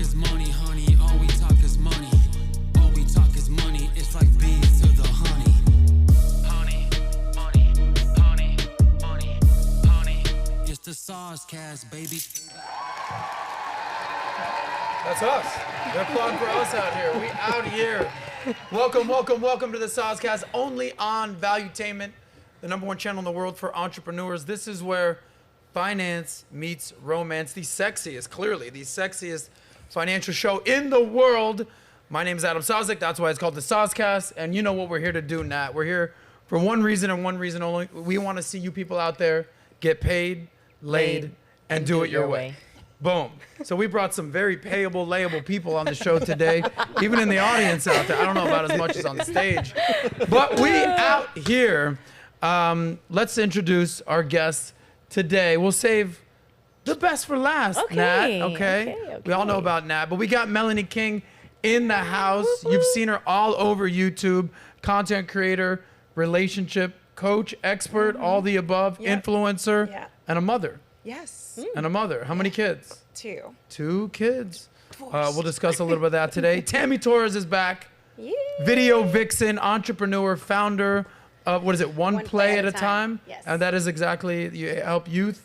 is money, honey. All we talk is money. All we talk is money. It's like bees to the honey. Honey, money, honey, money, honey. It's the SOSCAST, baby. That's us. They're plotting for us out here. We out here. Welcome, welcome, welcome to the SOSCAST, only on Valuetainment, the #1 channel in the world for entrepreneurs. This is where finance meets romance, the sexiest, clearly, the sexiest financial show in the world. My name is Adam Sosnick. That's why it's called the SOSCAST. And you know what we're here to do, Nat. We're here for one reason and one reason only. We want to see you people out there get paid, laid, and do it your way. Boom. So we brought some very payable, layable people on the show today, even in the audience out there. I don't know about as much as on the stage, but we out here. Let's introduce our guests today. We'll save the best for last, Nat. Okay. We all know about Nat, but we got Melanie King in the house. You've seen her all over YouTube. Content creator, relationship coach, expert, all the above, influencer, and a mother. Yes. And a mother. How many kids? 2. 2 kids. We'll discuss a little bit of that today. Tammy Torres is back. Yeah. Video vixen, entrepreneur, founder of, what is it, One Play at a Time? Yes. And that is exactly, you help youth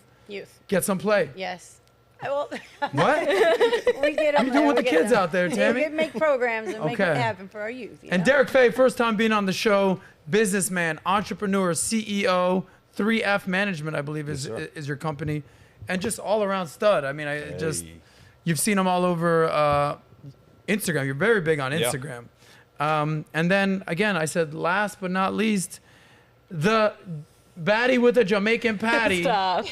get some play. Yes. What? We get What are you doing with the kids out there, Tammy? We make programs and make it happen for our youth. You and know? Derek Fay, first time being on the show, businessman, entrepreneur, CEO, 3F Management, I believe is your company. And just all around stud. I mean, you've seen him all over Instagram. You're very big on Instagram. And then again, I said last but not least, the baddie with a Jamaican patty. Stop.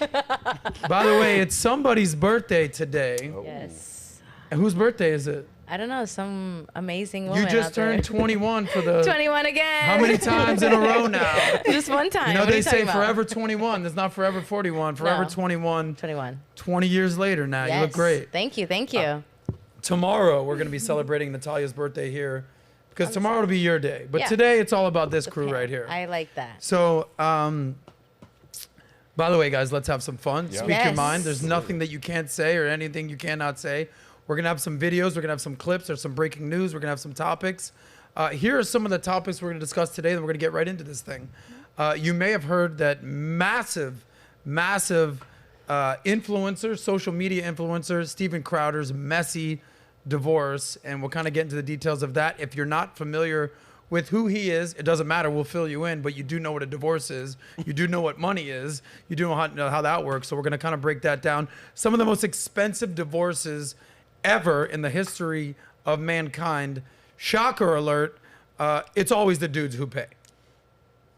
By the way, it's somebody's birthday today. Oh. Yes. And whose birthday is it? I don't know, some amazing woman. You just turned 21 for the 21 again. How many times in a row now? Just one time. You know, What are they you say talking about? forever 21. There's not forever 41. Forever No. 21. 21. 20 years later now. Yes. You look great. Thank you. Thank you. Tomorrow, we're going to be celebrating Natalia's birthday here because tomorrow will be your day. But Yeah. today, it's all about this crew right here. I like that. So, by the way, guys, let's have some fun. Yeah. Speak your Yes. mind. There's nothing that you can't say or anything you cannot say. We're going to have some videos. We're going to have some clips. There's some breaking news. We're going to have some topics. Here are some of the topics we're going to discuss today, and we're going to get right into this thing. You may have heard that massive influencer, social media influencer, Steven Crowder's messy divorce, and we'll kind of get into the details of that. If you're not familiar with who he is, it doesn't matter. We'll fill you in, but you do know what a divorce is. You do know what money is. You do know how that works. So we're going to kind of break that down. Some of the most expensive divorces ever in the history of mankind. Shocker alert. It's always the dudes who pay.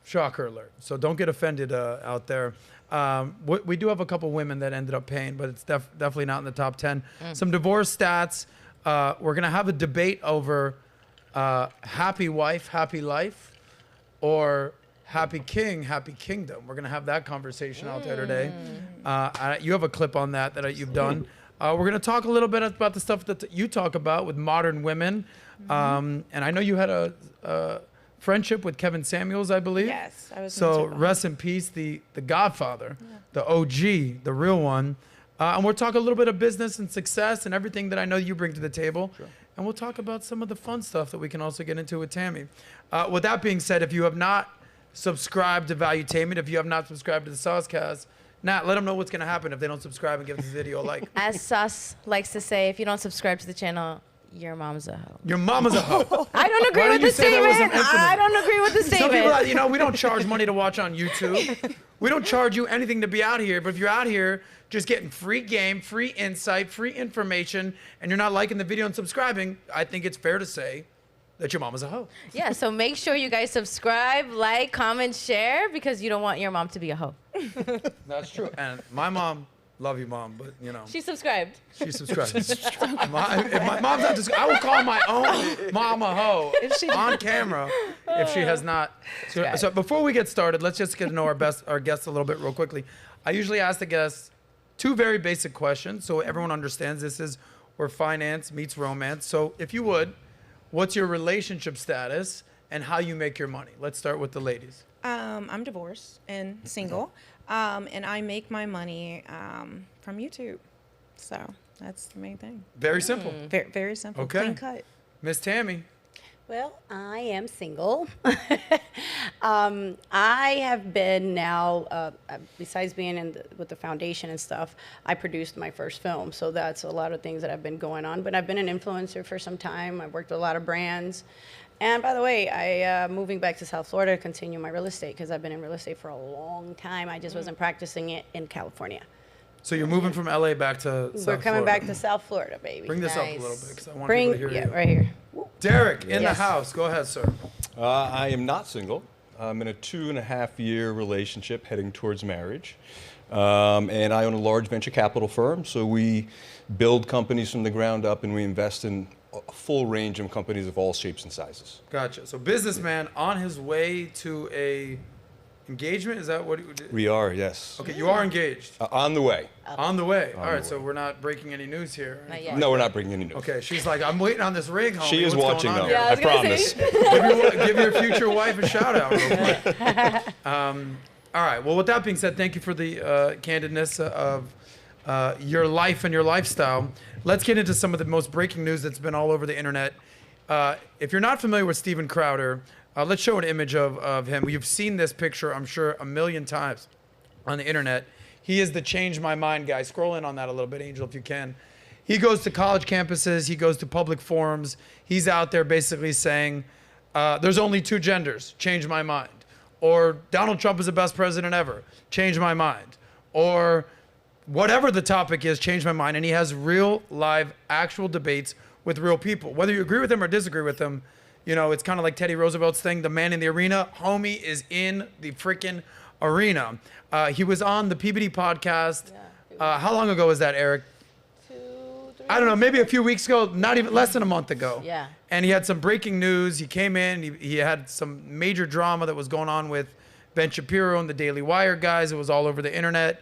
Shocker alert. So don't get offended out there. We do have a couple women that ended up paying, but it's definitely not in the top 10. Some divorce stats. We're going to have a debate over happy wife, happy life, or happy king, happy kingdom. We're going to have that conversation out there today. You have a clip on that you've done. We're going to talk a little bit about the stuff that you talk about with modern women. And I know you had a friendship with Kevin Samuels, I believe. Yes, I was. So rest in peace, the Godfather, the OG, the real one. And we'll talk a little bit of business and success and everything that I know you bring to the table. Sure. And we'll talk about some of the fun stuff that we can also get into with Tammy. With that being said, if you have not subscribed to Valuetainment, if you have not subscribed to the SOSCAST, Nat, let them know what's going to happen if they don't subscribe and give this video a like. As Sos likes to say, if you don't subscribe to the channel, your mom's a hoe. Your mama's a hoe. I don't agree with the statement. I don't agree with the Some statement. people, we don't charge money to watch on YouTube. We don't charge you anything to be out here. But if you're out here just getting free game, free insight, free information, and you're not liking the video and subscribing, I think it's fair to say that your mama's a hoe. Yeah, so make sure you guys subscribe, like, comment, share, because you don't want your mom to be a hoe. That's true. And my mom, love you, mom, but She subscribed. She subscribed. If my mom's not I will call my own mom a hoe on camera if she has not. So before we get started, let's just get to know our guests a little bit real quickly. I usually ask the guests 2 very basic questions so everyone understands this is where finance meets romance. So if you would, what's your relationship status and how you make your money? Let's start with the ladies. I'm divorced and single, and I make my money from YouTube. So that's the main thing. Very simple. Very, very simple. Okay. Clean cut. Miss Tammy. Well, I am single. I have been now, besides being with the foundation and stuff, I produced my first film. So that's a lot of things that have been going on. But I've been an influencer for some time. I've worked with a lot of brands. And by the way, I'm moving back to South Florida to continue my real estate because I've been in real estate for a long time. I just wasn't practicing it in California. So you're moving from LA back to South We're coming Florida. back to South Florida, baby. Bring this up a Nice. little bit because I want Bring, people to hear yeah, you. right here. Derek, in the Yes. house. Go ahead, sir. I am not single. I'm in a 2.5-year relationship heading towards marriage. And I own a large venture capital firm, so we build companies from the ground up and we invest in a full range of companies of all shapes and sizes. Gotcha. So businessman on his way to a engagement. Is that what you did? We are, yes. Okay, you are engaged. On the way. On the way. All right, the so way. we're not breaking any news here. or Not anything yet. like No, we're that. not bringing any news. Okay, she's like, I'm waiting on this ring, homie. She is What's watching going on though, here? Yeah, I I was gonna promise. Give your future wife a shout out real quick. All right. Well, with that being said, thank you for the candidness of your life and your lifestyle. Let's get into some of the most breaking news that's been all over the internet. If you're not familiar with Steven Crowder, let's show an image of him. You've seen this picture, I'm sure, a million times on the internet. He is the change my mind guy. Scroll in on that a little bit, Angel, if you can. He goes to college campuses. He goes to public forums. He's out there basically saying, there's only two genders. Change my mind. Or Donald Trump is the best president ever. Change my mind. Or whatever the topic is, change my mind. And he has real, live, actual debates with real people. Whether you agree with him or disagree with him, you know, it's kind of like Teddy Roosevelt's thing, the man in the arena. Homie is in the freaking arena. He was on the PBD podcast. How long ago was that, Eric? 2, 3. I don't know, maybe a few weeks ago, not even less than a month ago. Yeah. And he had some breaking news. He came in, he had some major drama that was going on with Ben Shapiro and the Daily Wire guys. It was all over the internet.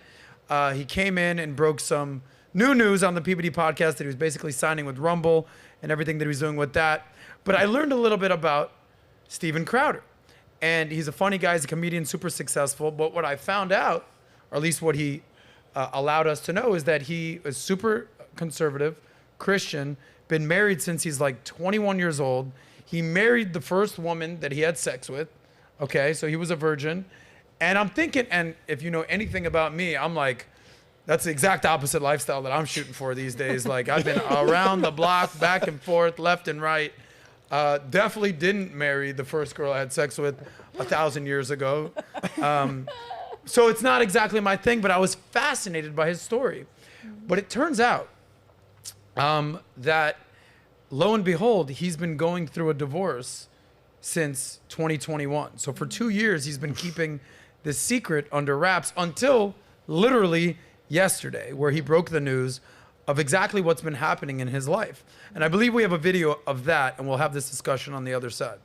He came in and broke some new news on the PBD podcast that he was basically signing with Rumble and everything that he was doing with that. But I learned a little bit about Steven Crowder. And he's a funny guy, he's a comedian, super successful. But what I found out, or at least what he allowed us to know, is that he is super conservative, Christian, been married since he's like 21 years old. He married the first woman that he had sex with. Okay, so he was a virgin. And I'm thinking, and if you know anything about me, I'm like, that's the exact opposite lifestyle that I'm shooting for these days. Like, I've been around the block, back and forth, left and right. Definitely didn't marry the first girl I had sex with 1,000 years ago. So it's not exactly my thing, but I was fascinated by his story. But it turns out that, lo and behold, he's been going through a divorce since 2021. So for 2 years, he's been keeping this secret under wraps until literally yesterday, where he broke the news of exactly what's been happening in his life. And I believe we have a video of that, and we'll have this discussion on the other side.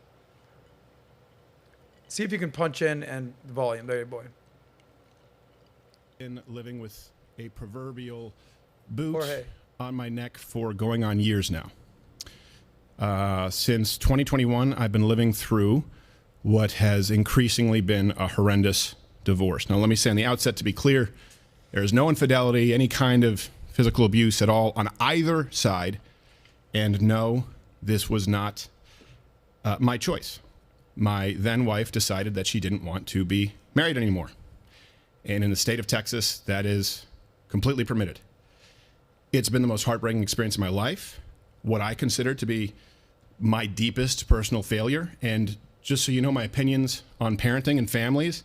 See if you can punch in and the volume. There you boy. Been living with a proverbial boot Jorge. on my neck for going on years now. Since 2021, I've been living through what has increasingly been a horrendous divorce. Now, let me say on the outset, to be clear, there is no infidelity, any kind of physical abuse at all on either side. And no, this was not my choice. My then wife decided that she didn't want to be married anymore. And in the state of Texas, that is completely permitted. It's been the most heartbreaking experience of my life, what I consider to be my deepest personal failure. And just so you know my opinions on parenting and families.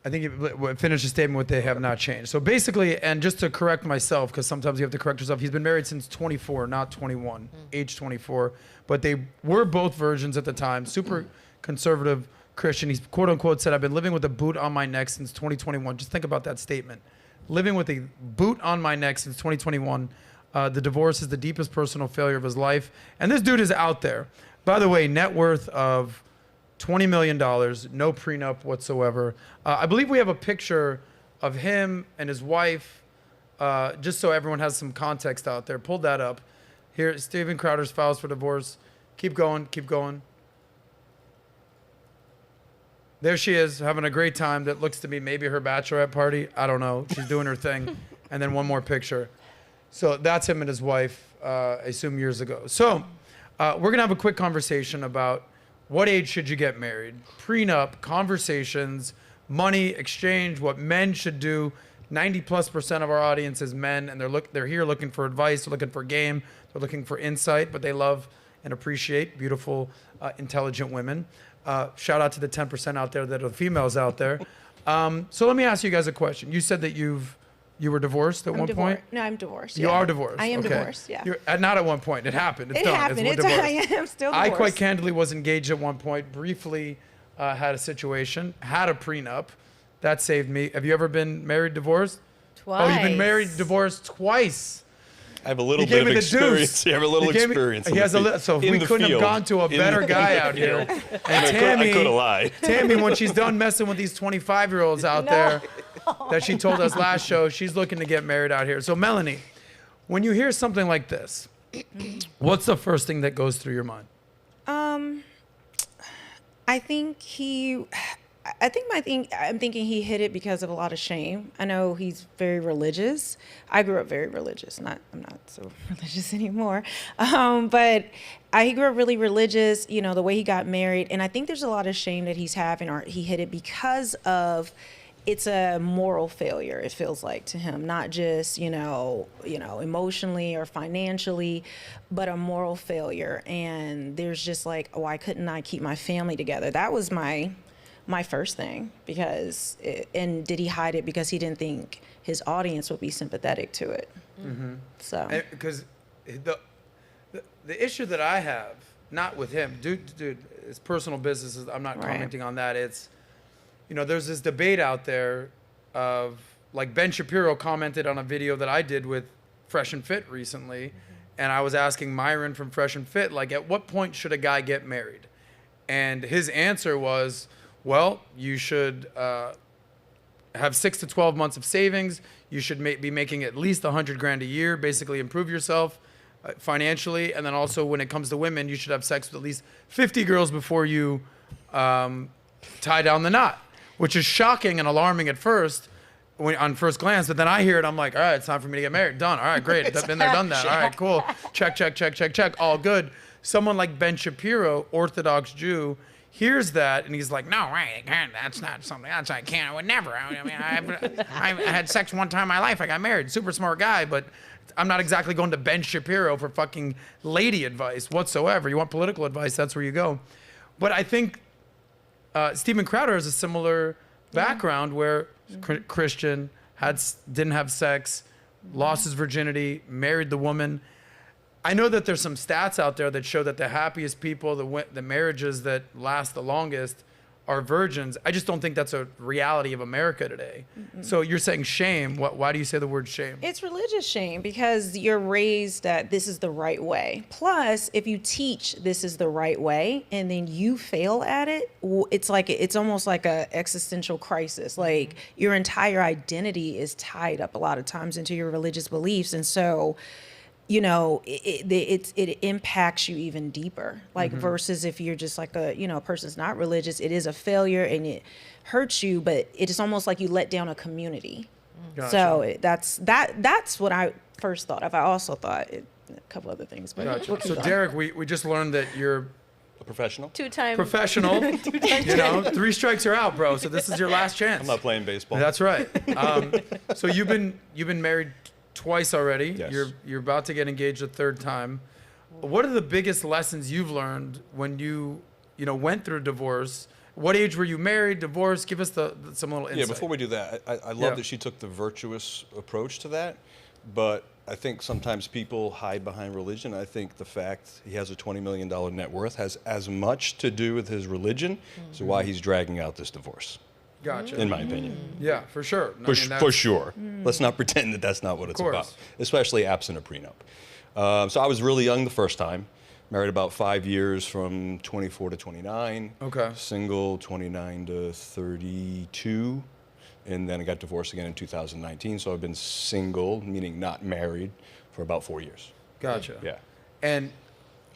I think you finish the statement with they have not changed. So basically, and just to correct myself, because sometimes you have to correct yourself, he's been married since 24, not 21, age 24. But they were both virgins at the time, super conservative Christian. He's quote unquote said, I've been living with a boot on my neck since 2021. Just think about that statement. Living with a boot on my neck since 2021. The divorce is the deepest personal failure of his life. And this dude is out there. By the way, net worth of $20 million, no prenup whatsoever. I believe we have a picture of him and his wife, just so everyone has some context out there. Pull that up. Here, Steven Crowder's files for divorce. Keep going, keep going. There she is, having a great time. That looks to be maybe her bachelorette party. I don't know. She's doing her thing. And then one more picture. So that's him and his wife, I assume years ago. So we're going to have a quick conversation about what age should you get married, prenup, conversations, money, exchange, what men should do. 90+% of our audience is men, and they're here looking for advice, they're looking for game, they're looking for insight, but they love and appreciate beautiful, intelligent women. Shout out to the 10% out there that are females out there. So let me ask you guys a question. You said that you were divorced at one point? No, I'm divorced. You are divorced. I am okay. divorced, yeah. You're, not at one point. It happened. It's It done. happened. We're It's, divorced. I am still I divorced. quite candidly was engaged at one point, briefly had a situation, had a prenup. That saved me. Have you ever been married, divorced? Twice. Oh, you've been married, divorced twice. I have a little He gave bit of me the deuce. experience. I have a little He gave me- experience. He has a little. So we couldn't have gone to a better guy out here. And Tammy, I could have lied. Tammy, when she's done messing with these 25-year-olds out there, that she told us last show, she's looking to get married out here. So Melanie, when you hear something like this, what's the first thing that goes through your mind? I'm thinking he hid it because of a lot of shame. I know he's very religious. I grew up very religious. I'm not so religious anymore. But he grew up really religious, you know, the way he got married. And I think there's a lot of shame that he's having, or he hid it because of it's a moral failure, it feels like to him, not just, you know, emotionally or financially, but a moral failure. And there's just like, why couldn't I keep my family together? That was my first thing, because and did he hide it because he didn't think his audience would be sympathetic to it? Mm-hmm. So Because the issue that I have, not with him, dude, it's personal business. I'm not commenting on that. It's, you know, there's this debate out there of, like, Ben Shapiro commented on a video that I did with Fresh and Fit recently, and I was asking Myron from Fresh and Fit, like, at what point should a guy get married? And his answer was, well, you should have 6 to 12 months of savings. You should be making at least $100,000 a year, basically improve yourself financially. And then also, when it comes to women, you should have sex with at least 50 girls before you tie down the knot, which is shocking and alarming at first, on first glance. But then I hear it, I'm like, all right, it's time for me to get married. Done. All right, great. Been there, done that. All right, cool. Check. All good. Someone like Ben Shapiro, Orthodox Jew, hears that and he's like, no, right, that's not something else. I would never. I mean, I had sex one time in my life. I got married. Super smart guy, but I'm not exactly going to Ben Shapiro for fucking lady advice whatsoever. You want political advice, that's where you go. But I think Steven Crowder has a similar background where Christian, didn't have sex, lost his virginity, married the woman. I know that there's some stats out there that show that the happiest people, the marriages that last the longest, are virgins. I just don't think that's a reality of America today. Mm-mm. So you're saying shame. Why do you say the word shame? it's religious shame, because you're raised that this is the right way. Plus, if you teach this is the right way and then you fail at it, it's almost like a existential crisis. Like, your entire identity is tied up a lot of times into your religious beliefs. And so, you know, it impacts you even deeper. Like, versus if you're just like a person's not religious, it is a failure and it hurts you, but it is almost like you let down a community. Gotcha. So that's what I first thought of. I also thought a couple other things. But gotcha. So Derek, we just learned that you're A professional? Two-time. professional. You know, 3 strikes are out, bro. So this is your last chance. I'm not playing baseball. That's right. So you've been married twice already. Yes. You're about to get engaged a third time. What are the biggest lessons you've learned when you went through divorce? What age were you married, divorced? Give us some little insight. Yeah, before we do that, I love that she took the virtuous approach to that, but I think sometimes people hide behind religion. I think the fact he has a $20 million net worth has as much to do with his religion as to why he's dragging out this divorce. Gotcha. In my opinion. Yeah, for sure. For sure. Let's not pretend that that's not what it's about, especially absent a prenup. So I was really young the first time. Married about 5 years, from 24 to 29. Okay. Single, 29 to 32. And then I got divorced again in 2019. So I've been single, meaning not married, for about 4 years. Gotcha. Yeah. And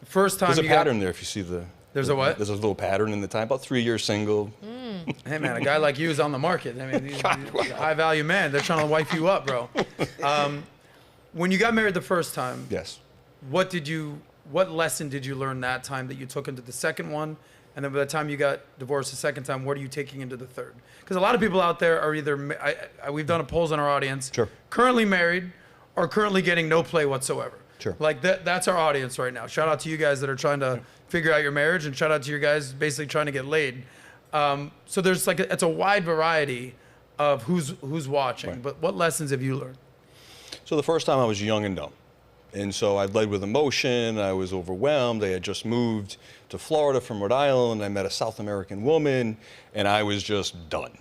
first time There's a pattern there if you see the There's a what? There's a little pattern in the time. About 3 years single. Hey man, a guy like you is on the market. I mean, he's a high value man. They're trying to wife you up, bro. When you got married the first time, Yes. what lesson did you learn that time that you took into the second one? And then by the time you got divorced the second time, what are you taking into the third? Because a lot of people out there are either, we've done a polls on our audience, Sure. currently married or currently getting no play whatsoever. Sure. Like that's our audience right now. Shout out to you guys that are trying to figure out your marriage, and shout out to you guys basically trying to get laid. So there's like, it's a wide variety of who's watching, Right. but what lessons have you learned? So the first time I was young and dumb. And so I led with emotion. I was overwhelmed. I had just moved to Florida from Rhode Island. I met a South American woman, and I was just done.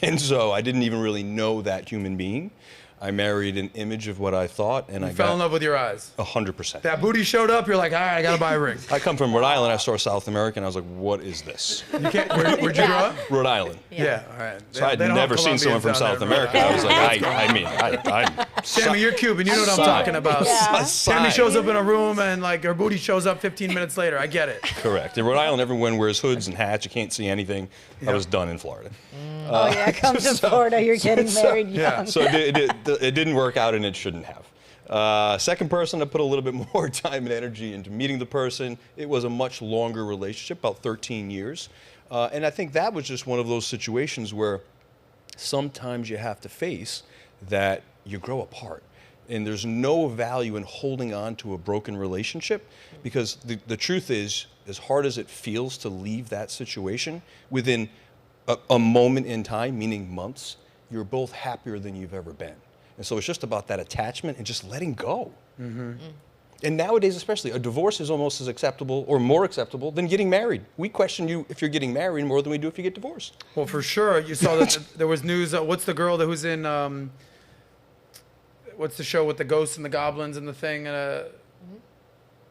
And so I didn't even really know that human being. I married an image of what I thought, and I Fell in love with your eyes. 100%. That booty showed up, you're like, all right, I gotta buy a ring. I come from Rhode Island. I saw South American. I was like, what is this? You can't, where'd you grow up? Rhode Island. Yeah, all right. So I'd They don't never have seen someone from Colombians South down there in America. Rhode I was like, Island. I'm Sammy, you're Cuban. You know what I'm talking about. Sammy Side. shows up in a room and like her booty shows up 15 minutes later. I get it. Correct. In Rhode Island, everyone wears hoods and hats. You can't see anything. I was done in Florida. Oh yeah, come to Florida. You're getting married young. So it didn't work out, and it shouldn't have. Second person, I put a little bit more time and energy into meeting the person. It was a much longer relationship, about 13 years. And I think that was just one of those situations where sometimes you have to face that you grow apart. And there's no value in holding on to a broken relationship, because the truth is, as hard as it feels to leave that situation, within a moment in time, meaning months, you're both happier than you've ever been. And so it's just about that attachment and just letting go. And nowadays, especially, a divorce is almost as acceptable or more acceptable than getting married. We question you if you're getting married more than we do if you get divorced. Well, for sure. You saw that there was news. What's the girl who's in, what's the show with the ghosts and the goblins and the thing?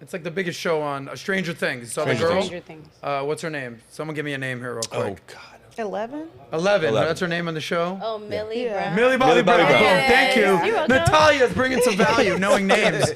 It's like the biggest show on Stranger Things. You saw the girl? Stranger Things. What's her name? Someone give me a name here real quick. Oh, God. 11? 11. That's her name on the show? Oh, Millie Brown. Millie Bobby Brown. Brown. Thank you. You're welcome. Natalia's bringing some value, knowing names.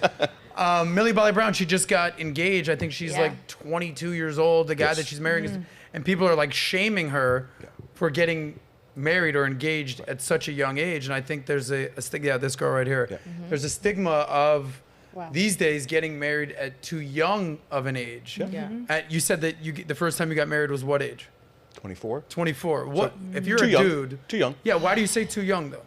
Millie Bobby Brown, she just got engaged. I think she's Yeah. like 22 years old. The guy Yes. that she's marrying is, and people are like shaming her for getting married or engaged at such a young age. And I think there's a stigma. Yeah, this girl right here. Yeah. There's a stigma of Wow. these days getting married at too young of an age. Yeah. You said that the first time you got married was what age? 24? 24. What if you're Too a young. dude? Too young. Yeah. Why do you say too young though?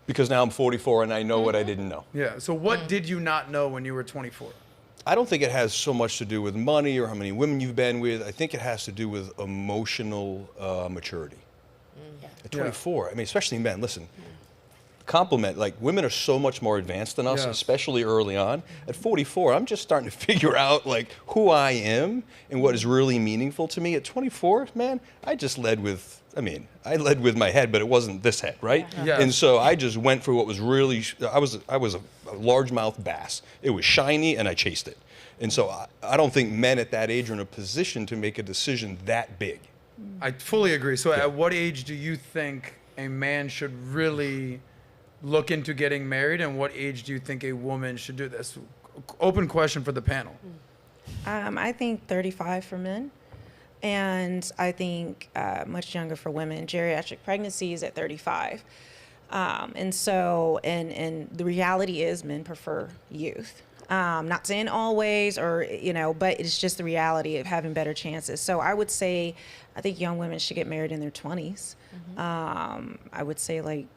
Because now I'm 44 and I know what I didn't know. Yeah. So what did you not know when you were 24? I don't think it has so much to do with money or how many women you've been with. I think it has to do with emotional maturity. At 24, I mean, especially men, listen, compliment, like women are so much more advanced than us, Yes. especially early on. At 44, I'm just starting to figure out like who I am and what is really meaningful to me. At 24, man, I just led with, I led with my head, but it wasn't this head, right? Yeah. And so I just went for what was really, I was a largemouth bass. It was shiny and I chased it. And so I don't think men at that age are in a position to make a decision that big. I fully agree. So at what age do you think a man should really look into getting married, and what age do you think a woman should do this? Open question for the panel. I think 35 for men, and I think much younger for women. Geriatric pregnancy is at 35. And the reality is men prefer youth. Not saying always or, but it's just the reality of having better chances. So I would say, I think young women should get married in their 20s. I would say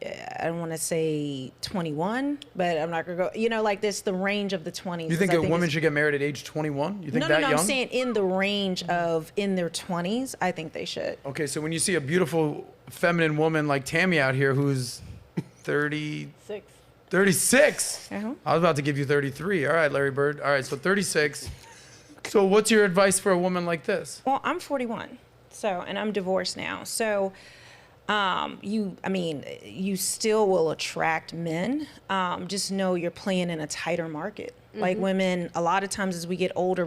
I don't want to say 21, but I'm not going to go, like this, the range of the 20s. You think a woman should get married at age 21? You think that No, young? I'm saying in the range of in their 20s, I think they should. Okay, so when you see a beautiful feminine woman like Tammy out here who's 36. Uh-huh. I was about to give you 33. All right, Larry Bird. All right, so 36. So what's your advice for a woman like this? Well, I'm 41, and I'm divorced now. So, you still will attract men. Just know you're playing in a tighter market. Like women, a lot of times as we get older,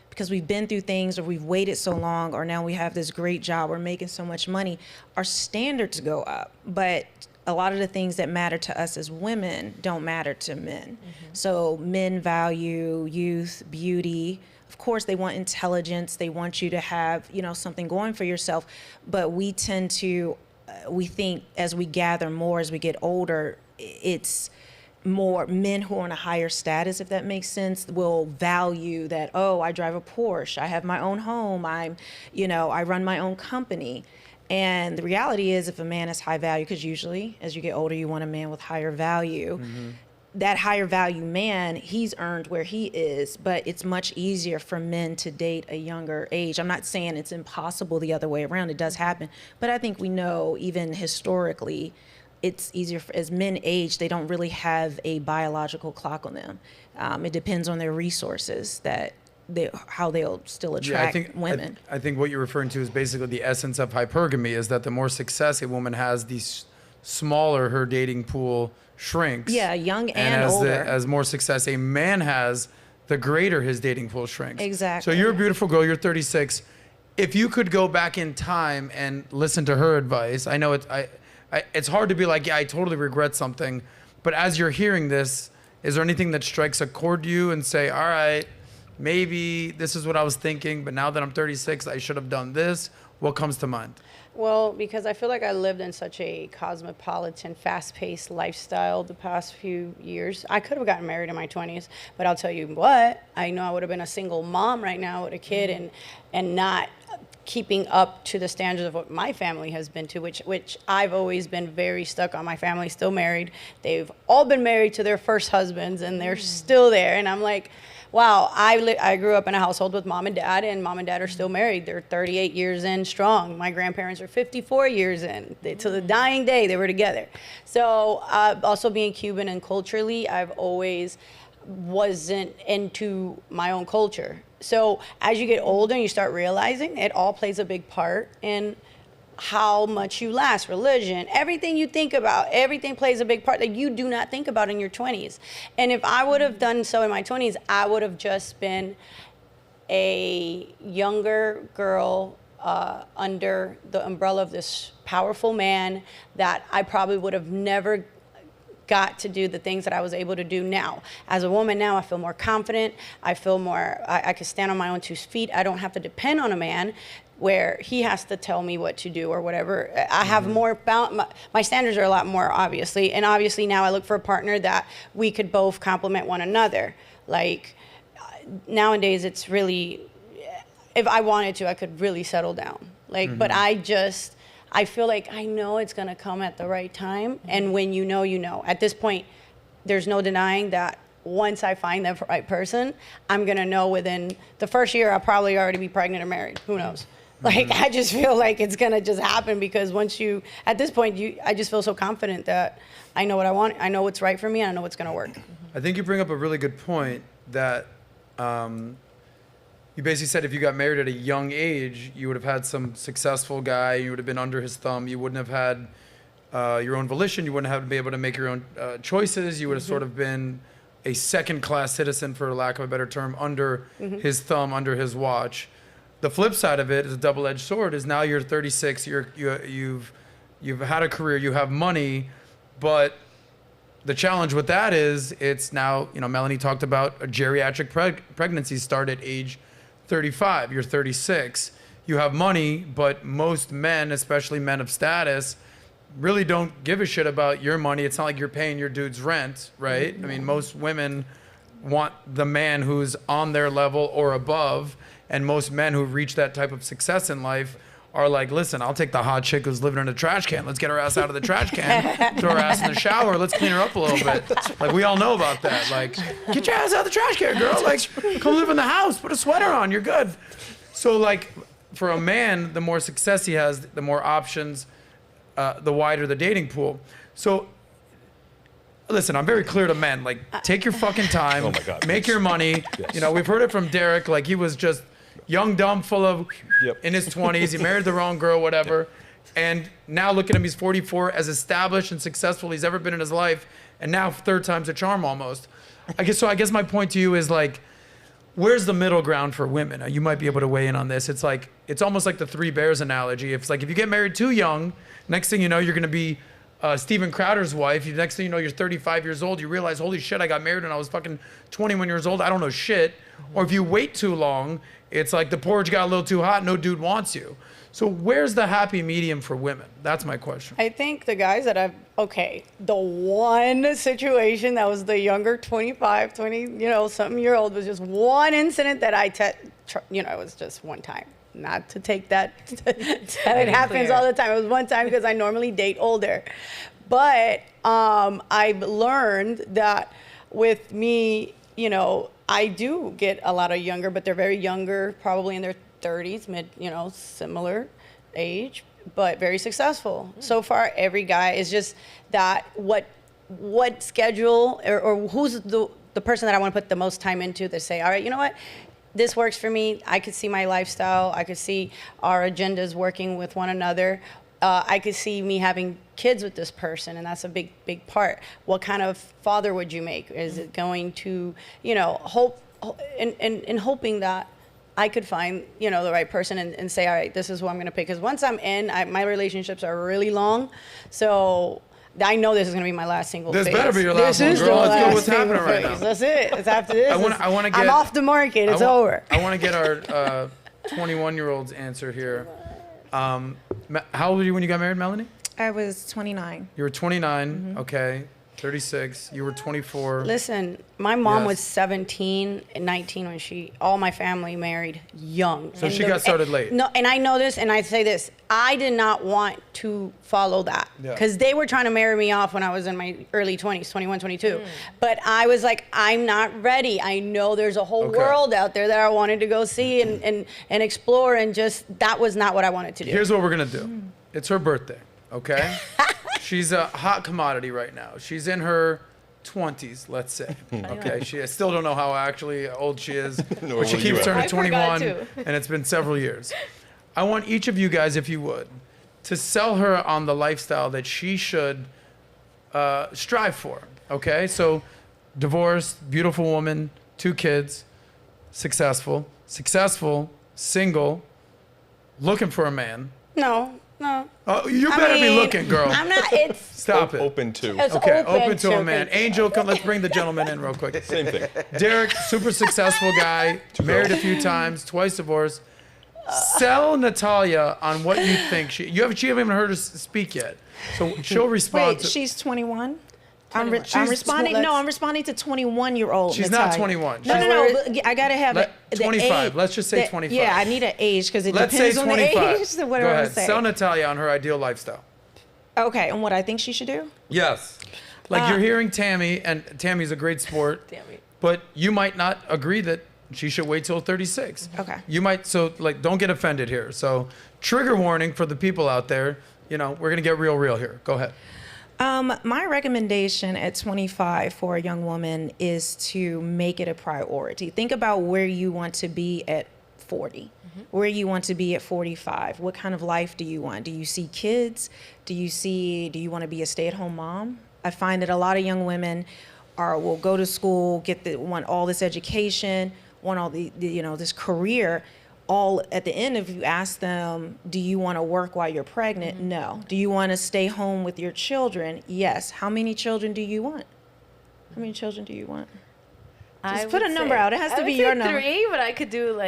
because we've been through things or we've waited so long or now we have this great job, we're making so much money, our standards go up. But a lot of the things that matter to us as women don't matter to men. So men value youth, beauty. Of course, they want intelligence. They want you to have, you know, something going for yourself. But we tend to, we think as we gather more, as we get older, it's more men who are on a higher status, if that makes sense, will value that, oh, I drive a Porsche, I have my own home, I'm, you know, I run my own company. And the reality is if a man is high value, because usually as you get older, you want a man with higher value, that higher value man, he's earned where he is, but it's much easier for men to date a younger age. I'm not saying it's impossible the other way around, it does happen, but I think we know even historically, it's easier as men age, they don't really have a biological clock on them. It depends on their resources how they'll still attract women. I think what you're referring to is basically the essence of hypergamy, is that the more success a woman has, the smaller her dating pool shrinks. Yeah, young and older. As more success a man has, the greater his dating pool shrinks. Exactly. So you're a beautiful girl, you're 36. If you could go back in time and listen to her advice, I know it's hard to be like, yeah, I totally regret something. But as you're hearing this, is there anything that strikes a chord to you and say, all right, maybe this is what I was thinking, but now that I'm 36, I should have done this? What comes to mind? Well, because I feel like I lived in such a cosmopolitan, fast-paced lifestyle the past few years. I could have gotten married in my 20s, but I'll tell you what, I know I would have been a single mom right now with a kid and not keeping up to the standards of what my family has been to, which I've always been very stuck on. My family's still married. They've all been married to their first husbands, and they're still there. And I'm like, wow, I grew up in a household with mom and dad are still married. They're 38 years in strong. My grandparents are 54 years in. To the dying day, they were together. So also being Cuban and culturally, I've always wasn't into my own culture. So as you get older and you start realizing it all plays a big part in how much you last, religion, everything you think about, everything plays a big part that you do not think about in your 20s. And if I would have done so in my 20s, I would have just been a younger girl under the umbrella of this powerful man that I probably would have never got to do the things that I was able to do now. As a woman now, I feel more confident. I feel more, I can stand on my own 2 feet. I don't have to depend on a man where he has to tell me what to do or whatever. I have more, my standards are a lot more, obviously. And obviously now I look for a partner that we could both complement one another. Like nowadays it's really, if I wanted to, I could really settle down. Like, but I feel like I know it's gonna come at the right time. And when you know, you know. At this point, there's no denying that once I find the right person, I'm gonna know within the first year I'll probably already be pregnant or married. Who knows? Like, I just feel like it's gonna just happen because once you, at this point, I just feel so confident that I know what I want, I know what's right for me, and I know what's gonna work. I think you bring up a really good point that you basically said if you got married at a young age, you would have had some successful guy, you would have been under his thumb, you wouldn't have had your own volition, you wouldn't have been able to make your own choices, you would have sort of been a second-class citizen, for lack of a better term, under his thumb, under his watch. The flip side of it is a double-edged sword. Is now you're 36, you've had a career, you have money, but the challenge with that is it's now, you know, Melanie talked about a geriatric pregnancy start at age 35. You're 36. You have money, but most men, especially men of status, really don't give a shit about your money. It's not like you're paying your dude's rent, right? I mean, most women want the man who's on their level or above. And most men who reach that type of success in life are like, listen, I'll take the hot chick who's living in a trash can. Let's get her ass out of the trash can, throw her ass in the shower. Let's clean her up a little bit. Like, we all know about that. Like, get your ass out of the trash can, girl. Like, come live in the house. Put a sweater on. You're good. So, like, for a man, the more success he has, the more options, the wider the dating pool. So, listen, I'm very clear to men. Like, take your fucking time. Oh my God, make yes. your money. Yes. You know, we've heard it from Derek. Like, he was just young, dumb, full of, in his 20s. He married the wrong girl, whatever. And now look at him. He's 44, as established and successful he's ever been in his life. And now 3rd time's a charm almost. I guess my point to you is, like, where's the middle ground for women? You might be able to weigh in on this. It's like, it's almost like the 3 bears analogy. It's like, if you get married too young, next thing you know, you're going to be Steven Crowder's wife. Next thing you know, you're 35 years old. You realize, holy shit, I got married when I was fucking 21 years old. I don't know shit. Or if you wait too long, it's like the porridge got a little too hot. No dude wants you. So where's the happy medium for women? That's my question. I think the guys that the one situation that was the younger 25, 20, something year old was just one incident that it was just one time. Not to take that, it happens all the time. It was one time because I normally date older. But I've learned that with me, I do get a lot of younger, but they're very younger, probably in their 30s, similar age, but very successful. So far, every guy is just that what schedule or who's the person that I want to put the most time into to say, all right, you know what? This works for me. I could see my lifestyle. I could see our agendas working with one another. I could see me having kids with this person, and that's a big, big part. What kind of father would you make? Is it going to, hope and hoping that I could find, the right person and say, all right, this is who I'm going to pick. Because once I'm in, my relationships are really long. So I know this is going to be my last single phase. This better be your last one, girl. Let's go. What's happening right now? That's it. It's after this. I want to get. I'm off the market. It's over. I want to get our 21-year-old's answer here. How old were you when you got married, Melanie? I was 29. You were 29. Okay. 36. You were 24. Listen, my mom Yes. was 17 and 19 when all my family married young. So she got started late. No, and I know this, and I say this, I did not want to follow that Yeah. because they were trying to marry me off when I was in my early 20s, 21, 22. But I was like, I'm not ready. I know there's a whole Okay. world out there that I wanted to go see and explore, and just that was not what I wanted to do. Here's what we're going to do. It's her birthday, okay? She's a hot commodity right now. She's in her 20s, let's say. Okay, I still don't know how actually old she is, but she keeps turning I forgot 21, too. and it's been several years. I want each of you guys, if you would, to sell her on the lifestyle that she should strive for, okay? So, divorced, beautiful woman, 2 kids, successful, single, looking for a man. No. Oh, you better be looking, girl. I'm not, it's Stop it. Open to. It's Okay, open to a man. people. Angel, come, let's bring the gentleman in real quick. Same thing. Derek, super successful guy, married a few times, twice divorced. Sell Natalia on what you think you haven't even heard her speak yet, so she'll respond. Wait, she's 21. I'm She's- responding. well, No, I'm responding to 21-year-old. She's Natalia. not 21. No, She's- but I gotta have Let- the 25. age- Let's just say 25. Yeah, I need an age because it Let's say depends on the 25. age. So Go whatever I ahead. say. Sell Natalia on her ideal lifestyle. Okay, and what I think she should do? Yes. Like you're hearing Tammy, and Tammy's a great sport. Tammy. But you might not agree that she should wait till 36. Okay. You might, so like, don't get offended here. So, trigger warning for the people out there. We're gonna get real here. Go ahead. My recommendation at 25 for a young woman is to make it a priority. Think about where you want to be at 40, where you want to be at 45. What kind of life do you want? Do you see kids? Do you want to be a stay-at-home mom? I find that a lot of young women will go to school, want all this education, want all this career. All at the end, if you ask them, do you want to work while you're pregnant? No. Do you want to stay home with your children? Yes. How many children do you want? How many children do you want? Just put a number out. It has to be your number. 3, but I could do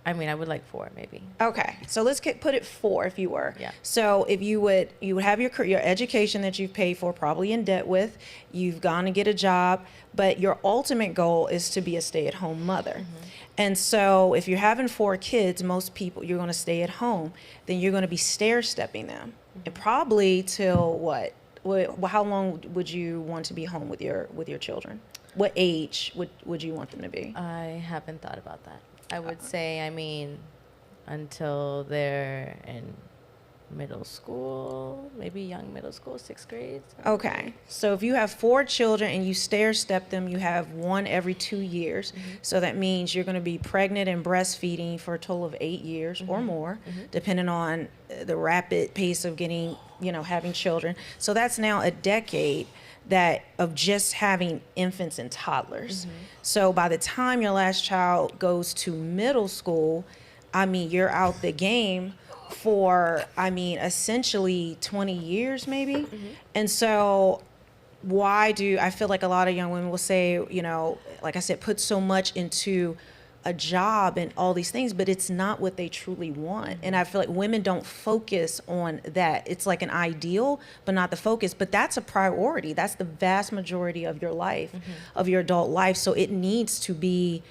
I would like 4 maybe. Okay, so let's put it 4 if you were. Yeah. So if you would have your education that you've paid for, probably in debt with, you've gone to get a job, but your ultimate goal is to be a stay-at-home mother. And so if you're having 4 kids, most people, you're going to stay at home, then you're going to be stair-stepping them. And probably till what? How long would you want to be home with your children? What age would you want them to be? I haven't thought about that. I would say, until they're in middle school, maybe young middle school, 6th grade. Okay, so if you have 4 children and you stair-step them, you have 1 every 2 years. So that means you're going to be pregnant and breastfeeding for a total of 8 years or more, depending on the rapid pace of having children. So that's now a decade of just having infants and toddlers. So by the time your last child goes to middle school, you're out the game for, I mean, essentially 20 years maybe. And so why do I feel like a lot of young women will say, you know, like I said, put so much into a job and all these things, but it's not what they truly want. And I feel like women don't focus on that. It's like an ideal, but not the focus. But that's a priority. That's the vast majority of your life, of your adult life. So it needs to be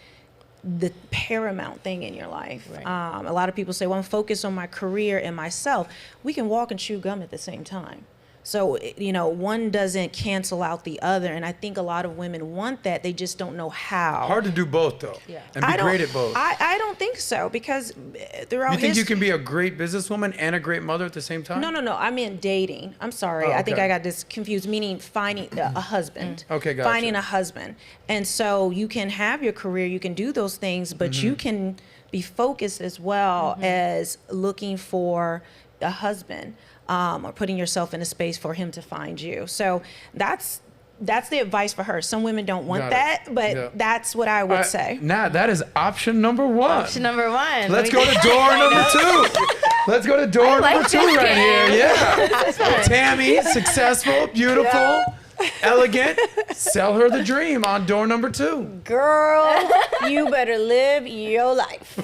the paramount thing in your life. Right. A lot of people say, well, I'm focused on my career and myself. We can walk and chew gum at the same time. So, you know, one doesn't cancel out the other. And I think a lot of women want that. They just don't know how. Hard to do both, though. Yeah. And be great at both. I don't think so, because throughout You think you history- can be a great businesswoman and a great mother at the same time? No. I mean dating. I'm sorry. Oh, I think okay. I got this confused, meaning finding a husband. Okay, gotcha. Finding a husband. And so you can have your career, you can do those things, but you can be focused as well as looking for a husband, or putting yourself in a space for him to find you. So that's the advice for her. Some women don't want Got it. that, but Yeah. that's what I would say. Nat, that is option number one. Option number one. Let's go to door number two. Let's go to door like number two this right game. here. Yeah. Tammy, successful, beautiful, elegant. Sell her the dream on door number two. Girl, you better live your life.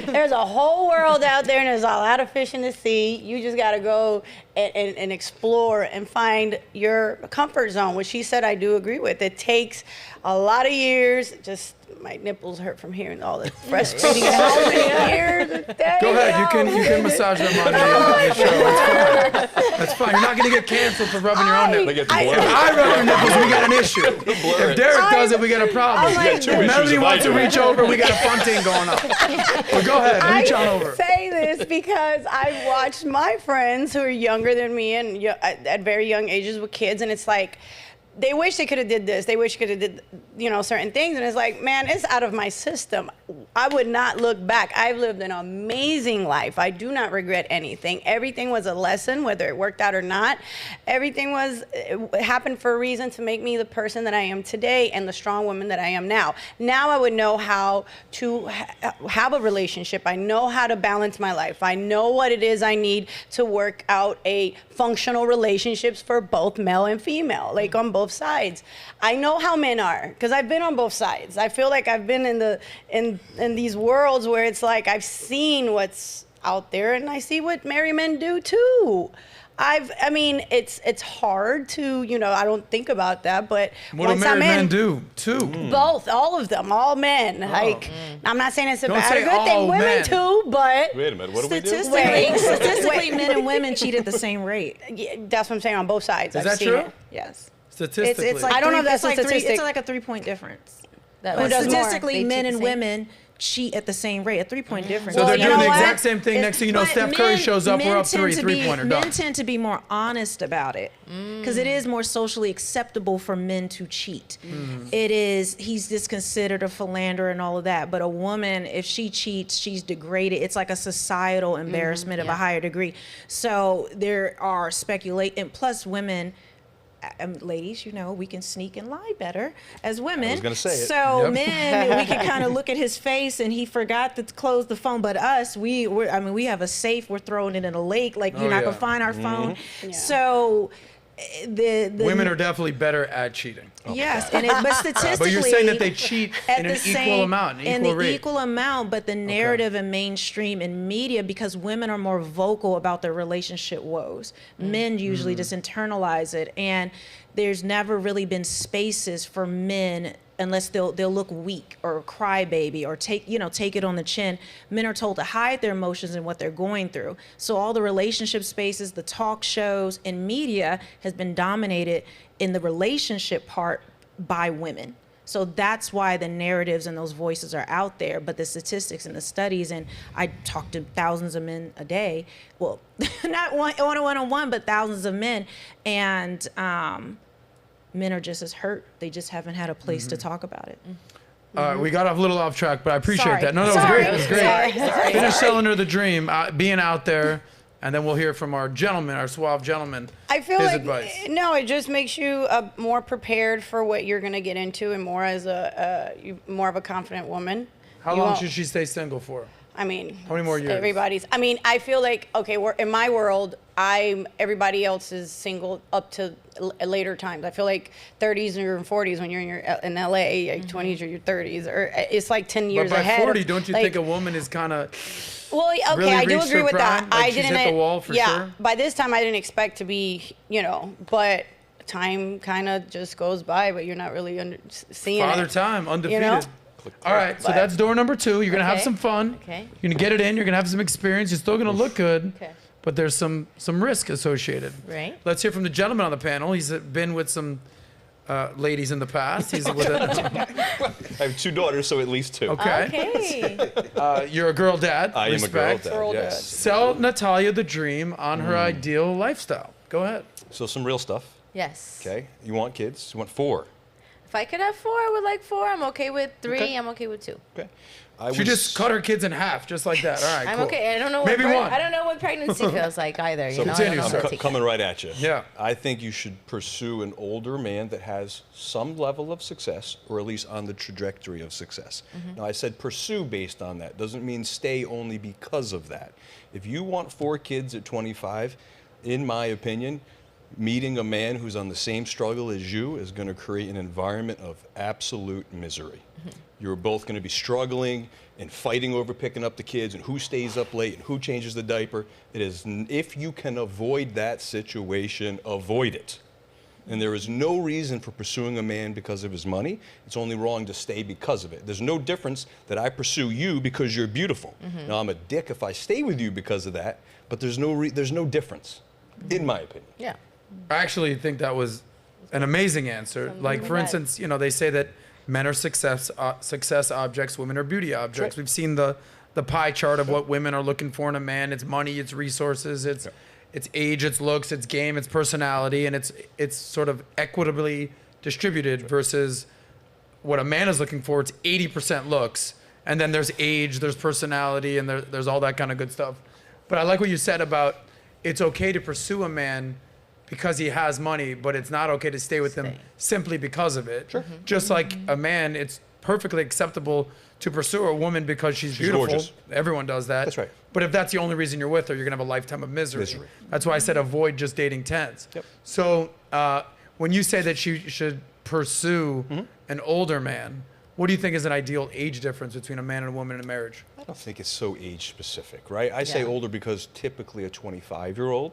There's a whole world out there, and there's a lot of fish in the sea. You just got to go and explore and find your comfort zone, which she said I do agree with. It takes a lot of years. Just my nipples hurt from hearing all the frustrating how many years. Go ahead. You can massage them on the show. It's fine. That's fine. You're not going to get canceled for rubbing your own They nipples. get to I- blur If it. I rub your nipples, we got an issue. If Derek does it, we got a problem. I'm like, two If issues Melanie if wants I to do it. reach over, we got a fun thing going on. But go ahead. Reach on over. I say this because I've watched my friends who are younger than me and at very young ages with kids, and it's like, they wish they could have did this. They wish they could have did, you know, certain things. And it's like, man, it's out of my system. I would not look back. I've lived an amazing life. I do not regret anything. Everything was a lesson, whether it worked out or not. Everything it happened for a reason to make me the person that I am today and the strong woman that I am now. Now I would know how to have a relationship. I know how to balance my life. I know what it is I need to work out a functional relationships for both male and female, like on both sides. I know how men are because I've been on both sides. I feel like I've been in these worlds where it's like I've seen what's out there and I see what married men do too. I mean, it's hard to, you know, I don't think about that, but What do once married I'm in, men do, too? both, all of them, all men. Like, I'm not saying it's a Don't bad say or good all thing. Women men. too, but Wait a minute, what do we do? Statistically, men and women cheat at the same rate. yeah, that's what I'm saying on both sides. Is I've that seen true? it. Yes. Statistically. It's like I don't know if that's a it's statistic. like a 3-point difference. That But was- does more? statistically, They men cheat and the same? women cheat at the same rate, a 3-point difference. So Well, they're you doing know the what? exact same thing. Next thing you know, But Steph Curry shows up, men we're up tend to be- three-pointer, Men done. tend to be more honest about it because it is more socially acceptable for men to cheat. It is, he's just considered a philanderer and all of that. But a woman, if she cheats, she's degraded. It's like a societal embarrassment of a higher degree. So there are and plus women, ladies, you know, we can sneak and lie better as women. I was gonna say it. So Yep. men, we can kind of look at his face and he forgot to close the phone. But us, we have a safe. We're throwing it in a lake. Like you're Oh, not yeah. gonna find our phone. Yeah. So the Women are definitely better at cheating. yes, but statistically, But you're saying that they cheat at in the an equal same- amount, an in equal the rate. equal amount, but the narrative in mainstream and media, because women are more vocal about their relationship woes. Men usually just internalize it, and there's never really been spaces for men unless they'll look weak or cry baby or take it on the chin. Men are told to hide their emotions and what they're going through. So all the relationship spaces, the talk shows, and media has been dominated in the relationship part by women. So that's why the narratives and those voices are out there. But the statistics and the studies, and I talk to thousands of men a day. Well, not one-on-one, but thousands of men. And men are just as hurt. They just haven't had a place to talk about it. We got a little off track, but I appreciate Sorry. that. No, it was Sorry. great. It was great. Sorry. Finish selling her the dream, being out there, and then we'll hear from our gentleman, our suave gentleman, I feel his like advice. no, it just makes you more prepared for what you're gonna get into, and more as more of a confident woman. How You long won't- should she stay single for? I mean, How many more years? Everybody's. I mean, I feel like we're in my world. Everybody else is single up to later times. I feel like 30s and 40s when you're in LA, like 20s or your 30s, or it's like 10 years But by ahead. 40, don't you think a woman is kind of Well, okay, really I do reached agree her with that. prime? Like, I she's didn't hit the wall for sure? By this time, I didn't expect to be, but time kind of just goes by, but you're not really seeing Father it. Time, undefeated? You know? All right, so But- that's door number 2. You're going to have Okay. some fun. Okay. You're going to get it in. You're going to have some experience. You're still going to look good. Okay. But there's some risk associated. Right. Let's hear from the gentleman on the panel. He's been with some ladies in the past. He's with a, I have 2 daughters, so at least 2. okay. Okay. You're a girl dad. I am a girl Respect. dad, Girl dad. yes. Sell Natalia the dream on her ideal lifestyle. Go ahead. So some real stuff, Yes. okay? You want kids? You want 4? If I could have 4, I would like 4. I'm okay with 3. Okay. I'm okay with 2. Okay. She just cut her kids in half, just like that. All right, I'm cool. okay. I don't know. Maybe one. I don't know what pregnancy feels like either. So You know, continue, I don't know sir. how to take coming that. right at you. Yeah. I think you should pursue an older man that has some level of success, or at least on the trajectory of success. Now, I said pursue based on that. Doesn't mean stay only because of that. If you want 4 kids at 25, in my opinion, meeting a man who's on the same struggle as you is going to create an environment of absolute misery. You're both going to be struggling and fighting over picking up the kids and who stays up late and who changes the diaper. It is, if you can avoid that situation, avoid it. And there is no reason for pursuing a man because of his money. It's only wrong to stay because of it. There's no difference that I pursue you because you're beautiful. Now, I'm a dick if I stay with you because of that, but there's no difference, in my opinion. Yeah. I actually think that was an amazing answer. Like, for instance, they say that men are success objects, women are beauty objects. Right. We've seen the pie chart of what women are looking for in a man. It's money, it's resources, it's age, it's looks, it's game, it's personality, and it's sort of equitably distributed versus what a man is looking for. It's 80% looks, and then there's age, there's personality, and there's all that kind of good stuff. But I like what you said about it's okay to pursue a man because he has money, but it's not okay to stay with him simply because of it. Sure. Just like a man, it's perfectly acceptable to pursue a woman because she's beautiful. gorgeous. Everyone does that. That's right. But if that's the only reason you're with her, you're gonna have a lifetime of misery. That's why I said avoid just dating tens. Yep. So when you say that she should pursue an older man, what do you think is an ideal age difference between a man and a woman in a marriage? I don't think it's so age specific, right? I say Yeah. older because typically a 25-year-old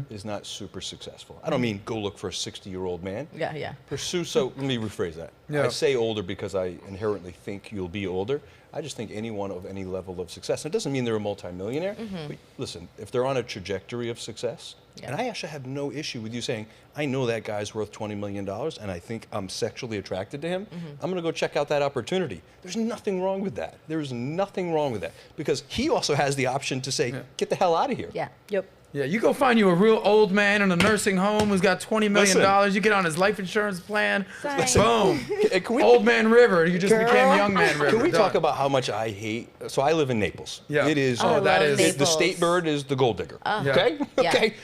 is not super successful. I don't mean go look for a 60-year-old man. Yeah. Yeah. Pursue, so let me rephrase that. Yeah. I say older because I inherently think you'll be older. I just think anyone of any level of success. It doesn't mean they're a multimillionaire. But listen, if they're on a trajectory of success, Yeah. and I actually have no issue with you saying, I know that guy's worth $20 million and I think I'm sexually attracted to him, I'm going to go check out that opportunity. There's nothing wrong with that. There's nothing wrong with that. Because he also has the option to say, get the hell out of here. Yeah. Yep. Yeah, you go find you a real old man in a nursing home who's got $20 million. Listen. You get on his life insurance plan. Listen. Boom. Can we- Old man River. You just became young man River. Can we talk Done. about how much I hate? So I live in Naples. Yeah. It is. Oh, that love is- the Naples. state bird is the gold digger. Yeah. Okay. Yeah. Okay.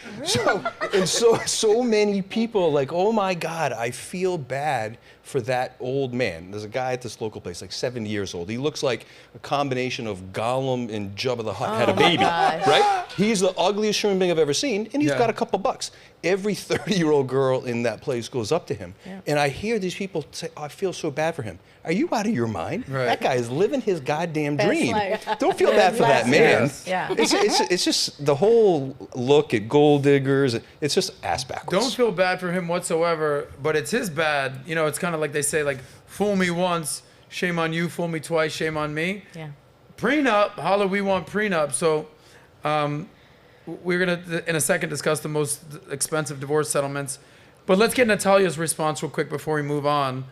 So many people like, oh my God, I feel bad for that old man. There's a guy at this local place, like 70 years old. He looks like a combination of Gollum and Jabba the Hutt had a baby, gosh. right? He's the ugliest human being I've ever seen, and he's Yeah. got a couple bucks. Every 30-year-old girl in that place goes up to him, and I hear these people say, oh, I feel so bad for him. Are you out of your mind? Right. That guy is living his goddamn Best dream. life. Don't feel bad for that man. Yes. Yeah. It's just the whole look at gold diggers. It's just ass backwards. Don't feel bad for him whatsoever, but it's his bad. It's kind of like they say, like, fool me once, shame on you. Fool me twice, shame on me. Yeah. Prenup, holla, we want prenup. So we're going to, in a second, discuss the most expensive divorce settlements. But let's get Natalia's response real quick before we move on.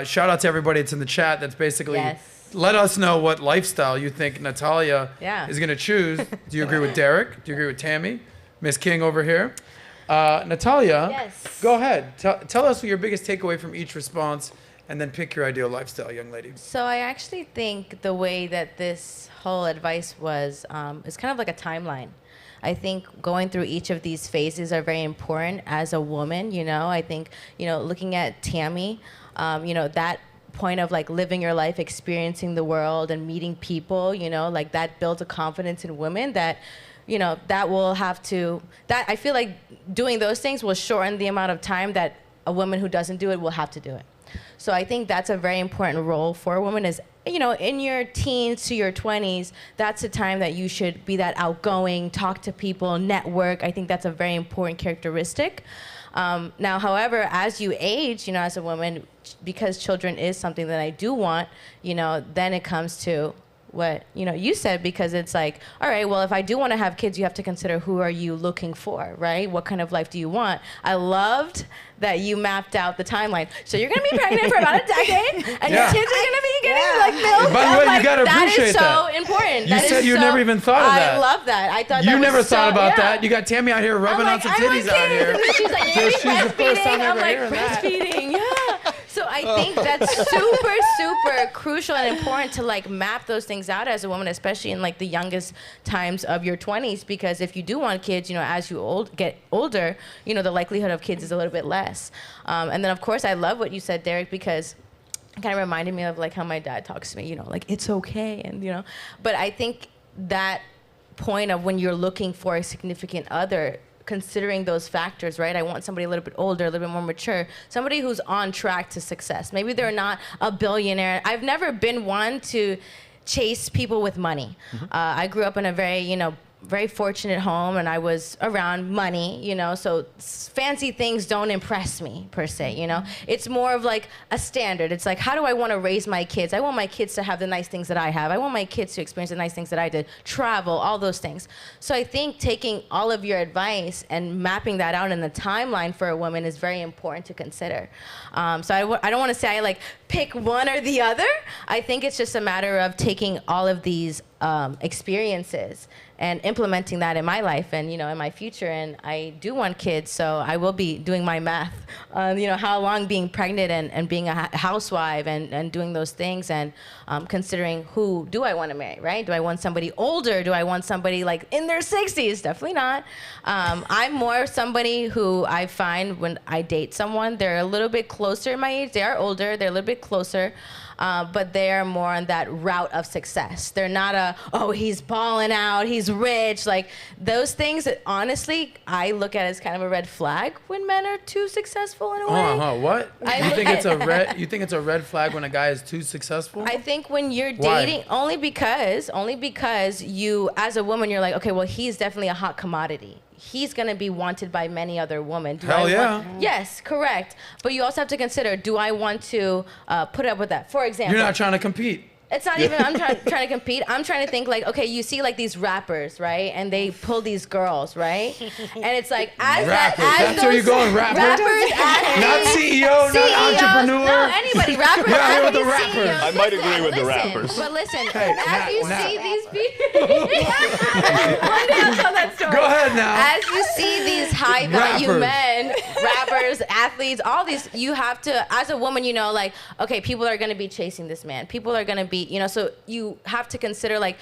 Shout out to everybody that's in the chat that's basically Yes. let us know what lifestyle you think Natalia Yeah. is going to choose. Do you agree with Derek? Do you agree with Tammy? Miss King over here. Natalia, Yes. go ahead. Tell us your biggest takeaway from each response, and then pick your ideal lifestyle, young lady. So I actually think the way that this whole advice was is kind of like a timeline. I think going through each of these phases are very important as a woman. I think looking at Tammy, that point of like living your life, experiencing the world and meeting people, you know, like that builds a confidence in women that, you know, that will have to, that I feel like doing those things will shorten the amount of time that a woman who doesn't do it will have to do it. So I think that's a very important role for a woman is, you know, in your teens to your 20s, that's the time that you should be that outgoing, talk to people, network. I think that's a very important characteristic. Now, however, as you age, you know, as a woman, because children is something that I do want, you know, then it comes to what, you know, you said, because it's like, all right, well, if I do want to have kids, you have to consider who are you looking for, right? What kind of life do you want? I loved that you mapped out the timeline. So you're going to be pregnant for about a decade, and your kids are going to be getting like milk. By the way, you got to appreciate that. That is so important. You said you never even thought of that. I love that. I thought you that was never thought about yeah. that. You got Tammy out here rubbing on some titties out here. And she's like, So she's the first time breastfeeding. I'm ever like, hearing that. breastfeeding, yeah. So I think that's super crucial and important to like map those things out as a woman, especially in like the youngest times of your 20s, because if you do want kids, you know, as you get older, you know, the likelihood of kids is a little bit less. And then of course I love what you said, Derek, because it kind of reminded me of like how my dad talks to me, you know, like it's okay, and you know, but I think that point of when you're looking for a significant other, considering those factors, right? I want somebody a little bit older, a little bit more mature, somebody who's on track to success. Maybe they're not a billionaire. I've never been one to chase people with money. I grew up in a very, you know, very fortunate home, and I was around money, you know, so fancy things don't impress me per se, you know. It's more of like a standard. It's like, how do I want to raise my kids? I want my kids to have the nice things that I have. I want my kids to experience the nice things that I did, travel, all those things. So I think taking all of your advice and mapping that out in the timeline for a woman is very important to consider. So I don't want to say I like pick one or the other. I think it's just a matter of taking all of these experiences and implementing that in my life and, you know, in my future. And I do want kids, so I will be doing my math on, you know, how long being pregnant and being a housewife and doing those things, and considering who do I want to marry, right? Do I want somebody older? Do I want somebody like in their 60s? Definitely not. I'm more somebody who I find when I date someone, they're a little bit closer in my age. They are older, they're a little bit closer. But they're more on that route of success. They're not oh, he's balling out, he's rich. Like those things that honestly, I look at as kind of a red flag when men are too successful in a way. What? You think it's a red flag when a guy is too successful? I think when you're dating, only because you, as a woman, you're like, okay, well, he's definitely a hot commodity. He's going to be wanted by many other women. Hell yeah. Yes, correct. But you also have to consider, do I want to put up with that? For example. You're not trying to compete. It's not even, I'm trying to compete. I'm trying to think like, okay, you see like these rappers, right? And they pull these girls, right? And it's like, That's where you're going, rappers? Not CEO, not entrepreneur. No, anybody, rappers. Yeah, you're with the rappers. CEOs. I might agree with the rappers. But listen, Hey, as you Nat. see these people, one day I'll tell that story. Go ahead now. As you see these high value Rappers. men, rappers, athletes, all these, you have to, as a woman, you know, like, okay, people are going to be chasing this man. People are going to be, you know, so you have to consider like,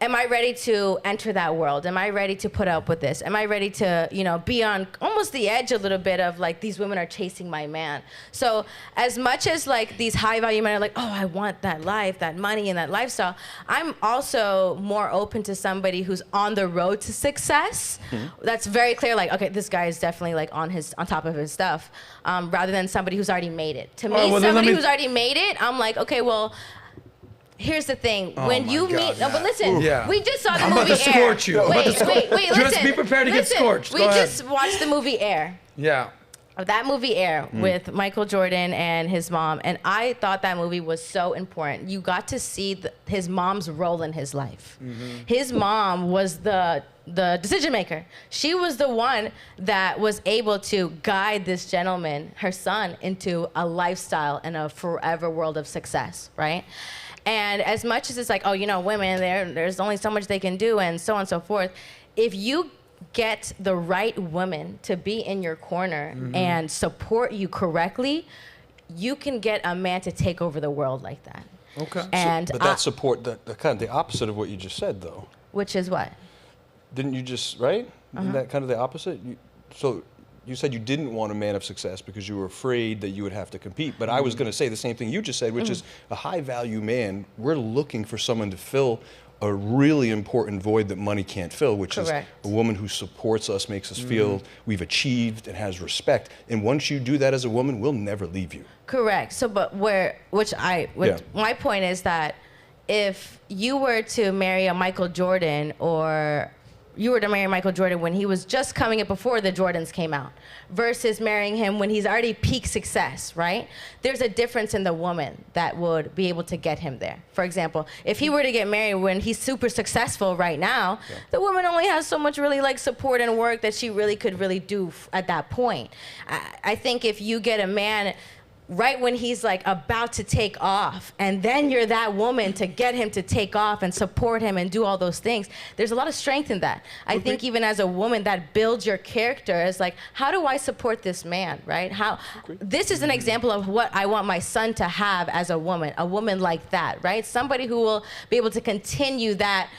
am I ready to enter that world? Am I ready to put up with this? Am I ready to, you know, be on almost the edge a little bit of like, these women are chasing my man. So as much as like these high value men are like, oh, I want that life, that money and that lifestyle, I'm also more open to somebody who's on the road to success. That's very clear. Like, okay, this guy is definitely like on top of his stuff, rather than somebody who's already made it. To me, somebody who's already made it, I'm like, okay, well, here's the thing. When you meet, no, but listen, we just saw the movie Air. I'm about to scorch you. Wait, listen. Just be prepared to get scorched. We just watched the movie Air. Yeah. That movie Air with Michael Jordan and his mom, and I thought that movie was so important. You got to see his mom's role in his life. His mom was the decision maker. She was the one that was able to guide this gentleman, her son, into a lifestyle and a forever world of success, right? And as much as it's like, oh, you know, women, there's only so much they can do and so on and so forth, if you get the right woman to be in your corner and support you correctly, you can get a man to take over the world like that. Okay. And But that support, the kind of the opposite of what you just said, though. which is what? Didn't you just, right? Isn't that kind of the opposite? So you said you didn't want a man of success because you were afraid that you would have to compete. But I was going to say the same thing you just said, which is a high value man. We're looking for someone to fill a really important void that money can't fill, which Correct. is a woman who supports us, makes us feel we've achieved and has respect. And once you do that as a woman, we'll never leave you. Correct. So, but my point is that if you were to marry a Michael Jordan, or you were to marry Michael Jordan when he was just coming up before the Jordans came out, versus marrying him when he's already peak success, right? There's a difference in the woman that would be able to get him there. For example, if he were to get married when he's super successful right now, the woman only has so much really like support and work that she really could really do at that point. I think if you get a man right when he's like about to take off, and then you're that woman to get him to take off and support him and do all those things, there's a lot of strength in that. I think even as a woman, that builds your character as like, how do I support this man, right? This is an example of what I want my son to have as a woman like that, right? Somebody who will be able to continue that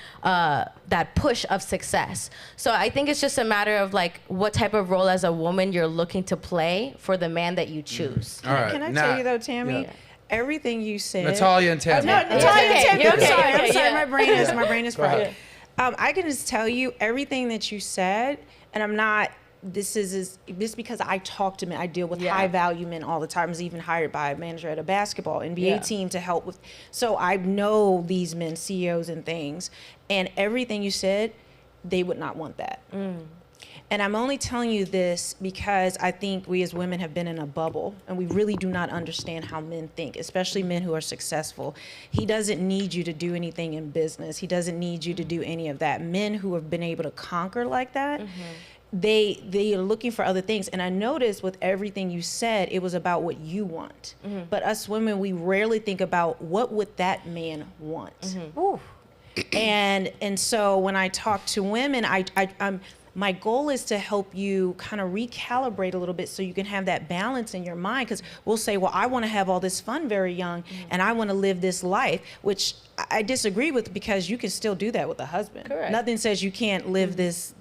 push of success. So I think it's just a matter of like what type of role as a woman you're looking to play for the man that you choose. All right. Can I tell you though, Tammy? Yeah. everything you said. Natalia and Tammy. No, Natalia and Tammy. I'm sorry. I'm sorry. Yeah. My brain is fried. I can just tell you everything that you said, and I'm not. This is because I talk to men. I deal with high value men all the time. I was even hired by a manager at a basketball NBA team to help with. So I know these men, CEOs and things, and everything you said, they would not want that. And I'm only telling you this because I think we as women have been in a bubble and we really do not understand how men think, especially men who are successful. He doesn't need you to do anything in business. He doesn't need you to do any of that. Men who have been able to conquer like that, they are looking for other things. And I noticed with everything you said, it was about what you want. But us women, we rarely think about what would that man want. And so when I talk to women, I'm my goal is to help you kind of recalibrate a little bit so you can have that balance in your mind, because we'll say, well, I want to have all this fun very young and I want to live this life, which I disagree with, because you can still do that with a husband. Correct. Nothing says you can't live this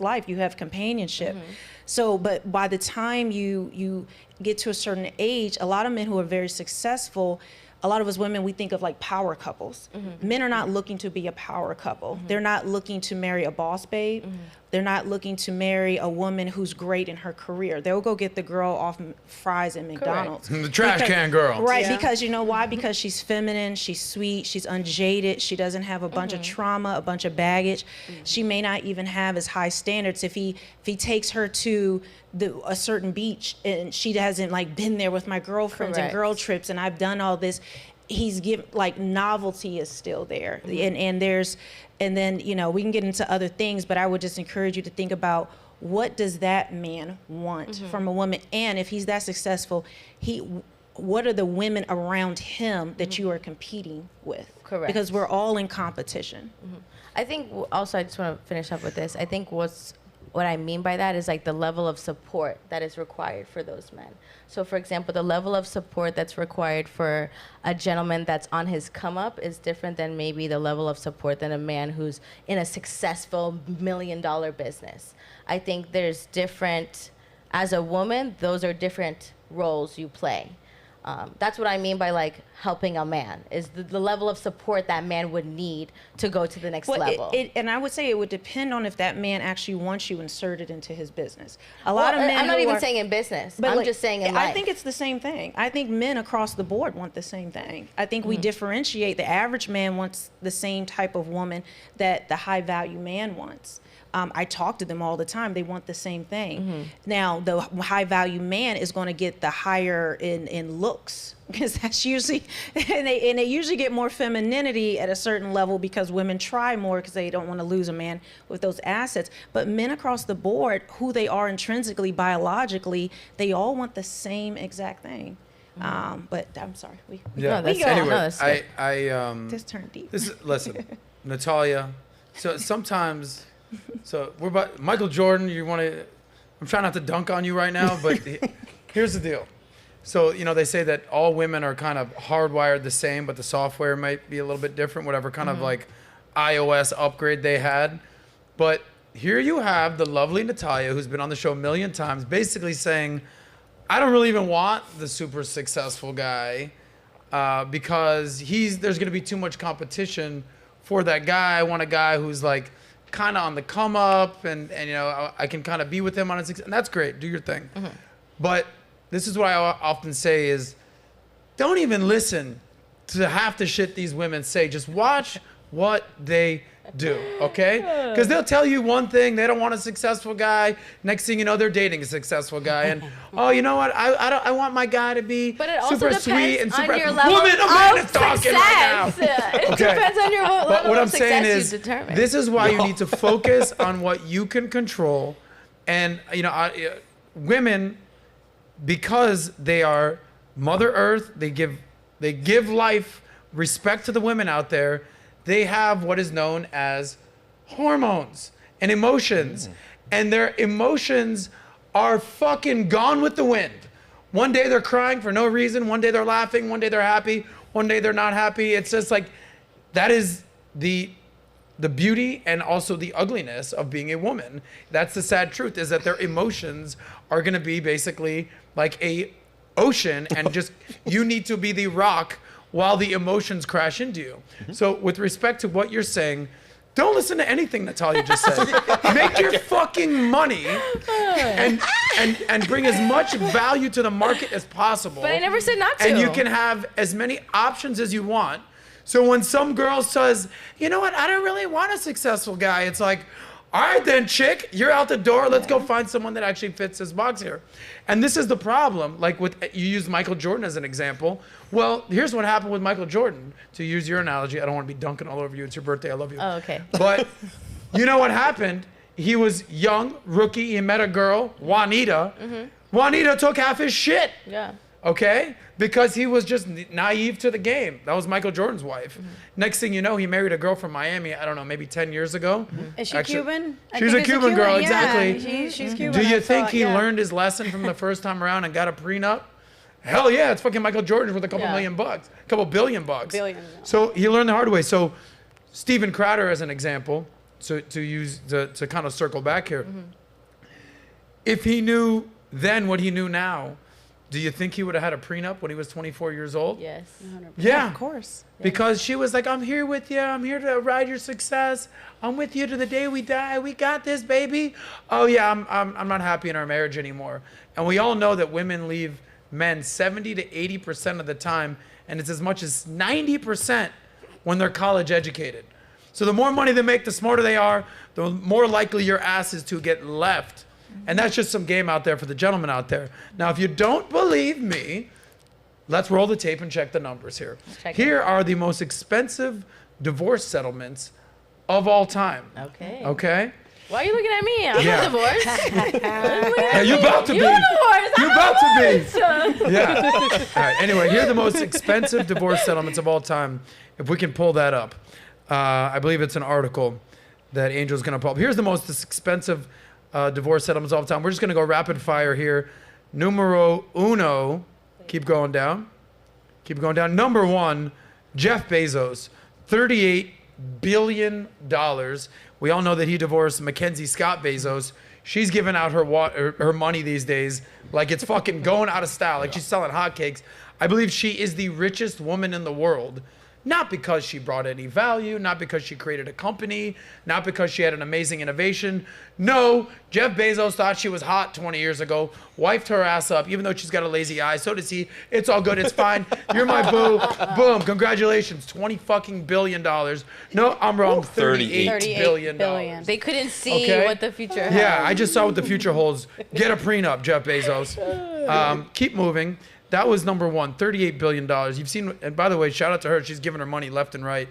life. You have companionship. So, but by the time you get to a certain age, a lot of men who are very successful, a lot of us women, we think of like power couples. Men are not looking to be a power couple. They're not looking to marry a boss babe. They're not looking to marry a woman who's great in her career. They'll go get the girl off fries at McDonald's. The trash can girl. Right, because you know why? Because she's feminine, she's sweet, she's unjaded, she doesn't have a bunch of trauma, a bunch of baggage. She may not even have as high standards. If he takes her to a certain beach and she hasn't like been there with my girlfriends and girl trips and I've done all this, he's given, like, novelty is still there. And then, you know, we can get into other things, but I would just encourage you to think about, what does that man want from a woman? And if he's that successful, what are the women around him that you are competing with? Correct. Because we're all in competition. I think also, I just want to finish up with this. I think what I mean by that is like the level of support that is required for those men. So for example, the level of support that's required for a gentleman that's on his come up is different than maybe the level of support than a man who's in a successful $1 million business. I think there's different, as a woman, those are different roles you play. That's what I mean by like helping a man, is the level of support that man would need to go to the next level. And I would say it would depend on if that man actually wants you inserted into his business. A lot of men I'm not even saying in business. I'm just saying in life. I think it's the same thing. I think men across the board want the same thing. I think we differentiate. The average man wants the same type of woman that the high value man wants. I talk to them all the time. They want the same thing. Now, the high value man is going to get the higher in looks, because that's usually, and they usually get more femininity at a certain level, because women try more because they don't want to lose a man with those assets. But men across the board, who they are intrinsically, biologically, they all want the same exact thing. But I'm sorry. This turned deep. Listen, Natalia. So sometimes. So we're about Michael Jordan. You want to? I'm trying not to dunk on you right now, but here's the deal. So you know they say that all women are kind of hardwired the same, but the software might be a little bit different. Whatever kind of like iOS upgrade they had, but here you have the lovely Natalia, who's been on the show a million times, basically saying, I don't really even want the super successful guy because there's going to be too much competition for that guy. I want a guy who's like kind of on the come up, and you know, I can kind of be with him on his success. And that's great. Do your thing. But this is what I often say is, don't even listen to half the shit these women say. Just watch what they do, okay? Because they'll tell you one thing, they don't want a successful guy. Next thing you know, they're dating a successful guy, and oh, you know what? I want my guy to be super sweet and super. On your level Woman, a man is of talking right now. It depends on your level But what I'm of saying success is, you determine. this is why you need to focus on what you can control, and you know, women, because they are Mother Earth, they give life, respect to the women out there. They have what is known as hormones and emotions. And their emotions are fucking gone with the wind. One day they're crying for no reason. One day they're laughing. One day they're happy. One day they're not happy. It's just like, that is the beauty and also the ugliness of being a woman. That's the sad truth, is that their emotions are going to be basically like a ocean, and just you need to be the rock while the emotions crash into you. So with respect to what you're saying, don't listen to anything Natalia just said. Make your fucking money and bring as much value to the market as possible. But I never said not to. And you can have as many options as you want. So when some girl says, you know what, I don't really want a successful guy, it's like, all right then, chick, you're out the door. Let's go find someone that actually fits this box here. And this is the problem. Like you used Michael Jordan as an example. Well, here's what happened with Michael Jordan. To use your analogy, I don't want to be dunking all over you. It's your birthday. I love you. Oh, okay. But you know what happened? He was young, rookie. He met a girl, Juanita. Juanita took half his shit. Yeah. Okay? Because he was just naive to the game. That was Michael Jordan's wife. Next thing you know, he married a girl from Miami, I don't know, maybe 10 years ago. Is she Cuban? I She's think a it's Cuban girl, yeah, exactly. She's Cuban. Do you I think saw, he yeah. learned his lesson from the first time around and got a prenup? Hell yeah, it's fucking Michael Jordan with a couple $1 million, a couple $1 billion. Billion, yeah. So he learned the hard way. So Steven Crowder as an example, to kind of circle back here. If he knew then what he knew now, do you think he would have had a prenup when he was 24 years old? Yes. 100%. Yeah. Of course. Because she was like, I'm here with you. I'm here to ride your success. I'm with you to the day we die. We got this, baby. Oh yeah, I'm not happy in our marriage anymore. And we all know that women leave men 70 to 80% of the time, and it's as much as 90% when they're college educated. So the more money they make, the smarter they are, the more likely your ass is to get left. And that's just some game out there for the gentlemen out there. Now, if you don't believe me, let's roll the tape and check the numbers here. Here are the most expensive divorce settlements of all time. Okay. Okay? Why are you looking at me? I'm Yeah. not divorced. Yeah, you're about to be. You're divorced. You're about to be. Yeah. All right. Anyway, here are the most expensive divorce settlements of all time. If we can pull that up. I believe it's an article that Angel's going to pull up. Here's the most expensive divorce settlements of all time. We're just going to go rapid fire here. Numero uno. Keep going down. Keep going down. Number one, Jeff Bezos. $38 billion. We all know that he divorced Mackenzie Scott Bezos. She's giving out her money these days like it's fucking going out of style. Like she's selling hotcakes. I believe she is the richest woman in the world. Not because she brought any value, not because she created a company, not because she had an amazing innovation. No, Jeff Bezos thought she was hot 20 years ago, wifed her ass up, even though she's got a lazy eye. So does he. It's all good. It's fine. You're my boo. Boom. Congratulations. $20 fucking billion. No, I'm wrong. $38 billion. They couldn't see what the future held. Yeah, I just saw what the future holds. Get a prenup, Jeff Bezos. Keep moving. That was number one, $38 billion. You've seen, and by the way, shout out to her. She's giving her money left and right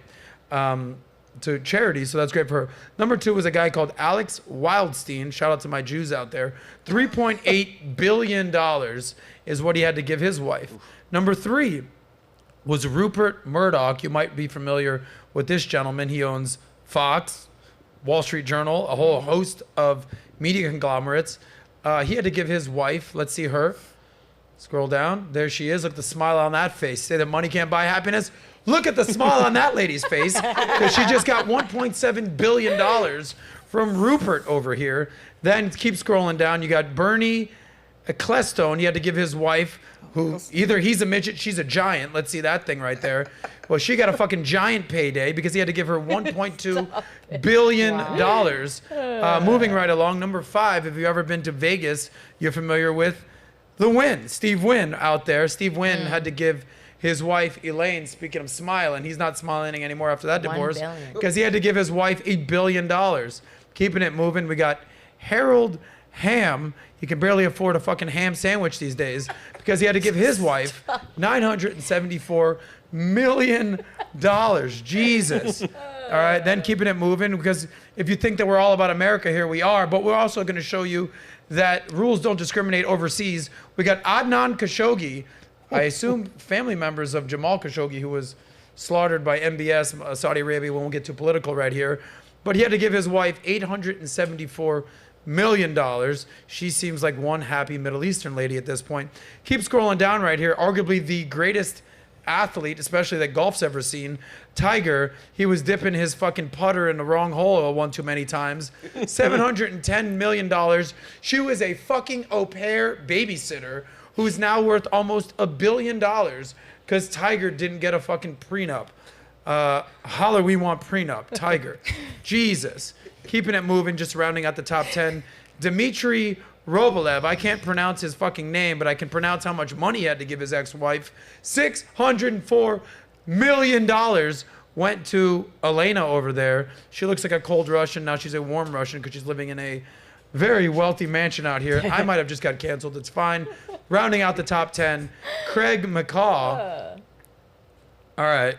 to charity, so that's great for her. Number two was a guy called Alex Wildstein. Shout out to my Jews out there. $3.8 billion is what he had to give his wife. Number three was Rupert Murdoch. You might be familiar with this gentleman. He owns Fox, Wall Street Journal, a whole host of media conglomerates. He had to give his wife, let's see her, Scroll down. There she is. Look at the smile on that face. Say that money can't buy happiness. Look at the smile on that lady's face, because she just got $1.7 billion from Rupert over here. Then keep scrolling down. You got Bernie Ecclestone. He had to give his wife, who either he's a midget, she's a giant. Let's see that thing right there. Well, she got a fucking giant payday because he had to give her $1.2 billion. Moving right along, number 5, if you've ever been to Vegas, you're familiar with the Wynn, Steve Wynn out there. Steve Wynn had to give his wife, Elaine, speaking of smile, and he's not smiling anymore after that divorce, because he had to give his wife $1 billion. Keeping it moving, we got Harold Ham. He can barely afford a fucking ham sandwich these days because he had to give his wife $974 million. Jesus. All right, then keeping it moving, because if you think that we're all about America, here we are, but we're also going to show you that rules don't discriminate overseas. We got Adnan Khashoggi, I assume family members of Jamal Khashoggi, who was slaughtered by MBS, Saudi Arabia. We won't get too political right here. But he had to give his wife $874 million. She seems like one happy Middle Eastern lady at this point. Keep scrolling down right here. Arguably the greatest athlete, especially that golf's ever seen, Tiger. He was dipping his fucking putter in the wrong hole one too many times. $710 million. She was a fucking au pair babysitter who's now worth almost $1 billion because Tiger didn't get a fucking prenup. Holler, we want prenup. Tiger. Jesus. Keeping it moving, just rounding out the top 10. Dmitry Robolev. I can't pronounce his fucking name, but I can pronounce how much money he had to give his ex-wife. $604 million went to Elena over there. She looks like a cold Russian. Now she's a warm Russian because she's living in a very wealthy mansion out here. I might have just got canceled. It's fine. Rounding out the top 10, Craig McCaw. All right.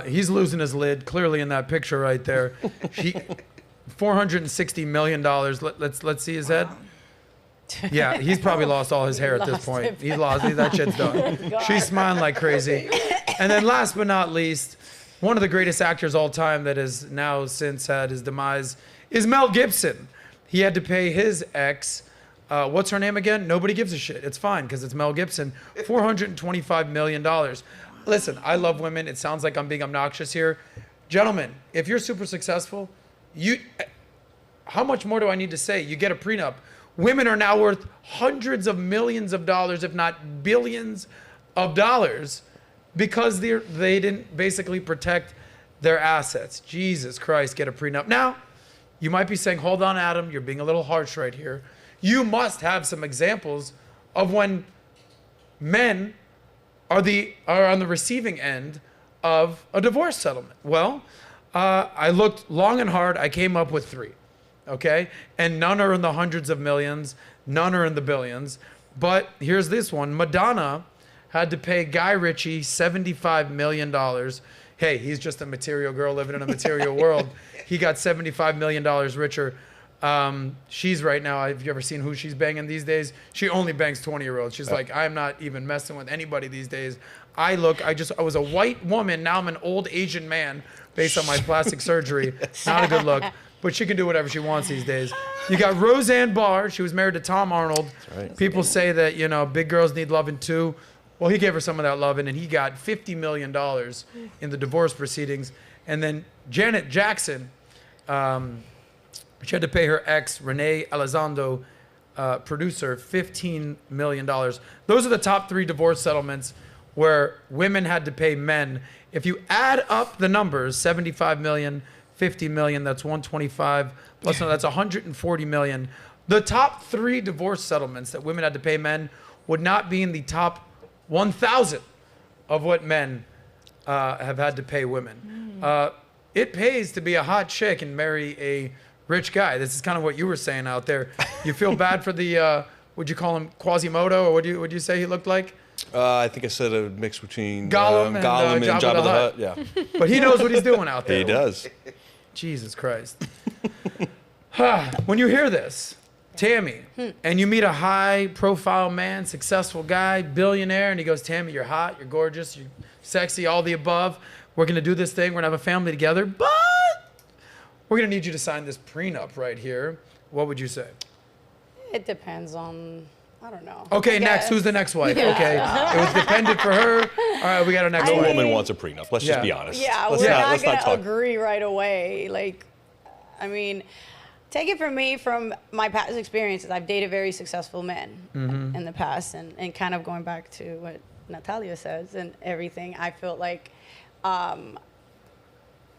He's losing his lid, clearly in that picture right there. $460 million. Let's see his head. Yeah, he's probably lost all his hair at this point. He's lost. That shit's done. She's smiling like crazy. And then last but not least, one of the greatest actors all time that has now since had his demise is Mel Gibson. He had to pay his ex, what's her name again? Nobody gives a shit. It's fine because it's Mel Gibson. $425 million. Listen, I love women. It sounds like I'm being obnoxious here. Gentlemen, if you're super successful, how much more do I need to say? You get a prenup. Women are now worth hundreds of millions of dollars, if not billions of dollars, because they didn't basically protect their assets. Jesus Christ, get a prenup. Now, you might be saying, hold on, Adam, you're being a little harsh right here. You must have some examples of when men are on the receiving end of a divorce settlement. Well, I looked long and hard. I came up with 3, okay? And none are in the hundreds of millions. None are in the billions. But here's this one. Madonna had to pay Guy Ritchie $75 million. Hey, he's just a material girl living in a material world. He got $75 million richer. She's right now, have you ever seen who she's banging these days? She only bangs 20-year-olds. She's like, I'm not even messing with anybody these days. I was a white woman. Now I'm an old Asian man based on my plastic surgery. Not a good look, but she can do whatever she wants these days. You got Roseanne Barr. She was married to Tom Arnold. That's right. People say that, big girls need loving too. Well, he gave her some of that loving, and he got $50 million in the divorce proceedings. And then Janet Jackson, she had to pay her ex, Renee Elizondo, producer, $15 million. Those are the top 3 divorce settlements where women had to pay men. If you add up the numbers, 75 million, 50 million, that's 125, plus no, that's 140 million. The top 3 divorce settlements that women had to pay men would not be in the top 1,000 of what men have had to pay women. It pays to be a hot chick and marry a rich guy. This is kind of what you were saying out there. You feel bad for the, would you call him Quasimodo, or would you say he looked like? I think I said a mix between Gollum and Jabba the Hutt. Yeah. But he knows what he's doing out there. He does. Jesus Christ. When you hear this, Tammy, and you meet a high-profile man, successful guy, billionaire, and he goes, Tammy, you're hot, you're gorgeous, you're sexy, all the above. We're going to do this thing. We're going to have a family together, but we're going to need you to sign this prenup right here. What would you say? It depends on I don't know. Okay, I next. guess. Who's the next wife? Okay, it was dependent for her. All right, we got our next No wife. woman wants a prenup. Let's just be honest. Yeah, let's we're not, not let's gonna not talk. agree right away. Like, I mean, take it from me, from my past experiences. I've dated very successful men in the past, and kind of going back to what Natalia says and everything, I feel like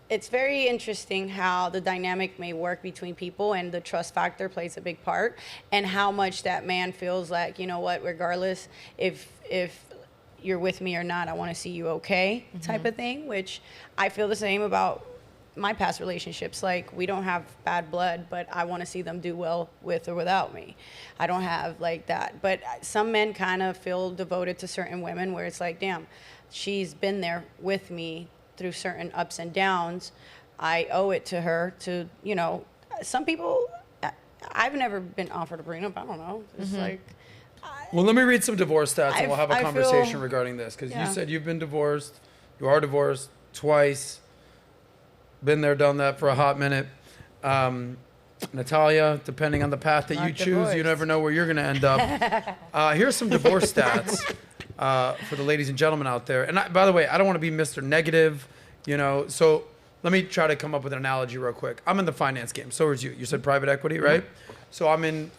it's very interesting how the dynamic may work between people, and the trust factor plays a big part, and how much that man feels like, you know what, regardless if you're with me or not, I want to see you okay, type of thing, which I feel the same about my past relationships. Like, we don't have bad blood, but I want to see them do well with or without me. I don't have like that. But some men kind of feel devoted to certain women, where it's like, damn, she's been there with me through certain ups and downs. I owe it to her to, you know, some people, I've never been offered a prenup. I don't know. It's like, Well, let me read some divorce stats, and we'll have a I conversation feel- regarding this, because you yeah. said you've been divorced. You are divorced twice. Been there, done that for a hot minute. Natalia, depending on the path that you Not choose, you divorced. never know where you're going to end up. Here's some divorce stats for the ladies and gentlemen out there. And by the way, I don't want to be Mr. Negative, you know. So let me try to come up with an analogy real quick. I'm in the finance game. So is you. You said private equity, right? So I'm in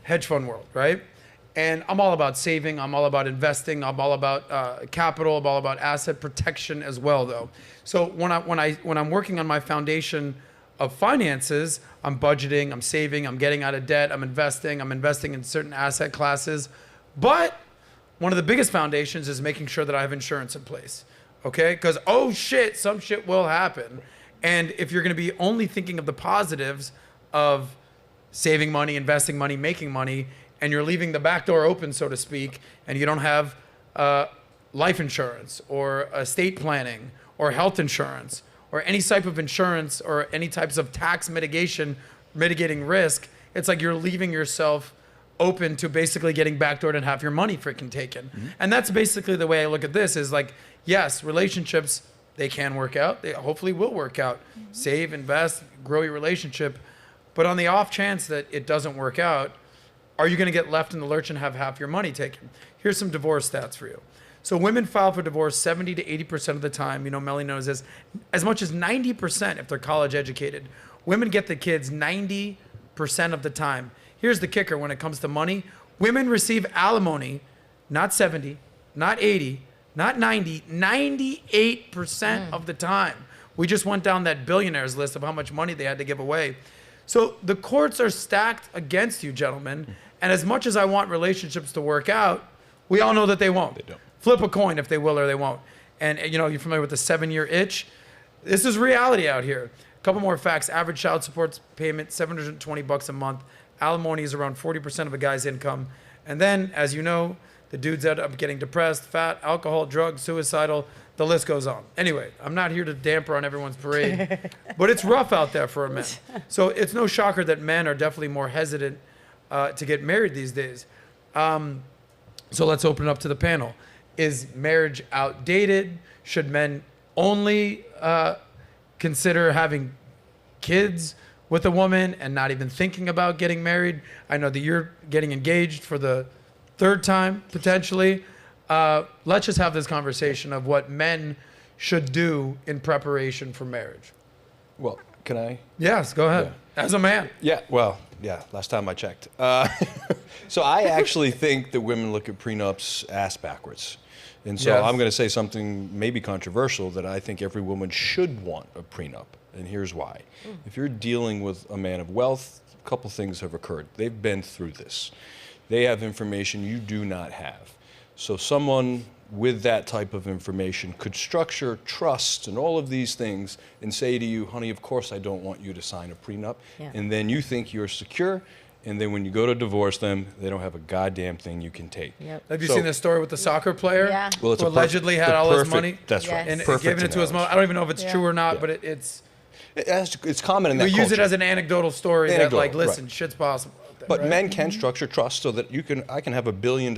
hedge fund world, right? And I'm all about saving. I'm all about investing. I'm all about capital. I'm all about asset protection as well, though. So when I'm working on my foundation of finances, I'm budgeting, I'm saving, I'm getting out of debt, I'm investing in certain asset classes. But one of the biggest foundations is making sure that I have insurance in place. Okay? Because, oh shit, some shit will happen. And if you're going to be only thinking of the positives of saving money, investing money, making money, and you're leaving the back door open, so to speak, and you don't have life insurance or estate planning or health insurance or any type of insurance or any types of tax mitigating risk, it's like you're leaving yourself open to basically getting backdoored and have your money freaking taken. And that's basically the way I look at this, is like, yes, relationships, they can work out. They hopefully will work out. Save, invest, grow your relationship. But on the off chance that it doesn't work out, are you going to get left in the lurch and have half your money taken? Here's some divorce stats for you. So women file for divorce 70 to 80% of the time. You know, Melanie knows this. As much as 90% if they're college educated. Women get the kids 90% of the time. Here's the kicker when it comes to money. Women receive alimony, not 70, not 80, not 90, 98% of the time. We just went down that billionaires list of how much money they had to give away. So the courts are stacked against you, gentlemen. And as much as I want relationships to work out, we all know that they won't. They don't. Flip a coin if they will or they won't. And you know, you're familiar with the 7-year itch. This is reality out here. A couple more facts. Average child support payment, $720 a month. Alimony is around 40% of a guy's income. And then, as you know, the dudes end up getting depressed, fat, alcohol, drugs, suicidal. The list goes on. Anyway, I'm not here to damper on everyone's parade, but it's rough out there for a man. So it's no shocker that men are definitely more hesitant to get married these days. So let's open it up to the panel. Is marriage outdated? Should men only consider having kids with a woman and not even thinking about getting married? I know that you're getting engaged for the 3rd time, potentially. Let's just have this conversation of what men should do in preparation for marriage. Well, can I? Yes, go ahead. As a man. Yeah, well, yeah, last time I checked. So I actually think that women look at prenups ass backwards. And so Yes. I'm going to say something maybe controversial, that I think every woman should want a prenup. And here's why. If you're dealing with a man of wealth, a couple things have occurred. They've been through this. They have information you do not have. So someone with that type of information could structure trust and all of these things and say to you, honey, of course I don't want you to sign a prenup. Yeah. And then you think you're secure. And then when you go to divorce them, they don't have a goddamn thing you can take. Yep. Have you So- seen this story with the soccer player? Yeah. Well, it's who a allegedly had the all his perfect- money That's right. Yes. and Perfect giving it to his mom. analogy. I don't even know if it's Yeah. true or not, Yeah. but it's It's common in that we use it culture. as an anecdotal story that, like, Anecdotal, listen, right. shit's possible out there, But right? men can structure trust so that I can have $1 billion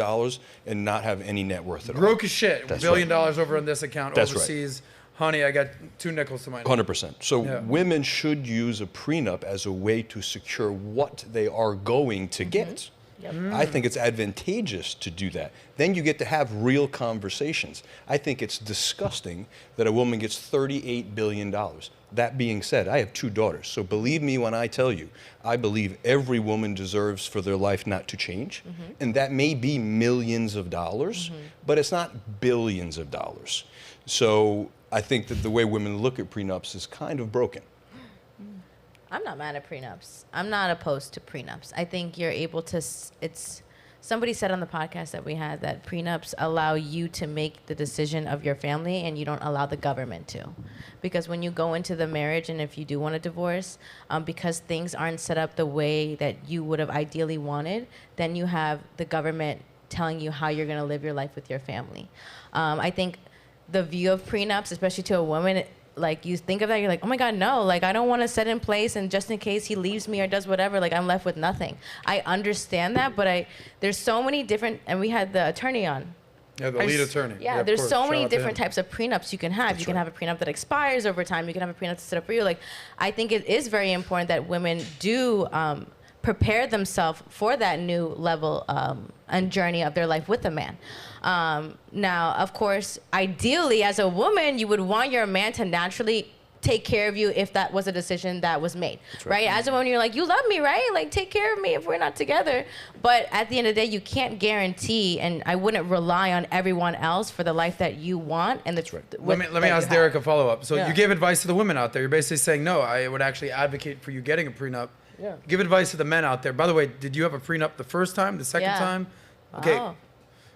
and not have any net worth at all. broke as shit. That's $1 billion right. over in this account That's right. overseas. Honey, I got 2 nickels to my name. 100%. So Yeah. women should use a prenup as a way to secure what they are going to get. I think it's advantageous to do that. Then you get to have real conversations. I think it's disgusting that a woman gets $38 billion. That being said, I have 2 daughters, so believe me when I tell you, I believe every woman deserves for their life not to change, and that may be millions of dollars, but it's not billions of dollars. So I think that the way women look at prenups is kind of broken. I'm not mad at prenups. I'm not opposed to prenups. I think you're able to, somebody said on the podcast that we had that prenups allow you to make the decision of your family and you don't allow the government to. Because when you go into the marriage and if you do want a divorce, because things aren't set up the way that you would have ideally wanted, then you have the government telling you how you're going to live your life with your family. I think the view of prenups, especially to a woman, like you think of that, you're like, oh my God, no, like I don't want to set in place and just in case he leaves me or does whatever, like I'm left with nothing. I understand that, but there's so many different, and we had the attorney on. Yeah, the lead attorney. Yeah, of there's course. so Shout many out to different him. types of prenups you can have. You can have a prenup that expires over time. You can have a prenup to set up for you. Like, I think it is very important that women do prepare themselves for that new level and journey of their life with a man. Now, of course, ideally, as a woman, you would want your man to naturally take care of you if that was a decision that was made, right? As a woman, you're like, you love me, right? Like, take care of me if we're not together. But at the end of the day, you can't guarantee, and I wouldn't rely on everyone else for the life that you want. And that's right. Let me ask Derek a follow-up. So you gave advice to the women out there. You're basically saying, no, I would actually advocate for you getting a prenup. Yeah. Give advice to the men out there. By the way, did you have a prenup the first time, the second time? Okay. Oh.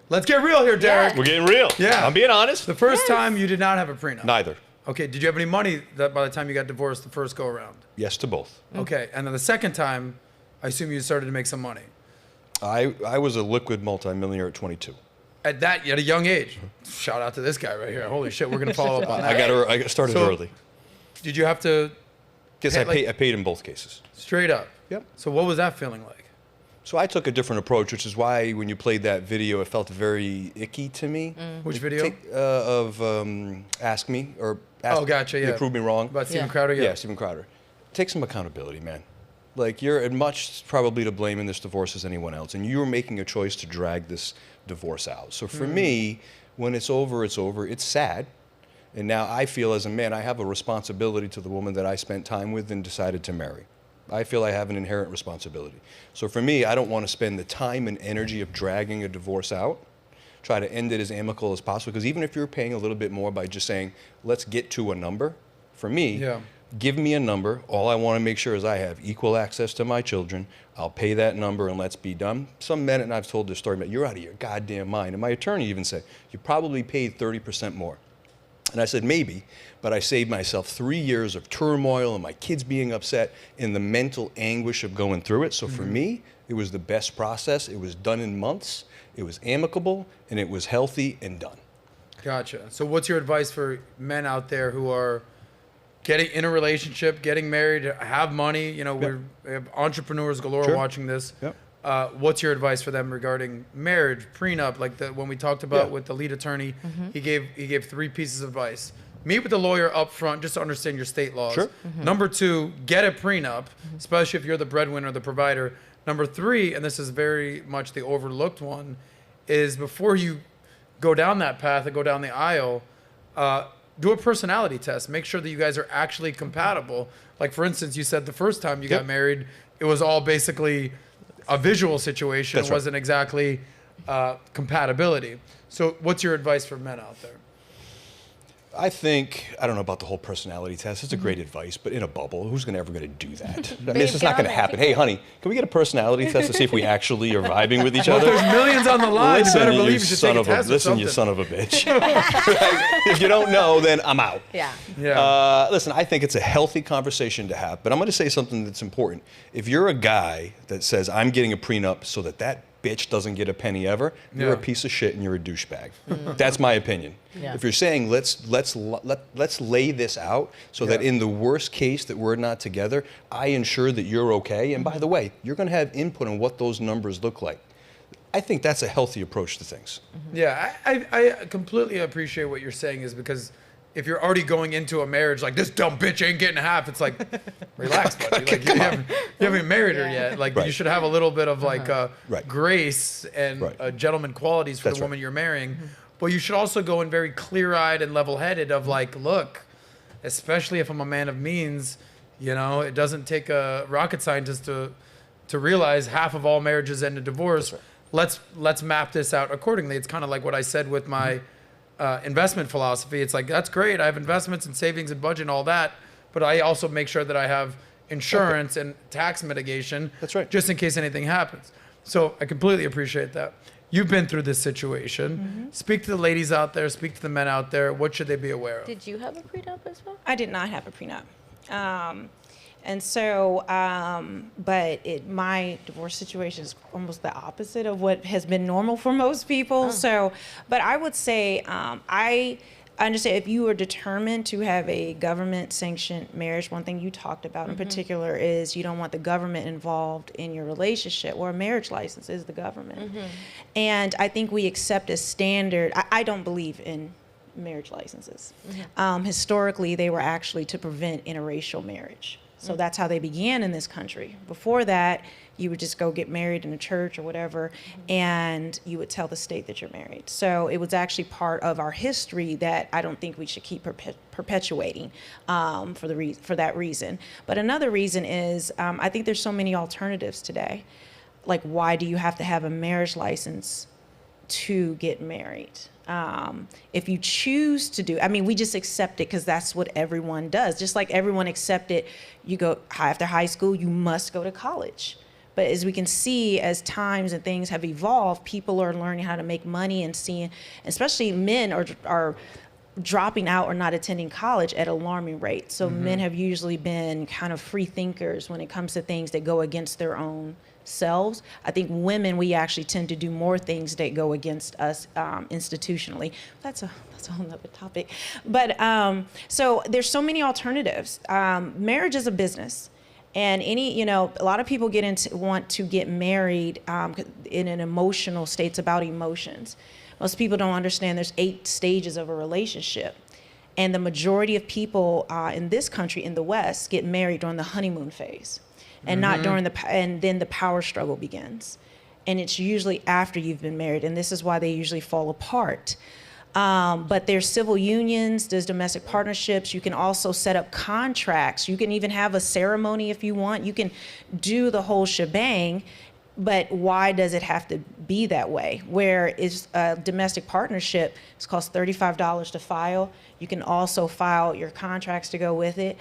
Let's get real here, Derek. We're getting real. Yeah. I'm being honest. The first time you did not have a prenup. Neither. Okay. Did you have any money that by the time you got divorced the first go around? Yes to both. Okay. And then the second time, I assume you started to make some money. I was a liquid multimillionaire at 22. At a young age. Shout out to this guy right here. Holy shit, we're gonna follow up on that. I got started So- early. Did you have to Guess I paid in both cases. straight up? Yep. So what was that feeling like? So I took a different approach, which is why when you played that video, it felt very icky to me. Which video? Ask Me or Ask Oh, gotcha, You yeah. Prove Me Wrong. About Steven Yeah. Crowder? Yeah, Steven Crowder. Take some accountability, man. Like, you're as much probably to blame in this divorce as anyone else, and you're making a choice to drag this divorce out. So for me, when it's over, it's over. It's sad. And now I feel as a man, I have a responsibility to the woman that I spent time with and decided to marry. I feel I have an inherent responsibility. So for me, I don't want to spend the time and energy of dragging a divorce out. Try to end it as amicable as possible, because even if you're paying a little bit more by just saying, let's get to a number, for me, give me a number. All I want to make sure is I have equal access to my children. I'll pay that number and let's be done. Some men, and I've told this story, about you're out of your goddamn mind. And my attorney even said, you probably paid 30% more. And I said, maybe, but I saved myself 3 years of turmoil and my kids being upset and the mental anguish of going through it. So for me, it was the best process. It was done in months. It was amicable, and it was healthy and done. Gotcha. So what's your advice for men out there who are getting in a relationship, getting married, have money? You know, we have entrepreneurs galore watching this. Yep. What's your advice for them regarding marriage, prenup? Like when we talked about with the lead attorney, he gave 3 pieces of advice. Meet with the lawyer up front just to understand your state laws. Sure. Number 2, get a prenup, especially if you're the breadwinner or the provider. Number 3, and this is very much the overlooked one, is before you go down that path and go down the aisle, do a personality test. Make sure that you guys are actually compatible. Like, for instance, you said the first time you got married, it was all basically a visual situation. That's It wasn't exactly compatibility. So what's your advice for men out there? I think, I don't know about the whole personality test. It's a great advice, but in a bubble, who's ever going to do that? I mean, it's just not going to happen. Hey, honey, can we get a personality test to see if we actually are vibing with each other? There's millions on the line. You better believe you should take a test or Listen, you something. son of a bitch. Right? If you don't know, then I'm out. Yeah. Listen, I think it's a healthy conversation to have, but I'm going to say something that's important. If you're a guy that says, I'm getting a prenup so that bitch doesn't get a penny ever, you're a piece of shit and you're a douchebag. That's my opinion. Yeah. If you're saying let's lay this out so that in the worst case that we're not together, I ensure that you're okay. And by the way, you're going to have input on what those numbers look like. I think that's a healthy approach to things. Yeah, I completely appreciate what you're saying, is because if you're already going into a marriage like this dumb bitch ain't getting half, it's like, relax, buddy. Like you haven't married her yet. Like you should have a little bit of like grace and gentleman qualities for the woman you're marrying. But you should also go in very clear-eyed and level-headed of like, look, especially if I'm a man of means, you know, it doesn't take a rocket scientist to realize half of all marriages end in divorce. Let's map this out accordingly. It's kind of like what I said with my investment philosophy. It's like, that's great. I have investments and savings and budget and all that, but I also make sure that I have insurance and tax mitigation. That's right. Just in case anything happens. So I completely appreciate that. You've been through this situation. Speak to the ladies out there, speak to the men out there. What should they be aware of? Did you have a prenup as well? I did not have a prenup. And so, but my divorce situation is almost the opposite of what has been normal for most people. So, but I would say, I understand if you are determined to have a government sanctioned marriage, one thing you talked about in particular is you don't want the government involved in your relationship, or a marriage license is the government. And I think we accept as standard, I don't believe in marriage licenses. Historically, they were actually to prevent interracial marriage. So that's how they began in this country. Before that, you would just go get married in a church or whatever, and you would tell the state that you're married. So it was actually part of our history that I don't think we should keep perpetuating for that reason. But another reason is I think there's so many alternatives today. Like, why do you have to have a marriage license to get married? If you choose to do, I mean, we just accept it because that's what everyone does. Just like everyone accepted, you go after high school, you must go to college. But as we can see, as times and things have evolved, people are learning how to make money and seeing, especially men are dropping out or not attending college at alarming rates. So men have usually been kind of free thinkers when it comes to things that go against their own selves. I think women, we actually tend to do more things that go against us institutionally. That's a whole nother topic. But so there's so many alternatives. Marriage is a business. And a lot of people want to get married in an emotional state. It's about emotions. Most people don't understand there's 8 stages of a relationship. And the majority of people in this country, in the West, get married during the honeymoon phase. And not during and then the power struggle begins. And it's usually after you've been married, and this is why they usually fall apart. But there's civil unions, there's domestic partnerships. You can also set up contracts. You can even have a ceremony if you want. You can do the whole shebang, but why does it have to be that way? Where is a domestic partnership, it costs $35 to file. You can also file your contracts to go with it.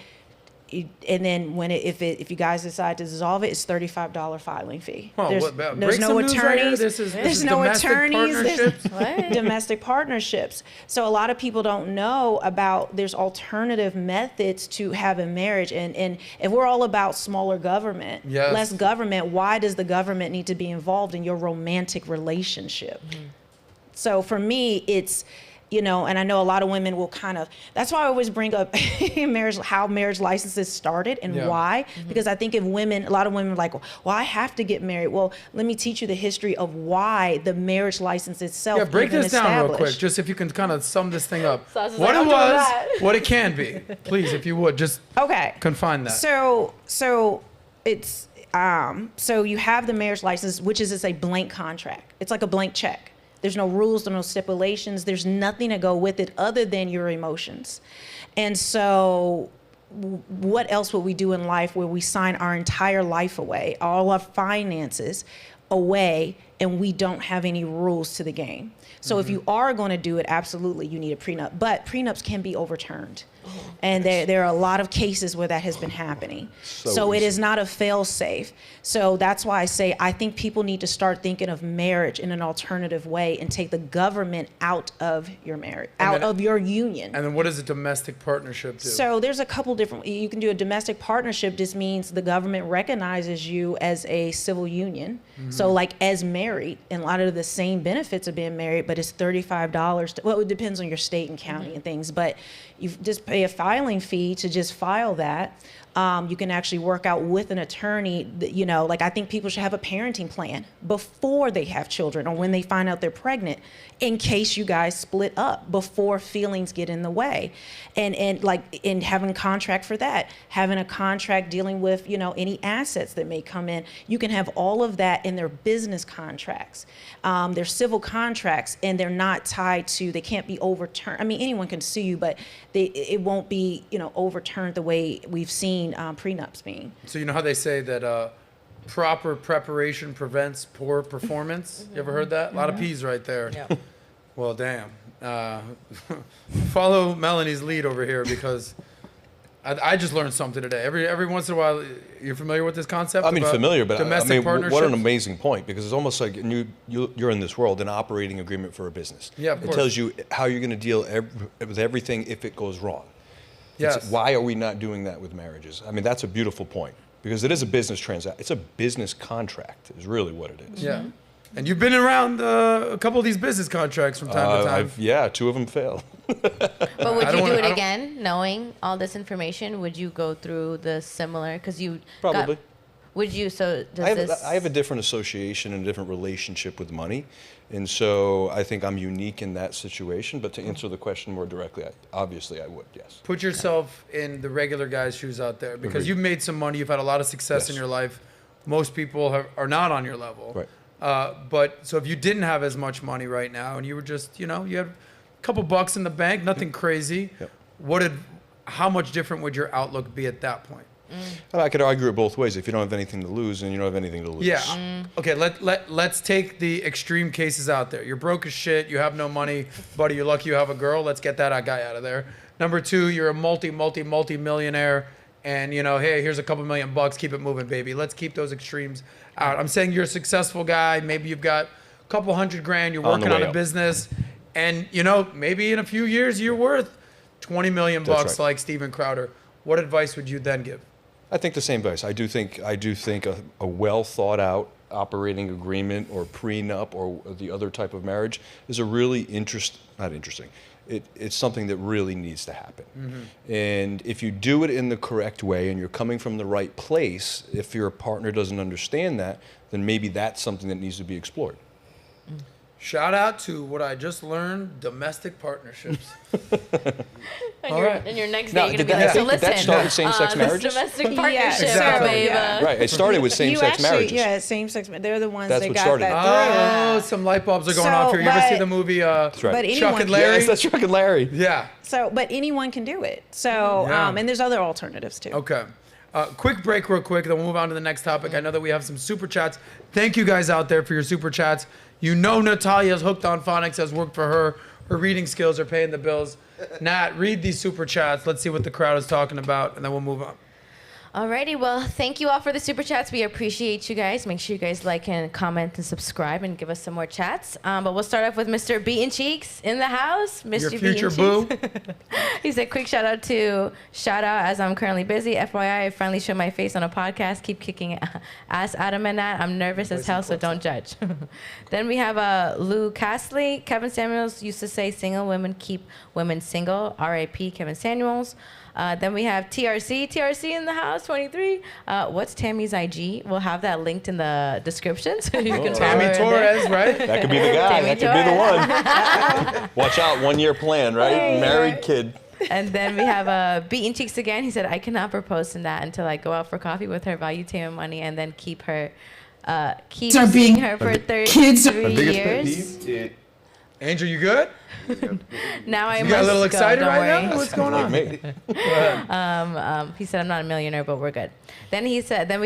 And then if you guys decide to dissolve it, it's $35 filing fee. Oh, there's no attorneys. There's no attorneys. There's domestic partnerships. So a lot of people don't know about there's alternative methods to have a marriage. And if we're all about smaller government, less government, why does the government need to be involved in your romantic relationship? So for me, it's, and I know a lot of women will that's why I always bring up how marriage licenses started and why. Because I think a lot of women are like, well, I have to get married. Well, let me teach you the history of why the marriage license itself. Yeah, break this down real quick, just if you can kind of sum this thing up. What it was, what it can be. Please, if you would, just confine that. So it's, so you have the marriage license, which is a blank contract. It's like a blank check. There's no rules, there's no stipulations, there's nothing to go with it other than your emotions. And so what else would we do in life where we sign our entire life away, all our finances away, and we don't have any rules to the game? So if you are going to do it, absolutely, you need a prenup. But prenups can be overturned. And there are a lot of cases where that has been happening. So it is not a fail-safe. So that's why I say I think people need to start thinking of marriage in an alternative way and take the government out of your marriage, of your union. And then what does a domestic partnership do? So there's a couple different, you can do a domestic partnership. This means the government recognizes you as a civil union. So like as married. married, and a lot of the same benefits of being married, but it's $35. Well, it depends on your state and county and things, but you just pay a filing fee to just file that. You can actually work out with an attorney, you know, like I think people should have a parenting plan before they have children or when they find out they're pregnant, in case you guys split up, before feelings get in the way. And like in having a contract for that, having a contract dealing with, you know, any assets that may come in. You can have all of that in their business contracts, their civil contracts, and they're not tied to, they can't be overturned. I mean, anyone can sue you, but it won't be, you know, overturned the way we've seen prenups being. So you know how they say that proper preparation prevents poor performance? You ever heard that? A lot of P's right there. Yeah. Well, damn. Follow Melanie's lead over here because I just learned something today. Every once in a while, you're familiar with this concept? I mean, about familiar, but domestic I mean, partnerships? what an amazing point, because it's almost like you're in this world, an operating agreement for a business. Yeah, of It course. tells you how you're going to deal with everything if it goes wrong. Yes. Why are we not doing that with marriages? I mean, that's a beautiful point, because it is a business transaction. It's a business contract is really what it is. Yeah. And you've been around a couple of these business contracts from time to time. Yeah, 2 of them failed. But would I you don't do wanna- it I don't- again, knowing all this information? Would you go through the similar? Because you Probably. Would you? So does I have a different association and a different relationship with money, and so I think I'm unique in that situation. But to answer the question more directly, obviously I would, yes. Put yourself in the regular guy's shoes out there, because you've made some money, you've had a lot of success in Yes. your life. Most people are not on your level. Right. But so if you didn't have as much money right now and you were just, you know, you had a couple bucks in the bank, nothing crazy, Yep. how much different would your outlook be at that point? I could argue it both ways. If you don't have anything to lose, then you don't have anything to lose. Yeah. Okay, let's take the extreme cases out there. You're broke as shit, you have no money, buddy, you're lucky you have a girl, let's get that guy out of there. Number 2, you're a multi-millionaire, and you know, hey, here's a couple $1,000,000, keep it moving, baby. Let's keep those extremes out. I'm saying you're a successful guy, maybe you've got a couple $100,000, you're On the working on way a up. business, and you know, maybe in a few years you're worth $20 million That's right. like Steven Crowder. What advice would you then give? I think the same advice. I do think a well thought out operating agreement or prenup or the other type of marriage is a really not interesting. It's something that really needs to happen. And if you do it in the correct way and you're coming from the right place, if your partner doesn't understand that, then maybe that's something that needs to be explored. Shout out to what I just learned, domestic partnerships. And All your, right. and your next Now, day, you're did going to that- be like, so did that listen, start with same-sex this marriages? domestic Yeah, partnership, exactly. babe. Yeah. Right. It started with same-sex marriages. Yeah, same-sex. They're the ones That's that what got started. that through. Oh, some light bulbs are going So, off here. You ever see but- the movie That's right. But Chuck anyone and can- Larry? Yes, that's Chuck and Larry. Yeah. So, but anyone can do it. So, Yeah. and there's other alternatives too. Okay. Quick break real quick, then we'll move on to the next topic. I know that we have some super chats. Thank you guys out there for your super chats. You know Natalia's hooked on phonics, has worked for her. Her reading skills are paying the bills. Nat, read these super chats. Let's see what the crowd is talking about, and then we'll move on. Alrighty, well, thank you all for the super chats. We appreciate you guys. Make sure you guys like and comment and subscribe and give us some more chats. But we'll start off with Mr. Beaten Cheeks in the house. Mr. Your future Beaten boo. Cheeks. He said, quick shout out as I'm currently busy. FYI, I finally showed my face on a podcast. Keep kicking ass, Adam and Nat. I'm nervous as hell, so don't judge. Then we have Lou Castley. Kevin Samuels used to say single women keep women single. R.I.P. Kevin Samuels. Then we have TRC in the house, 23. What's Tammy's IG? We'll have that linked in the description, so you can follow Tammy her in there. Torres, right? That could be the guy. Tammy That could be the one. Watch out, 1-year plan, right? Right. Married kid. And then we have Beaten Cheeks again. He said, I cannot propose to that until I go out for coffee with her Valuetainment money and then keep seeing her for 33 years. Angel, you good? Now I You must got a little go, excited don't right worry. now? What's going on? Me. He said, I'm not a millionaire, but we're good. Then we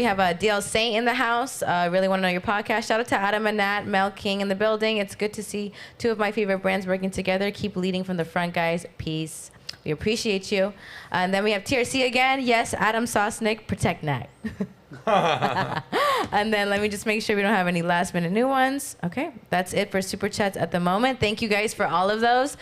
have DL Saint in the house. Really want to know your podcast. Shout out to Adam and Nat, Mel King in the building. It's good to see 2 of my favorite brands working together. Keep leading from the front, guys. Peace. We appreciate you. And then we have TRC again. Yes, Adam Sosnick, protect Nat. And then let me just make sure we don't have any last minute new ones. Okay, that's it for super chats at the moment. Thank you guys for all of those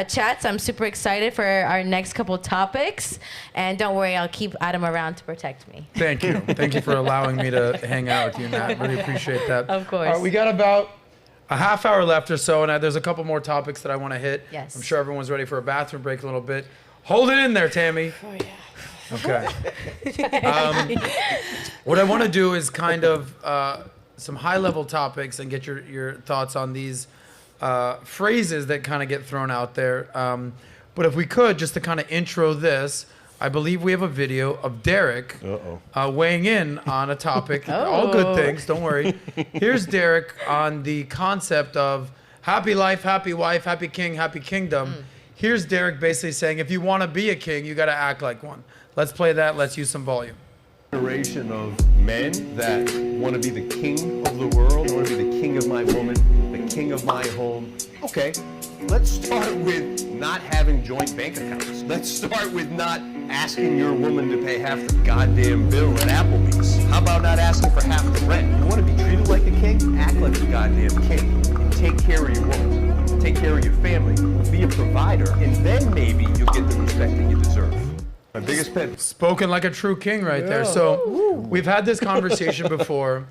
chats. I'm super excited for our next couple topics. And don't worry, I'll keep Adam around to protect me. Thank you. Thank you for allowing me to hang out with you, Nat. Really appreciate that. Of course. All right, we got about a half hour left or so, and there's a couple more topics that I want to hit. Yes. I'm sure everyone's ready for a bathroom break a little bit. Hold it in there, Tammy. Oh, yeah. Okay. What I want to do is kind of some high-level topics and get your thoughts on these phrases that kind of get thrown out there. But if we could, just to kind of intro this, I believe we have a video of Derek weighing in on a topic. All good things, don't worry. Here's Derek on the concept of happy life, happy wife, happy king, happy kingdom. Here's Derek basically saying, if you want to be a king, you got to act like one. Let's play that. Let's use some volume. Generation of men that want to be the king of the world, want to be the king of my woman, the king of my home. Okay, let's start with not having joint bank accounts. Let's start with not asking your woman to pay half the goddamn bill at Applebee's. How about not asking for half the rent? You want to be treated like a king? Act like a goddamn king. And take care of your woman. Take care of your family. Be a provider. And then maybe you'll get the respect that you deserve. My biggest pet. Spoken like a true king right there. So we've had this conversation before.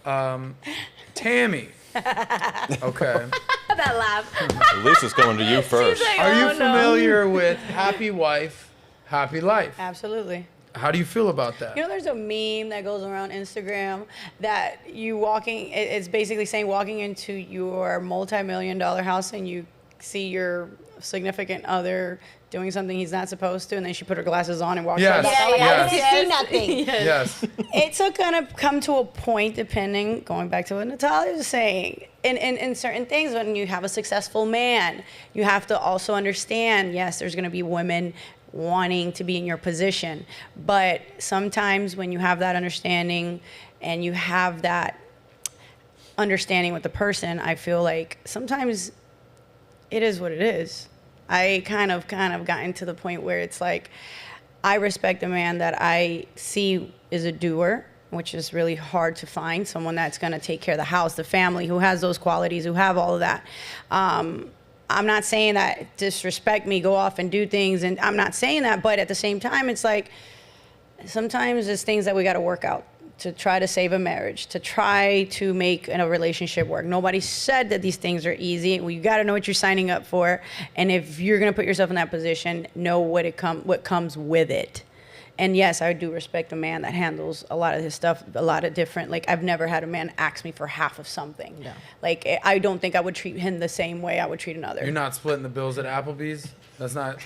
Tammy. Okay. That laugh. At least it's going to you first. like, Are you Oh, no. familiar with happy wife, happy life? Absolutely. How do you feel about that? You know, there's a meme that goes around Instagram that it's basically saying walking into your multi-million-dollar house and you see your significant other doing something he's not supposed to, and then she put her glasses on and walks Yes. right back. Yeah, I yeah. didn't see nothing. Yes. It's going to come to a point, going back to what Natalia was saying, in certain things, when you have a successful man, you have to also understand, yes, there's going to be women wanting to be in your position, but sometimes when you have that understanding and you have that understanding with the person, I feel like sometimes it is what it is. I kind of gotten to the point where it's like, I respect a man that I see is a doer, which is really hard to find, someone that's going to take care of the house, the family, who has those qualities, who have all of that. I'm not saying that disrespect me, go off and do things, and I'm not saying that, but at the same time, it's like, sometimes it's things that we got to work out to try to save a marriage, to try to make a relationship work. Nobody said that these things are easy. Well, you got to know what you're signing up for, and if you're going to put yourself in that position, know what comes with it. And yes, I do respect a man that handles a lot of his stuff, a lot of different, like, I've never had a man ask me for half of something. No. Like, I don't think I would treat him the same way I would treat another. You're not splitting the bills at Applebee's? That's not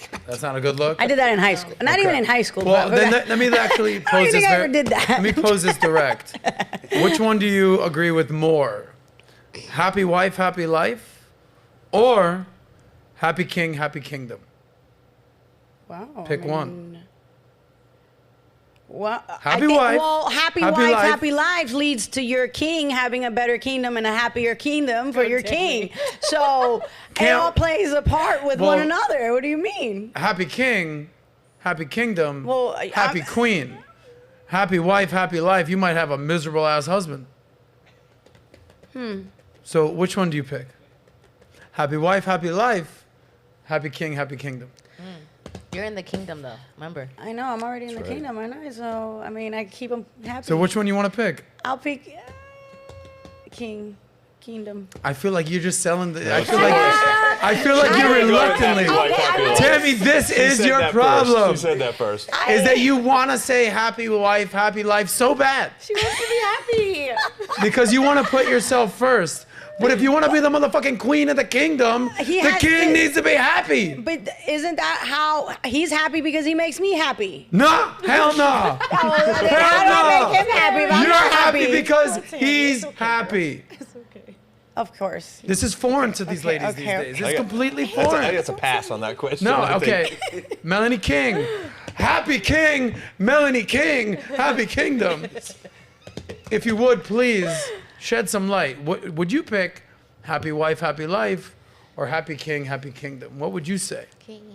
a good look? I did that in high school. Not even in high school. Well, but then let me actually pose this. think I ever did that. Let me pose this direct. Which one do you agree with more? Happy wife, happy life, or happy king, happy kingdom? Wow. Pick one. Well, Happy wife, happy happy wife, life. happy life leads to your king having a better kingdom and a happier kingdom for your king. So it all plays a part with one another. What do you mean? Happy king, happy kingdom, Well, happy queen, happy wife, happy life. You might have a miserable ass husband. So which one do you pick? Happy wife, happy life, happy king, happy kingdom. You're in the kingdom, though. Remember. I know, I'm already in the kingdom, aren't I? So, I mean, I keep them happy. So which one you want to pick? I'll pick kingdom. I feel like you're just selling the. I feel like you're reluctantly. Tammy, this is your problem. She said that first. Is that you want to say happy wife, happy life so bad She wants to be happy. because you want to put yourself first. But if you want to be the motherfucking queen of the kingdom, the king needs to be happy. But isn't that how he's happy because he makes me happy? No, hell no. How do Hell I no. make him happy if I'm You're not happy because he's happy. Of course. This is foreign to these ladies these days. It's completely I think foreign. it's a pass on that question. No, I think. okay. Melanie King. Happy King, Melanie King, happy kingdom. If you would, please shed some light. Would you pick happy wife, happy life, or happy king, happy kingdom? What would you say?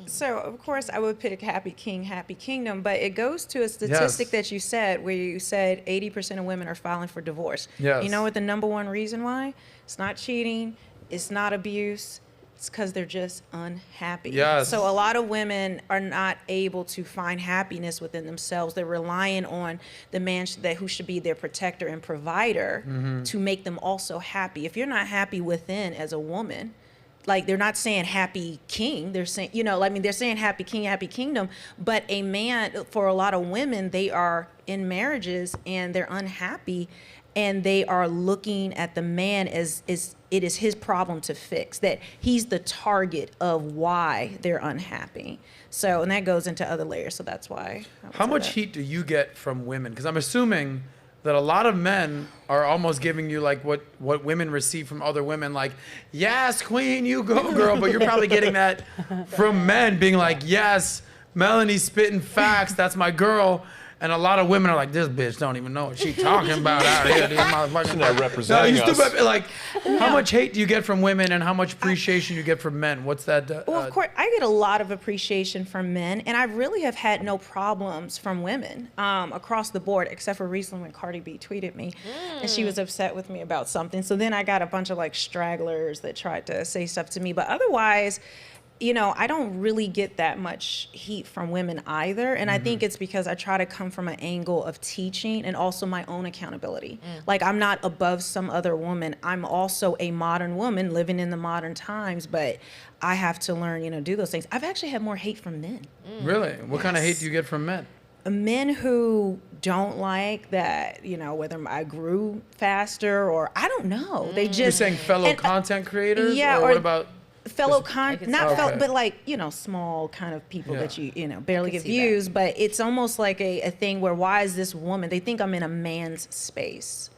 So, of course, I would pick happy king, happy kingdom, but it goes to a statistic that you said where you said 80% of women are filing for divorce. Yes. You know what the number one reason why? It's not cheating, it's not abuse, it's because they're just unhappy. Yes. So a lot of women are not able to find happiness within themselves. They're relying on the man who should be their protector and provider to make them also happy. If you're not happy within as a woman, like they're not saying happy king, they're saying, they're saying happy king, happy kingdom, but a man, for a lot of women, they are in marriages and they're unhappy and they are looking at the man as it is his problem to fix, that he's the target of why they're unhappy. So, and that goes into other layers, so that's why. How much heat do you get from women? Because I'm assuming that a lot of men are almost giving you like what women receive from other women, like, yes, queen, you go, girl. But you're probably getting that from men being like, yes, Melanie's spitting facts, that's my girl. And a lot of women are like, this bitch don't even know what she's talking about out here. These motherfuckers. She's not representing us. Like, how much hate do you get from women and how much appreciation you get from men? What's that? Well, of course, I get a lot of appreciation from men, and I really have had no problems from women across the board, except for recently when Cardi B tweeted me, and she was upset with me about something. So then I got a bunch of like stragglers that tried to say stuff to me, but otherwise, I don't really get that much heat from women either. And I think it's because I try to come from an angle of teaching and also my own accountability. Like, I'm not above some other woman. I'm also a modern woman living in the modern times, but I have to learn, do those things. I've actually had more hate from men. Really? What kind of hate do you get from men? Men who don't like that, whether I grew faster or I don't know. They just. You're saying fellow content creators? Yeah. Or what about? Fellow Okay. but like, small kind of people that you barely get see views, but it's almost like a thing where, why is this woman, they think I'm in a man's space,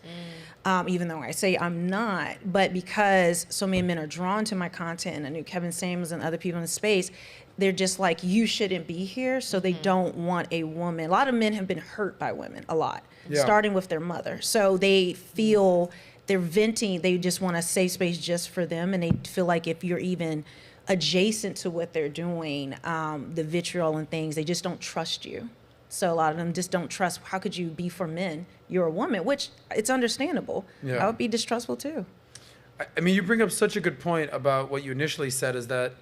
even though I say I'm not, but because so many men are drawn to my content, and I knew Kevin Samuels and other people in the space, they're just like, you shouldn't be here, so they don't want a woman. A lot of men have been hurt by women, a lot, starting with their mother, so they feel they're venting, they just want a safe space just for them, and they feel like if you're even adjacent to what they're doing, the vitriol and things, they just don't trust you. So a lot of them just don't trust, how could you be for men? You're a woman, which it's understandable. I would be distrustful too. I mean, you bring up such a good point about what you initially said, is that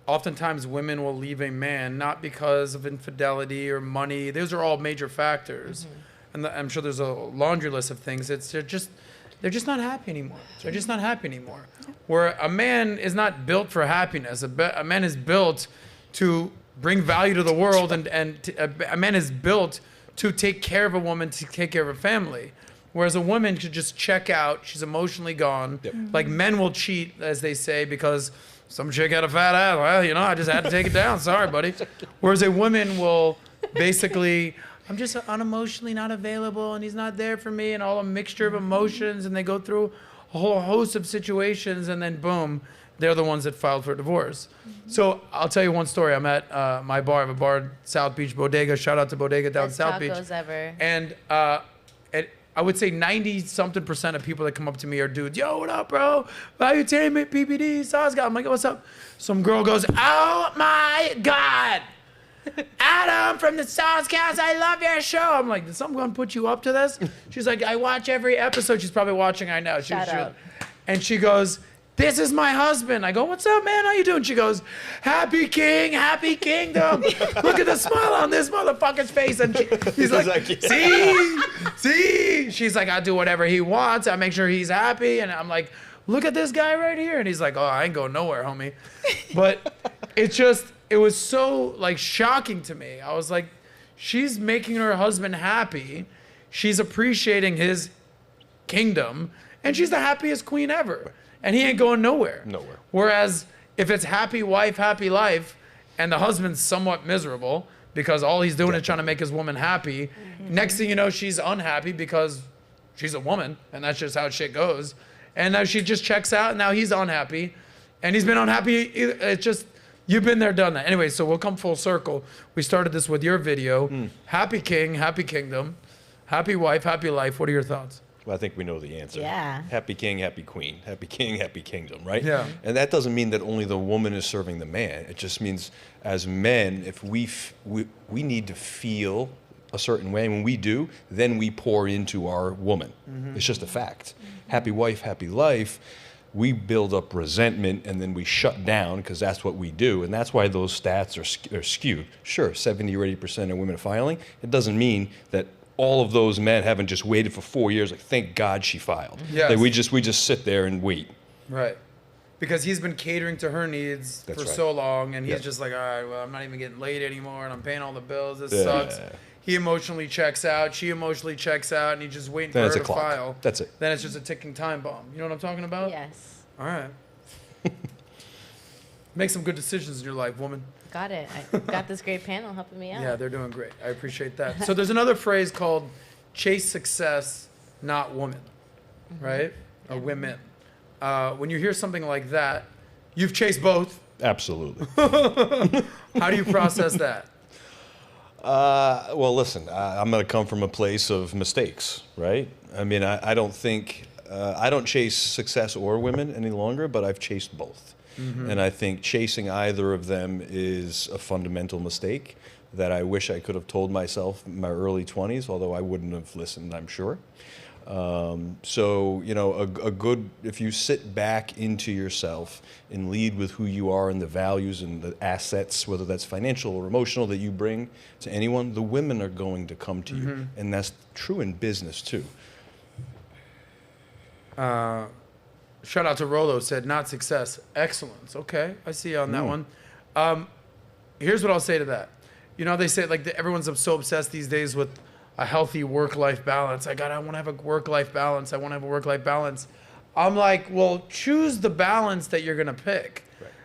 oftentimes women will leave a man not because of infidelity or money. Those are all major factors. And I'm sure there's a laundry list of things. They're just not happy anymore. They're just not happy anymore. Where a man is not built for happiness. A man is built to bring value to the world, and a man is built to take care of a woman, to take care of a family. Whereas a woman could just check out. She's emotionally gone. Like, men will cheat, as they say, because some chick had a fat ass. Well, I just had to take it down. Sorry, buddy. Whereas a woman will basically, I'm just unemotionally not available, and he's not there for me, and all a mixture of emotions, and they go through a whole host of situations, and then boom, they're the ones that filed for divorce. So I'll tell you one story. I'm at my bar. I have a bar, South Beach Bodega. Shout out to Bodega down South Beach. Tacos ever. And I would say 90-something% of people that come up to me are dudes. Yo, what up, bro? Valuetainment, PPD, SOSCAST. I'm like, what's up? Some girl goes, oh my God, Adam from the SOSCAST, I love your show. I'm like, did someone put you up to this? She's like, I watch every episode. She's probably watching right now. Shout out. And she goes, this is my husband. I go, what's up, man? How you doing? She goes, happy king, happy kingdom. Look at the smile on this motherfucker's face. And he's like, see? She's like, I do whatever he wants. I make sure he's happy. And I'm like, look at this guy right here. And he's like, oh, I ain't going nowhere, homie. But it was so like shocking to me. I was like, she's making her husband happy. She's appreciating his kingdom. And she's the happiest queen ever. And he ain't going nowhere. Whereas if it's happy wife, happy life, and the husband's somewhat miserable because all he's doing is trying to make his woman happy, next thing you know, she's unhappy because she's a woman, and that's just how shit goes. And now she just checks out, and now he's unhappy. And he's been unhappy. It's just, you've been there, done that. Anyway, so we'll come full circle. We started this with your video. Happy king, happy kingdom, happy wife, happy life. What are your thoughts? Well, I think we know the answer. Yeah. Happy king, happy queen. Happy king, happy kingdom, right? Yeah. And that doesn't mean that only the woman is serving the man. It just means as men, if we need to feel a certain way, and when we do, then we pour into our woman. It's just a fact. Happy wife, happy life. We build up resentment and then we shut down because that's what we do. And that's why those stats are skewed. Sure, 70 or 80% of women filing. It doesn't mean that all of those men haven't just waited for 4 years, like, thank God she filed. Yes. Like, we just sit there and wait. Right. Because he's been catering to her needs That's for right. so long, and he's Yeah. just like, all right, well, I'm not even getting laid anymore, and I'm paying all the bills. This Yeah. sucks. He emotionally checks out. She emotionally checks out, and he's just waiting Then for it's her a to clock. file. That's it. Then it's just a ticking time bomb. You know what I'm talking about? Yes. All right. Make some good decisions in your life, woman. Got it. I got this great panel helping me out. Yeah, they're doing great. I appreciate that. So there's another phrase called chase success, not woman, right? Or women. When you hear something like that, you've chased both. Absolutely. How do you process that? Well, listen, I'm going to come from a place of mistakes, right? I mean, I don't think, I don't chase success or women any longer, but I've chased both. And I think chasing either of them is a fundamental mistake that I wish I could have told myself in my early 20s, although I wouldn't have listened, I'm sure. So, you know, a good, if you sit back into yourself and lead with who you are and the values and the assets, whether that's financial or emotional, that you bring to anyone, the women are going to come to you. And that's true in business too. Shout out to Rolo, said not success, excellence. Okay, I see you on that one. Here's what I'll say to that. You know, they say like everyone's so obsessed these days with a healthy work-life balance. I want to have a work-life balance. I want to have a work-life balance. I'm like, well, choose the balance that you're gonna pick,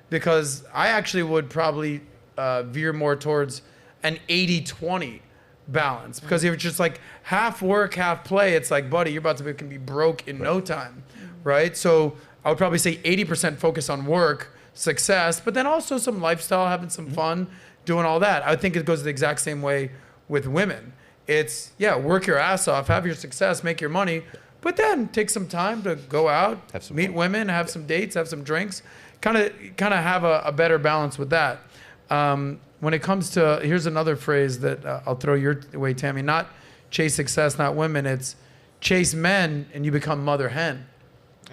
because I actually would probably veer more towards an 80-20 balance. Because if it's just like half work, half play, it's like, buddy, you're about to be broke in no time, right? So I would probably say 80% focus on work, success, but then also some lifestyle, having some fun, doing all that. I think it goes the exact same way with women. It's, yeah, work your ass off, have your success, make your money, but then take some time to go out, meet women, have some dates, have some drinks, kind of have a better balance with that. When it comes to, here's another phrase that I'll throw your way, Tammy, not chase success, not women, it's chase men and you become mother hen.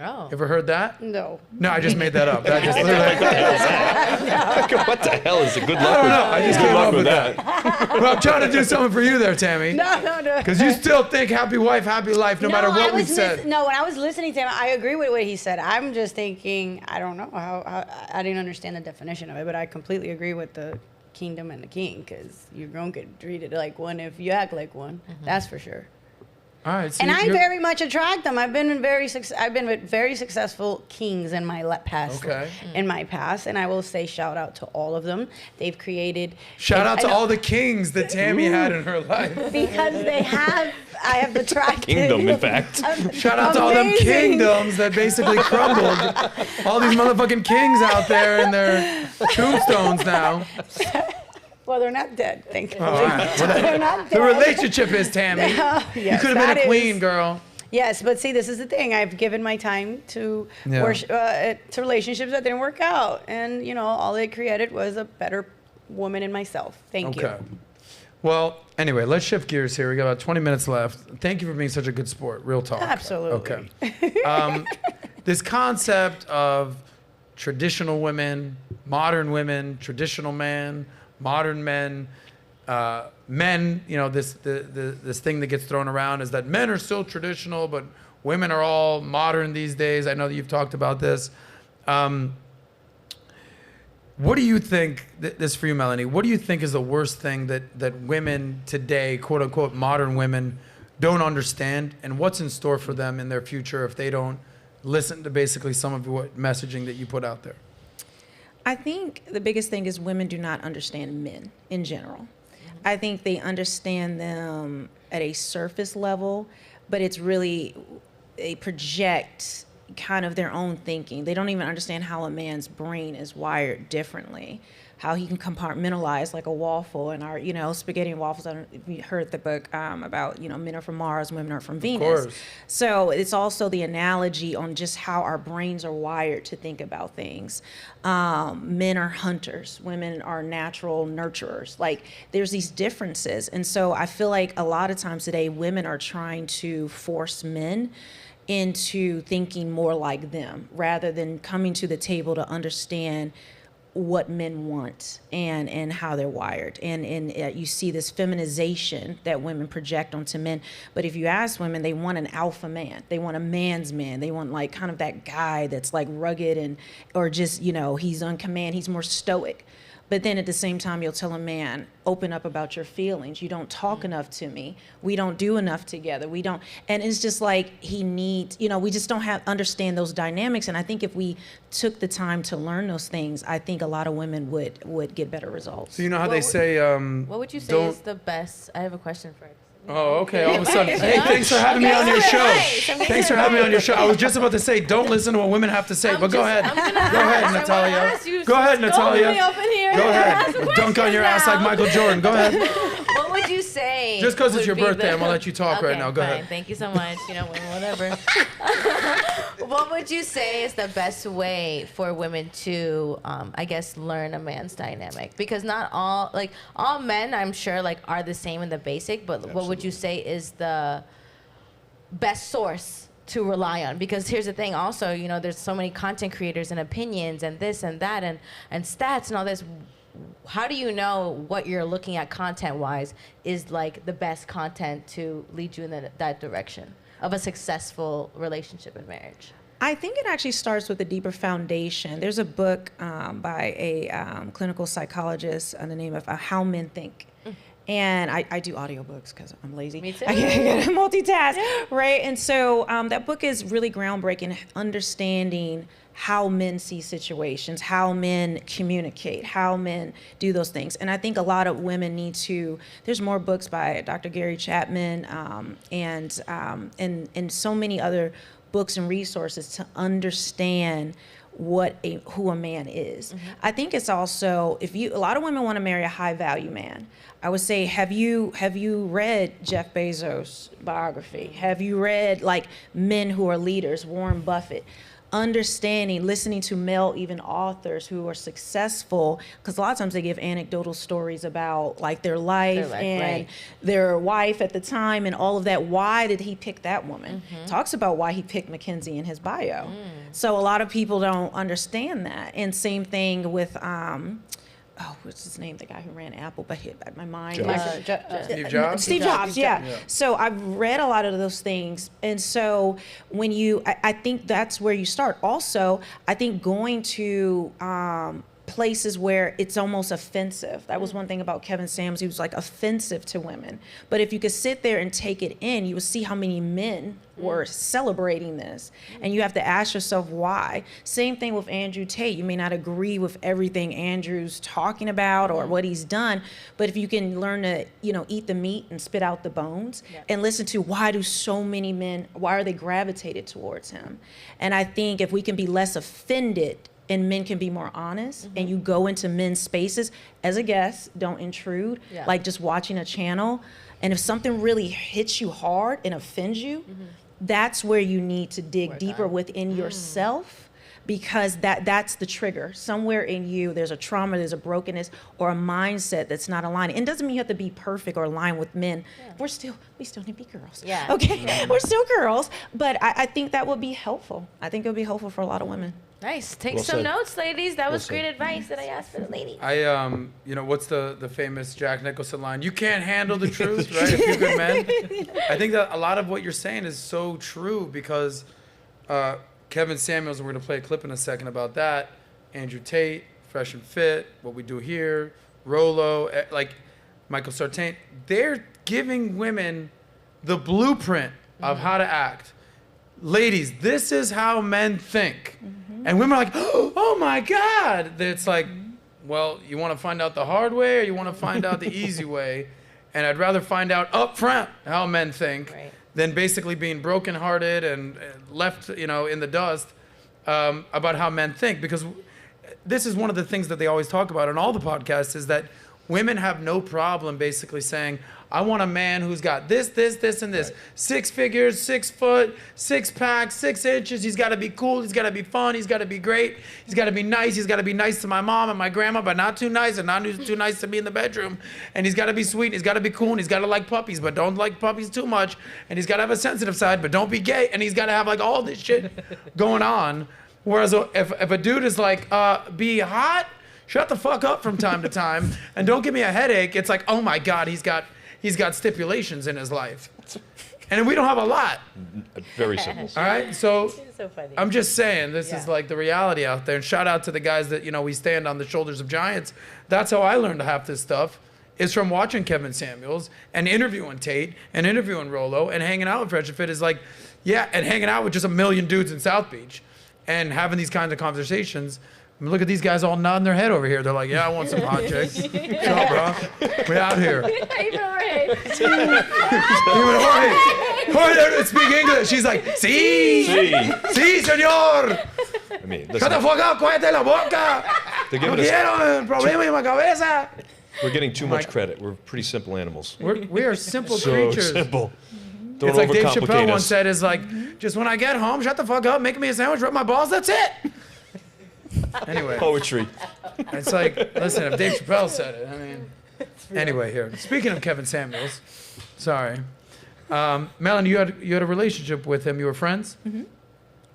Oh. Ever heard that? No. No, I just made that up. That just literally, What the hell is it? Good luck I don't with know. I just good came luck up with that. well, I'm trying to do something for you there, Tammy. No. Because you still think happy wife, happy life, no matter what we said. No, when I was listening to him, I agree with what he said. I'm just thinking, I don't know how I didn't understand the definition of it, but I completely agree with the kingdom and the king, because you're going to get treated like one if you act like one. That's for sure. All right. So And I very much attract them. I've been with very successful kings in my past. Okay. In my past, and I will say shout out to all of them. They've created. Shout out to all the kings that Tammy had in her life. because I have attracted Kingdom, in fact. Shout out to all them Amazing. kingdoms that basically crumbled. All these motherfucking kings out there in their tombstones now. Well, they're not dead, thankfully. All right. They're not dead. The relationship is, Tammy. Yes, You could have been a queen, girl. Yes, but see, this is the thing. I've given my time to Yeah. to relationships that didn't work out, and you know, all they created was a better woman in myself. Thank you. Okay. Well, anyway, let's shift gears here. We got about 20 minutes left. Thank you for being such a good sport. Real talk. Absolutely. Okay. This concept of traditional women, modern women, traditional man, modern men, men, you know, this thing that gets thrown around is that men are still traditional, but women are all modern these days. I know that you've talked about this. What do you think, this for you, Melanie, what do you think is the worst thing that women today, quote unquote, modern women, don't understand? And what's in store for them in their future if they don't listen to basically some of what messaging that you put out there? I think the biggest thing is women do not understand men in general. I think they understand them at a surface level, but it's really, they project, kind of their own thinking. They don't even understand how a man's brain is wired differently, how he can compartmentalize like a waffle. And our, spaghetti and waffles, I don't know if you heard the book about, men are from Mars, women are from Venus. course. So it's also the analogy on just how our brains are wired to think about things. Men are hunters, women are natural nurturers. Like there's these differences. And so I feel like a lot of times today, women are trying to force men into thinking more like them rather than coming to the table to understand what men want and how they're wired. And you see this feminization that women project onto men. But if you ask women, they want an alpha man. They want a man's man. They want like kind of that guy that's like rugged or just, he's on command. He's more stoic. But then at the same time, you'll tell a man, open up about your feelings. You don't talk enough to me. We don't do enough together. We don't. And it's just like he needs, we just don't understand those dynamics. And I think if we took the time to learn those things, I think a lot of women would get better results. So you know how they say, what would you say is the best? I have a question for you. Oh, okay. All of a sudden, hey, thanks for having me on your show. Thanks for having me on your show. I was just about to say, don't listen to what women have to say, but go ahead. Go ahead, Natalia. Go ahead, Natalia. Go ahead. Dunk on your ass like Michael Jordan. Go ahead. What would you say? Just because it's your birthday, I'm going to let you talk right now. Go ahead. Thank you so much. Whatever. What would you say is the best way for women to, learn a man's dynamic? Because not all men, I'm sure, are the same in the basic, but Absolutely. What would you say is the best source to rely on? Because here's the thing also, there's so many content creators and opinions and this and that and stats and all this. How do you know what you're looking at content-wise is the best content to lead you in that direction of a successful relationship and marriage? I think it actually starts with a deeper foundation. There's a book by a clinical psychologist on the name of How Men Think. And I do audiobooks because I'm lazy. Me too. I can't multitask, right? And so that book is really groundbreaking, understanding how men see situations, how men communicate, how men do those things. And I think a lot of women need to, there's more books by Dr. Gary Chapman and so many other books and resources to understand who a man is. Mm-hmm. I think it's also, a lot of women want to marry a high value man. I would say, have you read Jeff Bezos' biography? Have you read men who are leaders, Warren Buffett? Understanding, listening to male even authors who are successful, because a lot of times they give anecdotal stories about their life and their wife at the time and all of that. Why did he pick that woman? Mm-hmm. Talks about why he picked Mackenzie in his bio. So a lot of people don't understand that. And same thing with what's his name? The guy who ran Apple, but my mind. Steve Jobs? Steve Jobs, yeah. So I've read a lot of those things. And so when I think that's where you start. Also, I think going to places where it's almost offensive. That was one thing about Kevin Samuels. He was offensive to women. But if you could sit there and take it in, you would see how many men were celebrating this. And you have to ask yourself why. Same thing with Andrew Tate. You may not agree with everything Andrew's talking about or what he's done, but if you can learn to, eat the meat and spit out the bones and listen to why are they gravitated towards him? And I think if we can be less offended and men can be more honest, and you go into men's spaces as a guest, don't intrude, just watching a channel. And if something really hits you hard and offends you, that's where you need to dig deeper within yourself, because that's the trigger. Somewhere in you, there's a trauma, there's a brokenness, or a mindset that's not aligned. And it doesn't mean you have to be perfect or align with men. We still need to be girls. Yeah. Okay, we're still girls. But I think that would be helpful. I think it would be helpful for a lot of women. Nice. Take some notes, ladies. That was great advice that I asked for the ladies. What's the famous Jack Nicholson line? You can't handle the truth, right? A few good men. I think that a lot of what you're saying is so true because Kevin Samuels, and we're going to play a clip in a second about that, Andrew Tate, Fresh and Fit, What We Do Here, Rolo, Michael Sartain, they're giving women the blueprint of how to act. Ladies, this is how men think. And women are like, oh my God. It's well, you want to find out the hard way or you want to find out the easy way? And I'd rather find out up front how men think than basically being brokenhearted and left, in the dust about how men think. Because this is one of the things that they always talk about in all the podcasts is that women have no problem basically saying, I want a man who's got this, and this. Right. 6 figures, 6 foot, 6 pack, 6 inches. He's got to be cool. He's got to be fun. He's got to be great. He's got to be nice. He's got to be nice to my mom and my grandma, but not too nice and not too nice to be in the bedroom. And he's got to be sweet. And he's got to be cool. And he's got to like puppies, but don't like puppies too much. And he's got to have a sensitive side, but don't be gay. And he's got to have like all this shit going on. Whereas if a dude is like, be hot, shut the fuck up from time to time, and don't give me a headache, it's like, oh my God, he's got stipulations in his life. And we don't have a lot. Very simple. All right, so funny. I'm just saying, this is like the reality out there. And shout out to the guys that, we stand on the shoulders of giants. That's how I learned half this stuff, is from watching Kevin Samuels and interviewing Tate and interviewing Rollo and hanging out with Fresh and Fit is like, yeah, and hanging out with just a million dudes in South Beach and having these kinds of conversations. I mean, look at these guys all nodding their head over here. They're like, yeah, I want some hot chicks. Shut up, bro. We out here. Even Jorge. Even Jorge speak English. She's like, sí, sí, señor. I mean, Shut the fuck up, cállate la boca. No quiero problema en mi cabeza. We're getting too much credit. We're pretty simple animals. We are simple So creatures. simple. Don't It's like Dave overcomplicate Chappelle us. once said, is like, just when I get home, shut the fuck up, make me a sandwich, rub my balls, that's it. Anyway. Poetry. It's like, listen, if Dave Chappelle said it, I mean. Anyway, here. Speaking of Kevin Samuels, sorry. Melanie, you had a relationship with him. You were friends? Mm-hmm.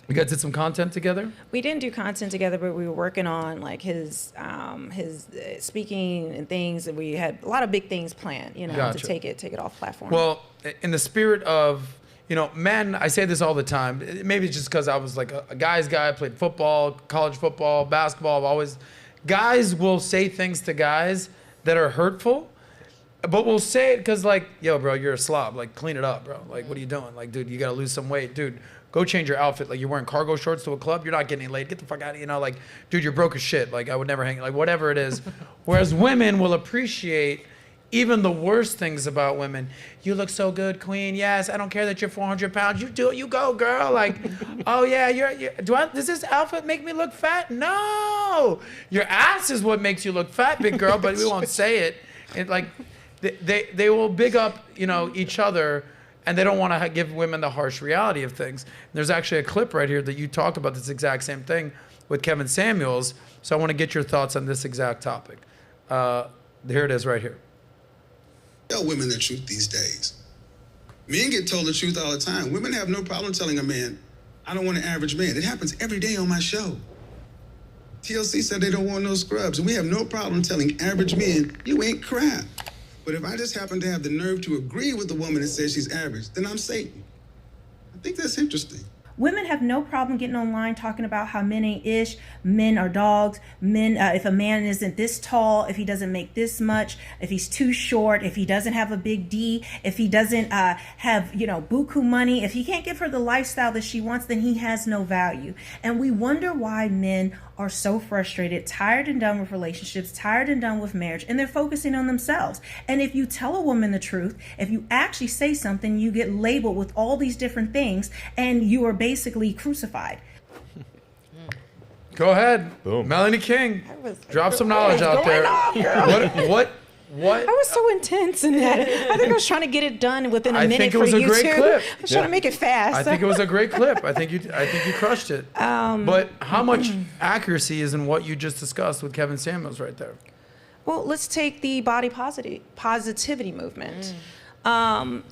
You guys did some content together? We didn't do content together, but we were working on like his speaking and things, and we had a lot of big things planned, Gotcha. to take it off platform. Well, in the spirit of, men, I say this all the time. Maybe it's just because I was like a guy's guy, played football, college football, basketball. Guys will say things to guys that are hurtful, but we'll say it because like, yo, bro, you're a slob. Like, clean it up, bro. Like, what are you doing? Like, dude, you got to lose some weight. Dude, go change your outfit. Like, you're wearing cargo shorts to a club. You're not getting any laid. Get the fuck out of here. Like, dude, you're broke as shit. Like, I would never hang. Like, whatever it is. Whereas women will appreciate even the worst things about women. You look so good, queen. Yes, I don't care that you're 400 pounds. You do it. You go, girl. Like, oh yeah, does this outfit make me look fat? No. Your ass is what makes you look fat, big girl. But we won't say it. It like, they will big up, each other, and they don't want to give women the harsh reality of things. There's actually a clip right here that you talk about this exact same thing with Kevin Samuels. So I want to get your thoughts on this exact topic. Here it is right here. Tell women the truth these days. Men get told the truth all the time. Women have no problem telling a man, I don't want an average man. It happens every day on my show. TLC said they don't want no scrubs, and we have no problem telling average men, you ain't crap. But if I just happen to have the nerve to agree with the woman that says she's average, then I'm Satan. I think that's interesting. Women have no problem getting online talking about how men ain't ish, men are dogs, men, if a man isn't this tall, if he doesn't make this much, if he's too short, if he doesn't have a big D, if he doesn't have, buku money, if he can't give her the lifestyle that she wants, then he has no value. And we wonder why men are so frustrated, tired and done with relationships, tired and done with marriage, and they're focusing on themselves. And if you tell a woman the truth, if you actually say something, you get labeled with all these different things, and you are basically crucified. Go ahead. Boom. Melanie King. Drop some knowledge out there. What? I was so intense in that. I think I was trying to get it done within a minute think it for was a YouTube. great clip. I was trying to make it fast. I think it was a great clip. I think you crushed it. But how much accuracy is in what you just discussed with Kevin Samuels right there? Well, let's take the body positivity movement. We're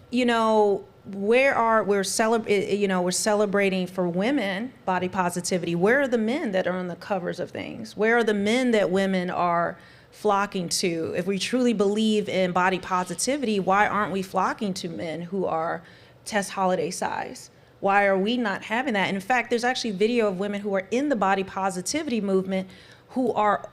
celebrating for women body positivity. Where are the men that are on the covers of things? Where are the men that women are flocking to? If we truly believe in body positivity, why aren't we flocking to men who are Tess Holiday size? Why are we not having that? And in fact, there's actually video of women who are in the body positivity movement who are,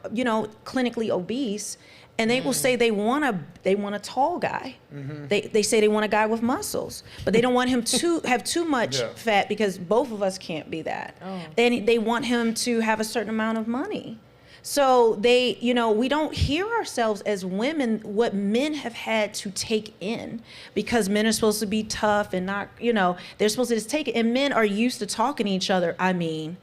clinically obese, and they will say they want a tall guy. Mm-hmm. They say they want a guy with muscles, but they don't want him to have too much fat, because both of us can't be that. And they want him to have a certain amount of money. So they, we don't hear ourselves as women what men have had to take in, because men are supposed to be tough and not, they're supposed to just take it. And men are used to talking to each other. I mean,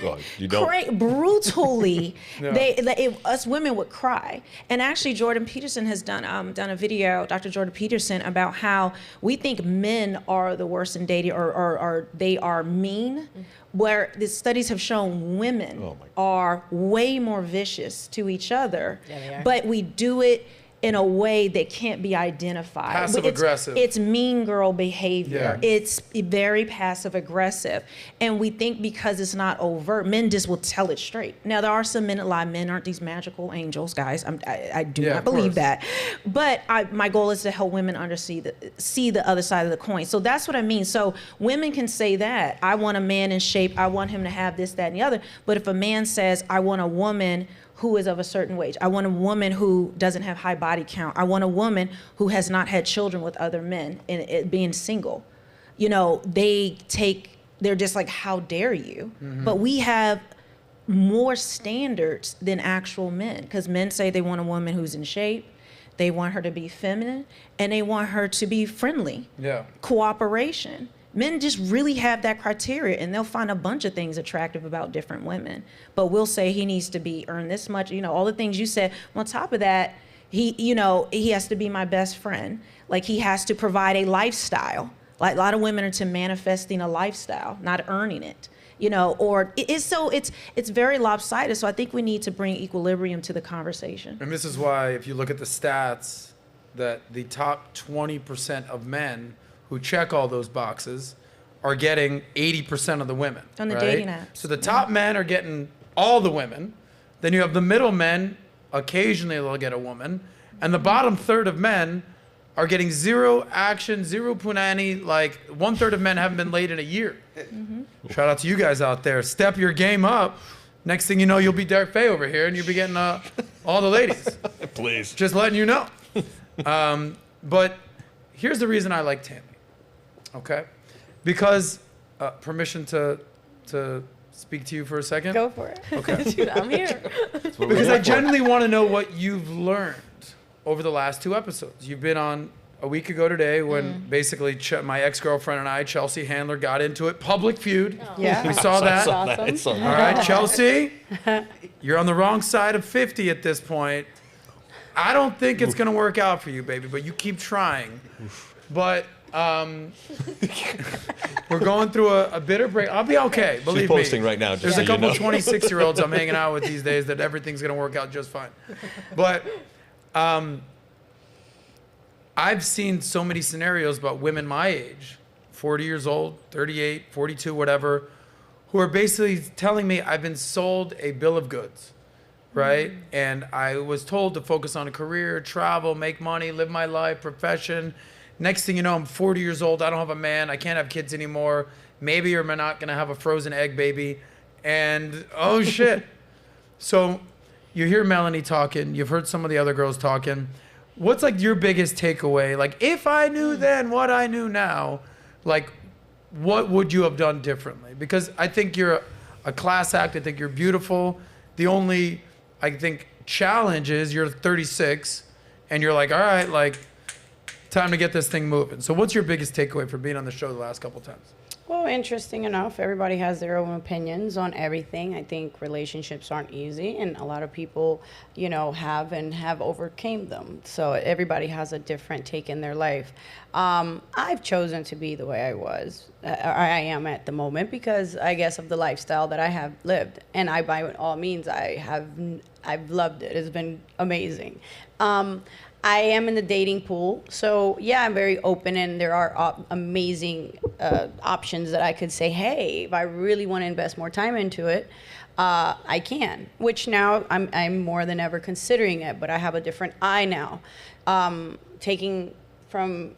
Well, you don't. brutally. Yeah. Us women would cry. And actually, Jordan Peterson has done a video, Dr. Jordan Peterson, about how we think men are the worst in dating, or they are mean, where the studies have shown women are way more vicious to each other. Yeah, they are. But we do it in a way that can't be identified. Passive aggressive. It's mean girl behavior. Yeah. It's very passive aggressive. And we think because it's not overt, men just will tell it straight. Now, there are some men that lie. Men aren't these magical angels, guys. I do Yeah, not of believe course. that. But my goal is to help women see the other side of the coin. So that's what I mean. So women can say that. I want a man in shape. I want him to have this, that, and the other. But if a man says, I want a woman who is of a certain wage. I want a woman who doesn't have high body count. I want a woman who has not had children with other men and it being single. They're just like, how dare you? But we have more standards than actual men, because men say they want a woman who's in shape, they want her to be feminine, and they want her to be friendly. Yeah. Cooperation. Men just really have that criteria, and they'll find a bunch of things attractive about different women. But we'll say he needs to earn this much, all the things you said. On top of that, he has to be my best friend. Like, he has to provide a lifestyle. Like, a lot of women are to manifesting a lifestyle, not earning it. Or it's very lopsided. So I think we need to bring equilibrium to the conversation. And this is why, if you look at the stats, that the top 20% of men who check all those boxes are getting 80% of the women. On the right? dating apps. So the top men are getting all the women. Then you have the middle men, occasionally they'll get a woman. And the bottom third of men are getting zero action, zero punani. Like, 1/3 of men haven't been laid in a year. Shout out to you guys out there. Step your game up. Next thing you know, you'll be Derek Faye over here and you'll be getting all the ladies. Please. Just letting you know. But here's the reason I like Tammy. Okay? Because, permission to speak to you for a second? Go for it. Okay. Dude, I'm here. Because I genuinely want to know what you've learned over the last 2 episodes. You've been on a week ago today when basically my ex-girlfriend and I, Chelsea Handler, got into it. Public feud. Yeah. We saw that. Awesome. It's on All right, Chelsea, you're on the wrong side of 50 at this point. I don't think it's going to work out for you, baby, but you keep trying. But we're going through a bitter break. I'll be okay, believe She's me. posting right now. Just There's so a couple you know. 26-year-olds I'm hanging out with these days that everything's going to work out just fine. But I've seen so many scenarios about women my age, 40 years old, 38, 42, whatever, who are basically telling me I've been sold a bill of goods, right? And I was told to focus on a career, travel, make money, live my life, profession. Next thing you know, I'm 40 years old. I don't have a man. I can't have kids anymore. Maybe or am I not going to have a frozen egg baby? And oh shit. So you hear Melanie talking. You've heard some of the other girls talking. What's like your biggest takeaway? Like, if I knew then what I knew now, like, what would you have done differently? Because I think you're a class act. I think you're beautiful. The only, I think, challenge is you're 36 and you're like, all right, like, time to get this thing moving. So what's your biggest takeaway for being on the show the last couple times? Well, interesting enough, everybody has their own opinions on everything. I think relationships aren't easy, and a lot of people, have overcame them. So everybody has a different take in their life. I've chosen to be the way I was, or I am at the moment, because I guess of the lifestyle that I have lived, and by all means, I've loved it. It's been amazing. I am in the dating pool, so yeah, I'm very open, and there are amazing options that I could say, hey, if I really want to invest more time into it, I can. Which now I'm more than ever considering it, but I have a different eye now, taking from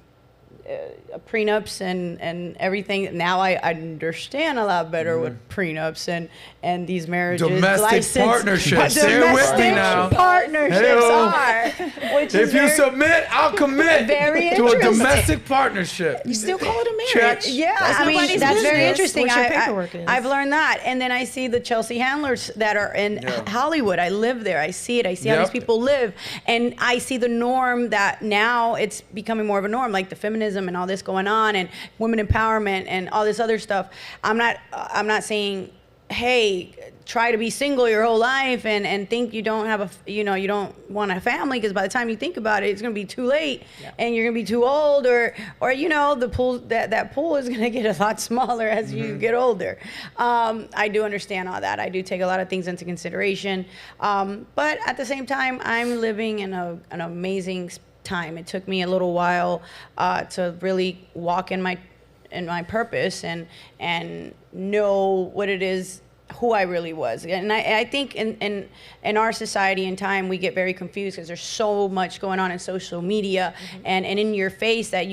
prenups and everything. Now I understand a lot better with prenups and these marriages. Domestic partnerships. Say it with me now. Partnership. partnerships are. Which If is you very, submit, I'll commit very to a interesting. domestic partnership. You still call it a marriage. Check. Yeah, That's I mean, nobody's that's very business interesting. what your paperwork is. I've learned that. And then I see the Chelsea handlers that are in Hollywood. I live there. I see it. I see how these people live. And I see the norm that now it's becoming more of a norm, like the feminism and all this going on and women empowerment and all this other stuff. I'm not saying, hey, try to be single your whole life and think you don't have you don't want a family, because by the time you think about it, it's going to be too late and you're going to be too old, or the pool, that pool is going to get a lot smaller as you get older. I do understand all that. I do take a lot of things into consideration. But at the same time, I'm living in an amazing time. It took me a little while to really walk in my purpose and know what it is, who I really was. And I think in our society and time, we get very confused because there's so much going on in social media and in your face that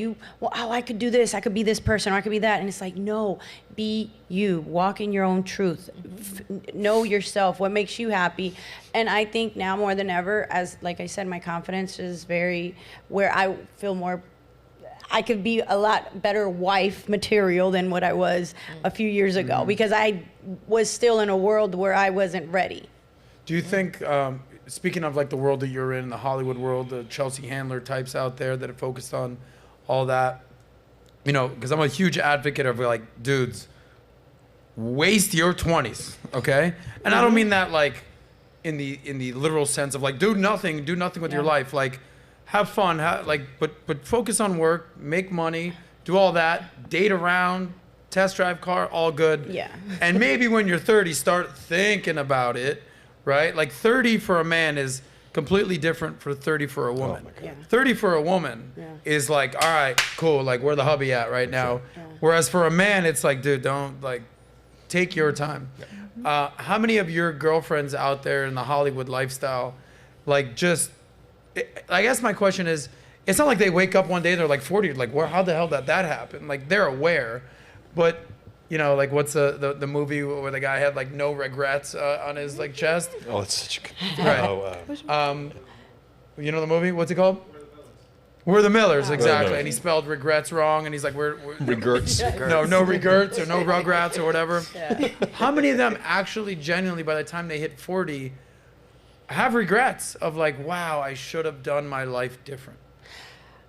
I could do this, I could be this person, or I could be that. And it's like, no, be you, walk in your own truth, know yourself, what makes you happy. And I think now more than ever, as like I said, my confidence is very, where I feel more, I could be a lot better wife material than what I was a few years ago, because I was still in a world where I wasn't ready. Do you think, speaking of like the world that you're in, the Hollywood world, the Chelsea Handler types out there that are focused on all that, because I'm a huge advocate of like, dudes, waste your 20s, okay? And I don't mean that like in the literal sense of like, do nothing with your life. Like, have fun, but focus on work, make money, do all that, date around, test drive car, all good. Yeah. And maybe when you're 30, start thinking about it, right? Like 30 for a man is completely different for 30 for a woman. Oh my God. 30 for a woman is like, all right, cool, like where the hubby at right now? Whereas for a man, it's like, dude, don't, like, take your time. How many of your girlfriends out there in the Hollywood lifestyle, like just, I guess my question is, it's not like they wake up one day and they're like 40, like, how the hell did that happen? Like, they're aware, but, like, what's the movie where the guy had, like, no regrets on his, like, chest? Oh, it's such a good. Right. You know the movie? What's it called? We're the Millers, exactly. And he spelled regrets wrong, and he's like, we're Regrets. no regrets or no rugrats or whatever. How many of them actually genuinely, by the time they hit 40, have regrets of like, wow, I should have done my life different?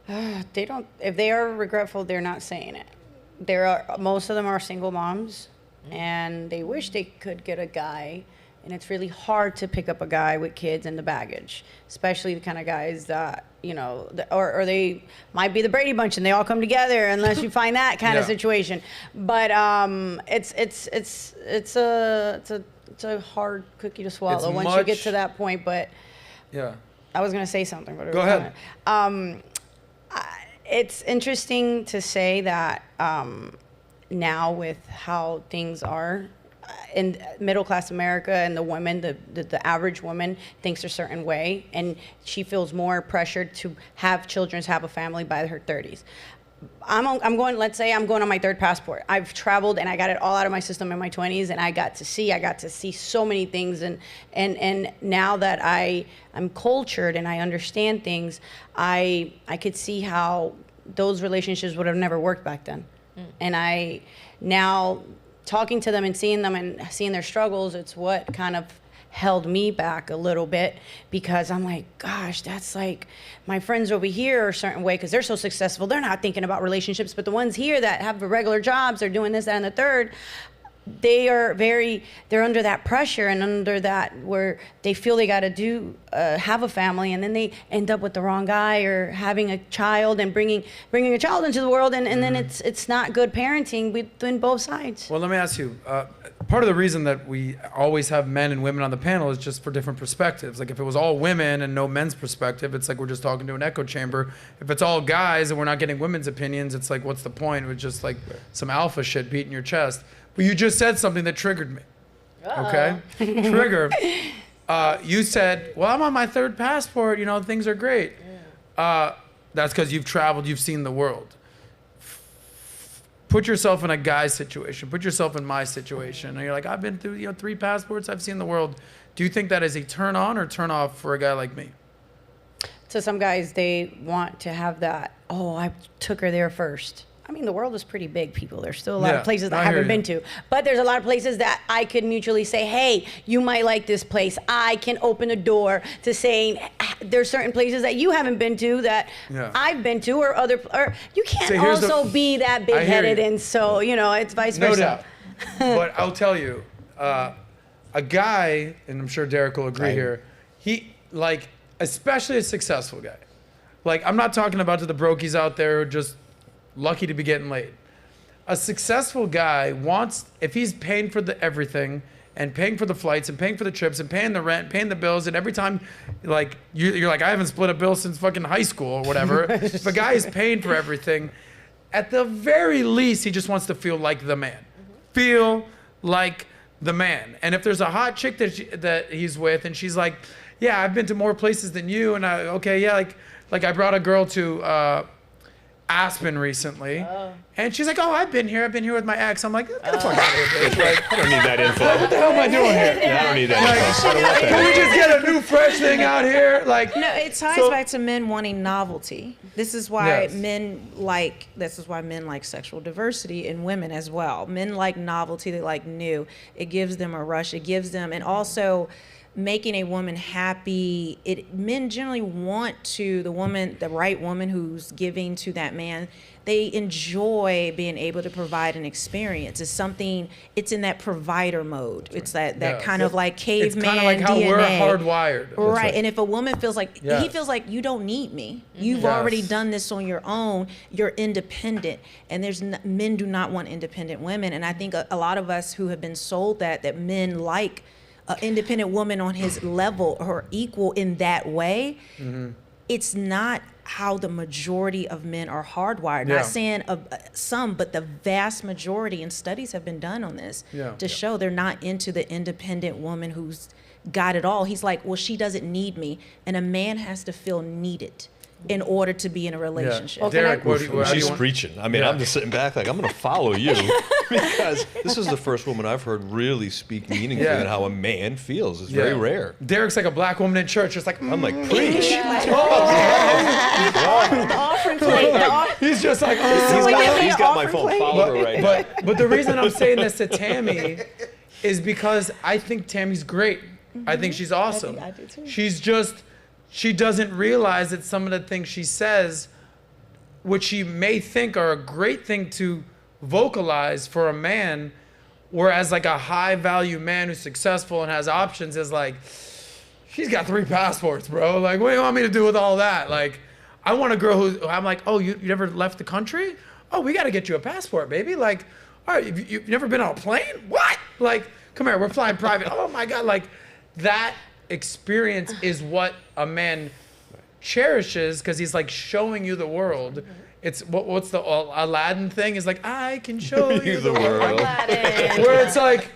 They don't. If they are regretful, they're not saying it. Most of them are single moms, and they wish they could get a guy, and it's really hard to pick up a guy with kids and the baggage, especially the kind of guys that or they might be the Brady Bunch and they all come together, unless you find that kind of situation. But it's a hard cookie to swallow once you get to that point. But I was gonna say something, but go ahead. It's interesting to say that now with how things are in middle class America, and the women, the average woman thinks a certain way, and she feels more pressured to have children, have a family by her 30s. Let's say I'm going on my third passport. I've traveled and I got it all out of my system in my 20s, and I got to see so many things, and now that I'm cultured and I understand things, I could see how those relationships would have never worked back then. And I now talking to them and seeing them and seeing their struggles, it's what kind of held me back a little bit, because I'm like, gosh, that's like my friends over here are a certain way because they're so successful. They're not thinking about relationships, but the ones here that have regular jobs, they're doing this, that, and the third. They're under that pressure and under that where they feel they got to have a family, and then they end up with the wrong guy or having a child and bringing a child into the world, and then it's not good parenting within both sides. Well, let me ask you, part of the reason that we always have men and women on the panel is just for different perspectives. Like if it was all women and no men's perspective, it's like we're just talking to an echo chamber. If it's all guys and we're not getting women's opinions, it's like, what's the point? It's just like some alpha shit beating your chest. But you just said something that triggered me. Okay? Trigger. You said, well, I'm on my third passport, things are great. That's because you've traveled, you've seen the world. put yourself in a guy's situation, put yourself in my situation, and you're like, I've been through 3 passports, I've seen the world. Do you think that is a turn on or turn off for a guy like me? To some guys, they want to have that, oh, I took her there first. I mean, the world is pretty big, people. There's still a lot of places that I haven't been to. But there's a lot of places that I could mutually say, hey, you might like this place. I can open a door to saying there's certain places that you haven't been to that I've been to, or you can't also be that big-headed. And so, it's vice versa. No doubt. But I'll tell you, a guy, and I'm sure Derek will agree here, he, like, especially a successful guy. Like, I'm not talking about to the brokies out there who are just lucky to be getting laid. A successful guy wants, if he's paying for the everything and paying for the flights and paying for the trips and paying the rent, paying the bills, and every time, like, you're like, I haven't split a bill since fucking high school or whatever. If a guy is paying for everything, at the very least, he just wants to feel like the man. Feel like the man. And if there's a hot chick that he's with and she's like, yeah, I've been to more places than you, and like I brought a girl to Aspen recently, and she's like, oh, I've been here with my ex. I'm like, get the fuck out of here, bitch. Like, I don't need that info. what the hell am I doing here? Yeah, I don't need that info. I don't want that. Can we just get a new fresh thing out here? Like, No, it ties back to men wanting novelty. This is why Yes. men like sexual diversity in women as well. Men like novelty, they like new. It gives them a rush. It gives them, and also making a woman happy. Men generally want the right woman who's giving to that man. They enjoy being able to provide an experience. It's in that provider mode. It's that kind of like caveman it's kind of like how DNA. we're hardwired. Right. And if a woman feels like, he feels like you don't need me. You've already done this on your own. You're independent. And men do not want independent women. And I think a lot of us who have been sold that men like an independent woman on his level or equal in that way, it's not how the majority of men are hardwired. Not saying some, but the vast majority, and studies have been done on this to show they're not into the independent woman who's got it all. He's like, well, she doesn't need me. And a man has to feel needed in order to be in a relationship. Yeah. Derek, she's preaching. I mean, I'm just sitting back like, I'm going to follow you because this is the first woman I've heard really speak meaningfully on how a man feels. It's very rare. Derek's like a black woman in church. It's like, I'm like, preach. The offering plate. He's just like, He's got my phone. Follow her right now. But the reason I'm saying this to Tammy is because I think Tammy's great. I think she's awesome. I do too. She doesn't realize that some of the things she says, which she may think are a great thing to vocalize for a man, whereas like a high value man who's successful and has options is like, she's got 3 passports, bro. Like, what do you want me to do with all that? Like, I want a girl who, I'm like, oh, you never left the country? Oh, we got to get you a passport, baby. Like, all right, you've never been on a plane? What? Like, come here, we're flying private. Oh my God, like that experience is what a man cherishes because he's like showing you the world. It's what's the Aladdin thing is like, I can show you the world. Aladdin. Where it's like,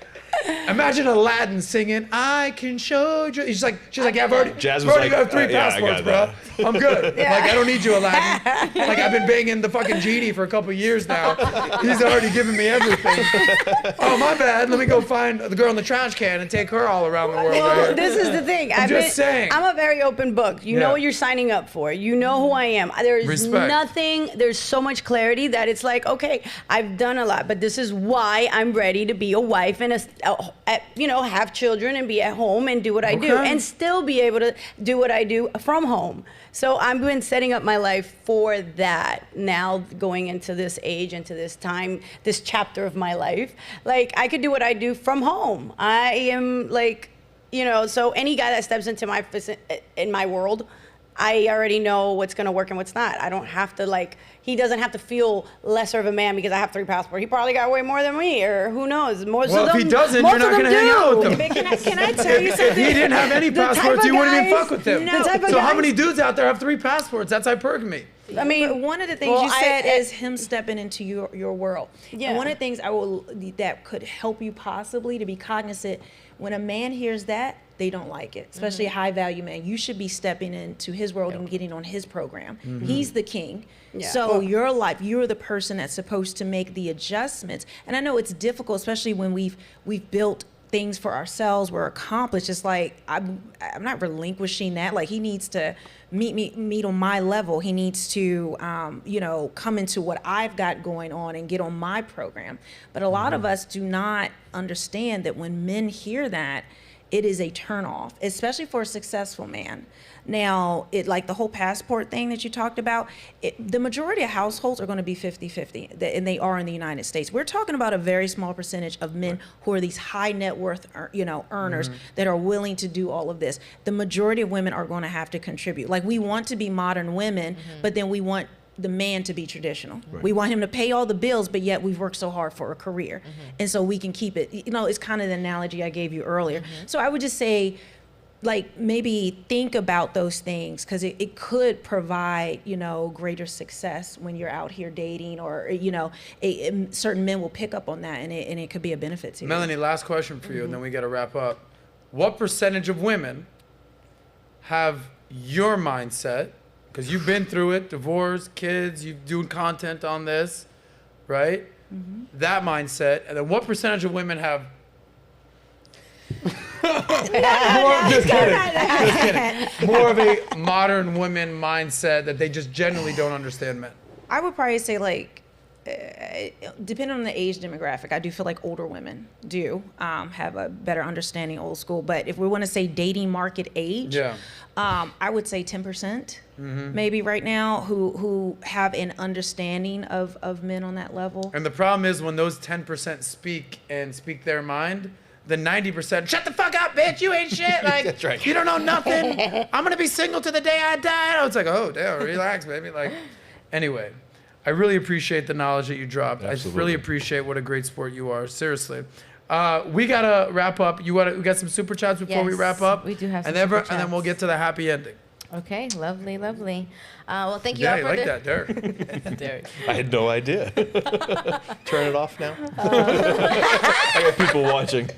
imagine Aladdin singing, I can show you. She's like, yeah, I've already, Jazz was already like, got 3 passports, bro. I'm good. Like, I don't need you, Aladdin. Like, I've been banging the fucking genie for a couple years now. He's already given me everything. Oh, my bad. Let me go find the girl in the trash can and take her all around the world. Well, right here. this is the thing. I'm just saying. I'm a very open book. You know what you're signing up for. You know who I am. There's Respect. there's so much clarity that it's like, okay, I've done a lot, but this is why I'm ready to be a wife and have children and be at home and do what I do and still be able to do what I do from home. So I've been setting up my life for that. Now going into this age, into this time, this chapter of my life, like I could do what I do from home. I am like, so any guy that steps into my world, I already know what's gonna work and what's not. I don't have to he doesn't have to feel lesser of a man because I have 3 passports. He probably got way more than me, or who knows? Well, if he doesn't, you're not gonna hang out with him. Can I tell you something? If he didn't have any passports, you wouldn't even fuck with him. No. So how many dudes out there have 3 passports? That's hypergamy. I mean, but one of the things you said is him stepping into your world. Yeah. And one of the things that could help you possibly to be cognizant When a man hears that, they don't like it, especially a high value man. You should be stepping into his world and getting on his program. He's the king. Yeah. So your life, you're the person that's supposed to make the adjustments. And I know it's difficult, especially when we've built things for ourselves, we're accomplished. It's like I'm not relinquishing that. Like he needs to meet on my level. He needs to come into what I've got going on and get on my program. But a lot of us do not understand that when men hear that, it is a turnoff, especially for a successful man. Now, like the whole passport thing that you talked about, the majority of households are going to be 50-50, and they are in the United States. We're talking about a very small percentage of men who are these high net worth, earners that are willing to do all of this. The majority of women are going to have to contribute. Like we want to be modern women, but then we want the man to be traditional. We want him to pay all the bills, but yet we've worked so hard for a career. And so we can keep it, it's kind of the analogy I gave you earlier. So I would just say, like, maybe think about those things, because it could provide, greater success when you're out here dating, or, certain men will pick up on that, and it could be a benefit to you. Melanie, last question for you, and then we got to wrap up. What percentage of women have your mindset? Because you've been through it, divorce, kids, you're doing content on this, right? That mindset. And then what percentage of women have... just kidding. More of a modern women mindset that they just generally don't understand men. I would probably say, like, depending on the age demographic, I do feel like older women do have a better understanding old school. But if we want to say dating market age, I would say 10% maybe right now who have an understanding of men on that level. And the problem is when those 10% speak their mind, the 90%, shut the fuck up, bitch, you ain't shit. Like, That's right. You don't know nothing. I'm going to be single to the day I die. I was like, oh, damn, relax, baby. Like, anyway. I really appreciate the knowledge that you dropped. Absolutely. I really appreciate what a great sport you are. Seriously. We got to wrap up. We got some super chats before we wrap up? We do have some super super chats. And then we'll get to the happy ending. Okay, lovely, lovely. Well, thank you all for like that, Derek. Derek. I had no idea. Turn it off now. I got people watching.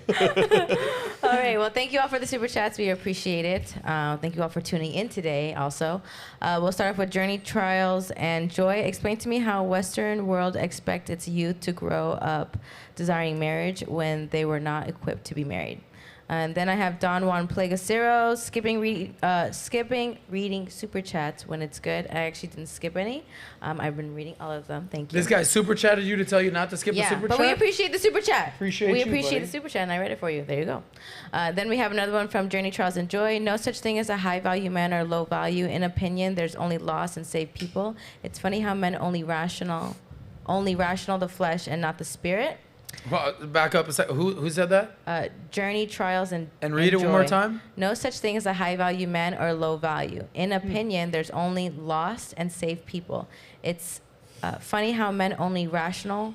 All right, well, thank you all for the super chats. We appreciate it. Thank you all for tuning in today also. We'll start off with Journey, Trials, and Joy. Explain to me how Western world expect its youth to grow up desiring marriage when they were not equipped to be married. And then I have Don Juan Plagacero, skipping reading super chats when it's good. I actually didn't skip any. I've been reading all of them. Thank you. This guy super chatted you to tell you not to skip the super but chat? we appreciate the super chat. We you, appreciate buddy. the super chat, and I read it for you. There you go. Then we have another one from Journey, Trials, and Joy. No such thing as a high value man or low value. In opinion, there's only lost and saved people. It's funny how men only rational the flesh and not the spirit. Well, back up a second. Who said that? Journey, Trials, and read it one more time. No such thing as a high value man or low value. In opinion, there's only lost and saved people. It's funny how men only rational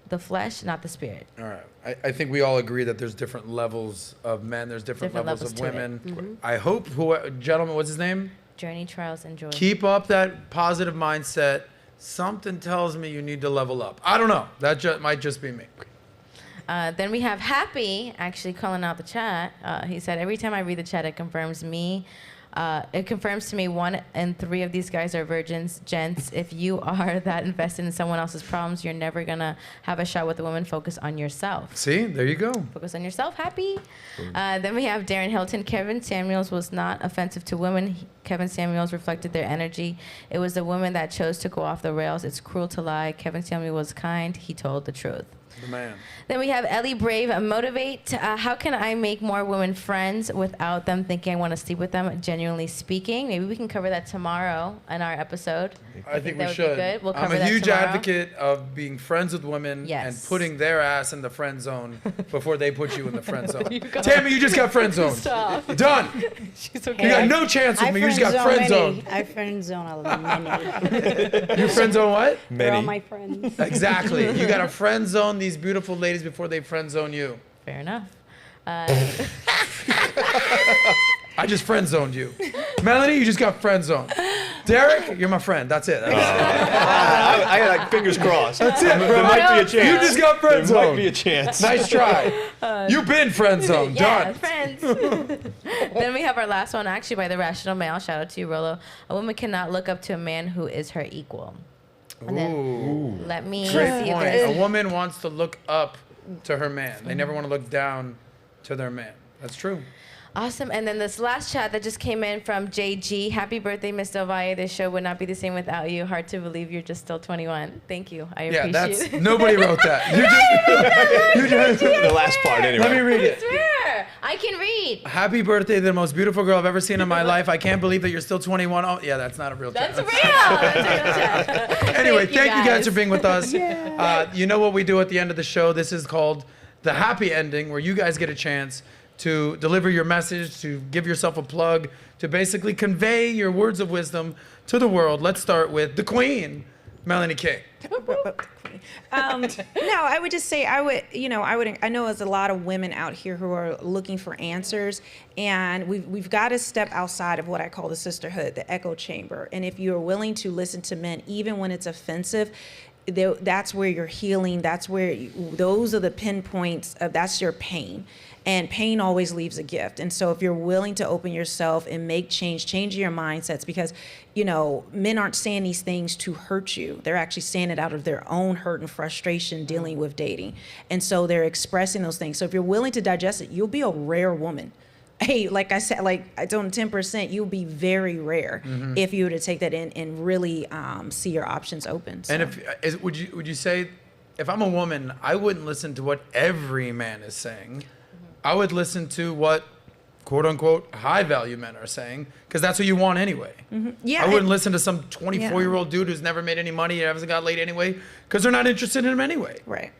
the flesh, not the spirit. All right. I think we all agree that there's different levels of men. There's different levels of to women. it. I hope, gentlemen, what's his name? Journey, Trials, and Joy. Keep up that positive mindset. Something tells me you need to level up. I don't know. That might just be me. Then we have Happy actually calling out the chat. He said, every time I read the chat, it confirms to me 1 in 3 of these guys are virgins. Gents, if you are that invested in someone else's problems, you're never going to have a shot with a woman. Focus on yourself. See, there you go. Focus on yourself, Happy. Then we have Darren Hilton. Kevin Samuels was not offensive to women. Kevin Samuels reflected their energy. It was the woman that chose to go off the rails. It's cruel to lie. Kevin Samuels was kind. He told the truth. The man. Then we have Ellie Brave, Motivate. How can I make more women friends without them thinking I want to sleep with them? Genuinely speaking. Maybe we can cover that tomorrow in our episode. I think we that would should. be good. We'll cover I'm a that huge tomorrow. advocate of being friends with women and putting their ass in the friend zone before they put you in the friend zone. Tammy, you just got friend zoned. Stop. Done. She's okay. You got no chance with me. You just got friend zoned. I friend zone a lot many. You friend zone what? They're all my friends. Exactly. You got to friend zone these beautiful ladies before they friend zone you. Fair enough. I just friend zoned you. Melanie, you just got friend zoned. Derek, you're my friend. That's it. I got like, fingers crossed. That's it, bro. There might be a chance. You just got friend There might zoned. be a chance. Nice try. You've been friend zoned. Yeah, Done. friends. Then we have our last one, actually by the Rational Male. Shout out to you, Rolo. A woman cannot look up to a man who is her equal. And then let me Great see if point. there's A woman wants to look up to her man. They never want to look down to their man. That's true. Awesome. And then this last chat that just came in from JG. Happy birthday, Miss Del Valle. This show would not be the same without you. Hard to believe you're just still 21. Thank you. I Yeah, appreciate it. nobody wrote that. You just The last part, anyway. let me read I it. swear. I can read. Happy birthday to the most beautiful girl I've ever seen in my life. I can't believe that you're still 21. Oh, yeah, that's not a real chat. That's real. That's a real chat. Anyway, thank you guys for being with us. You know what we do at the end of the show? This is called the happy ending, where you guys get a chance to deliver your message, to give yourself a plug, to basically convey your words of wisdom to the world. Let's start with the queen, Melanie King. No, I would just say I know there's a lot of women out here who are looking for answers, and we've got to step outside of what I call the sisterhood, the echo chamber. And if you're willing to listen to men, even when it's offensive, that's where you're healing. That's where those are the pinpoints of that's your pain. And pain always leaves a gift. And so if you're willing to open yourself and make change your mindsets, because, men aren't saying these things to hurt you. They're actually saying it out of their own hurt and frustration dealing with dating. And so they're expressing those things. So if you're willing to digest it, you'll be a rare woman. Hey, like I said, I told 10%, you'll be very rare if you were to take that in and really see your options open. So. And would you say, if I'm a woman, I wouldn't listen to what every man is saying. I would listen to what, quote unquote, high value men are saying, because that's what you want anyway. Yeah, I wouldn't listen to some 24-year-old dude who's never made any money and hasn't got laid anyway, because they're not interested in him anyway. Right.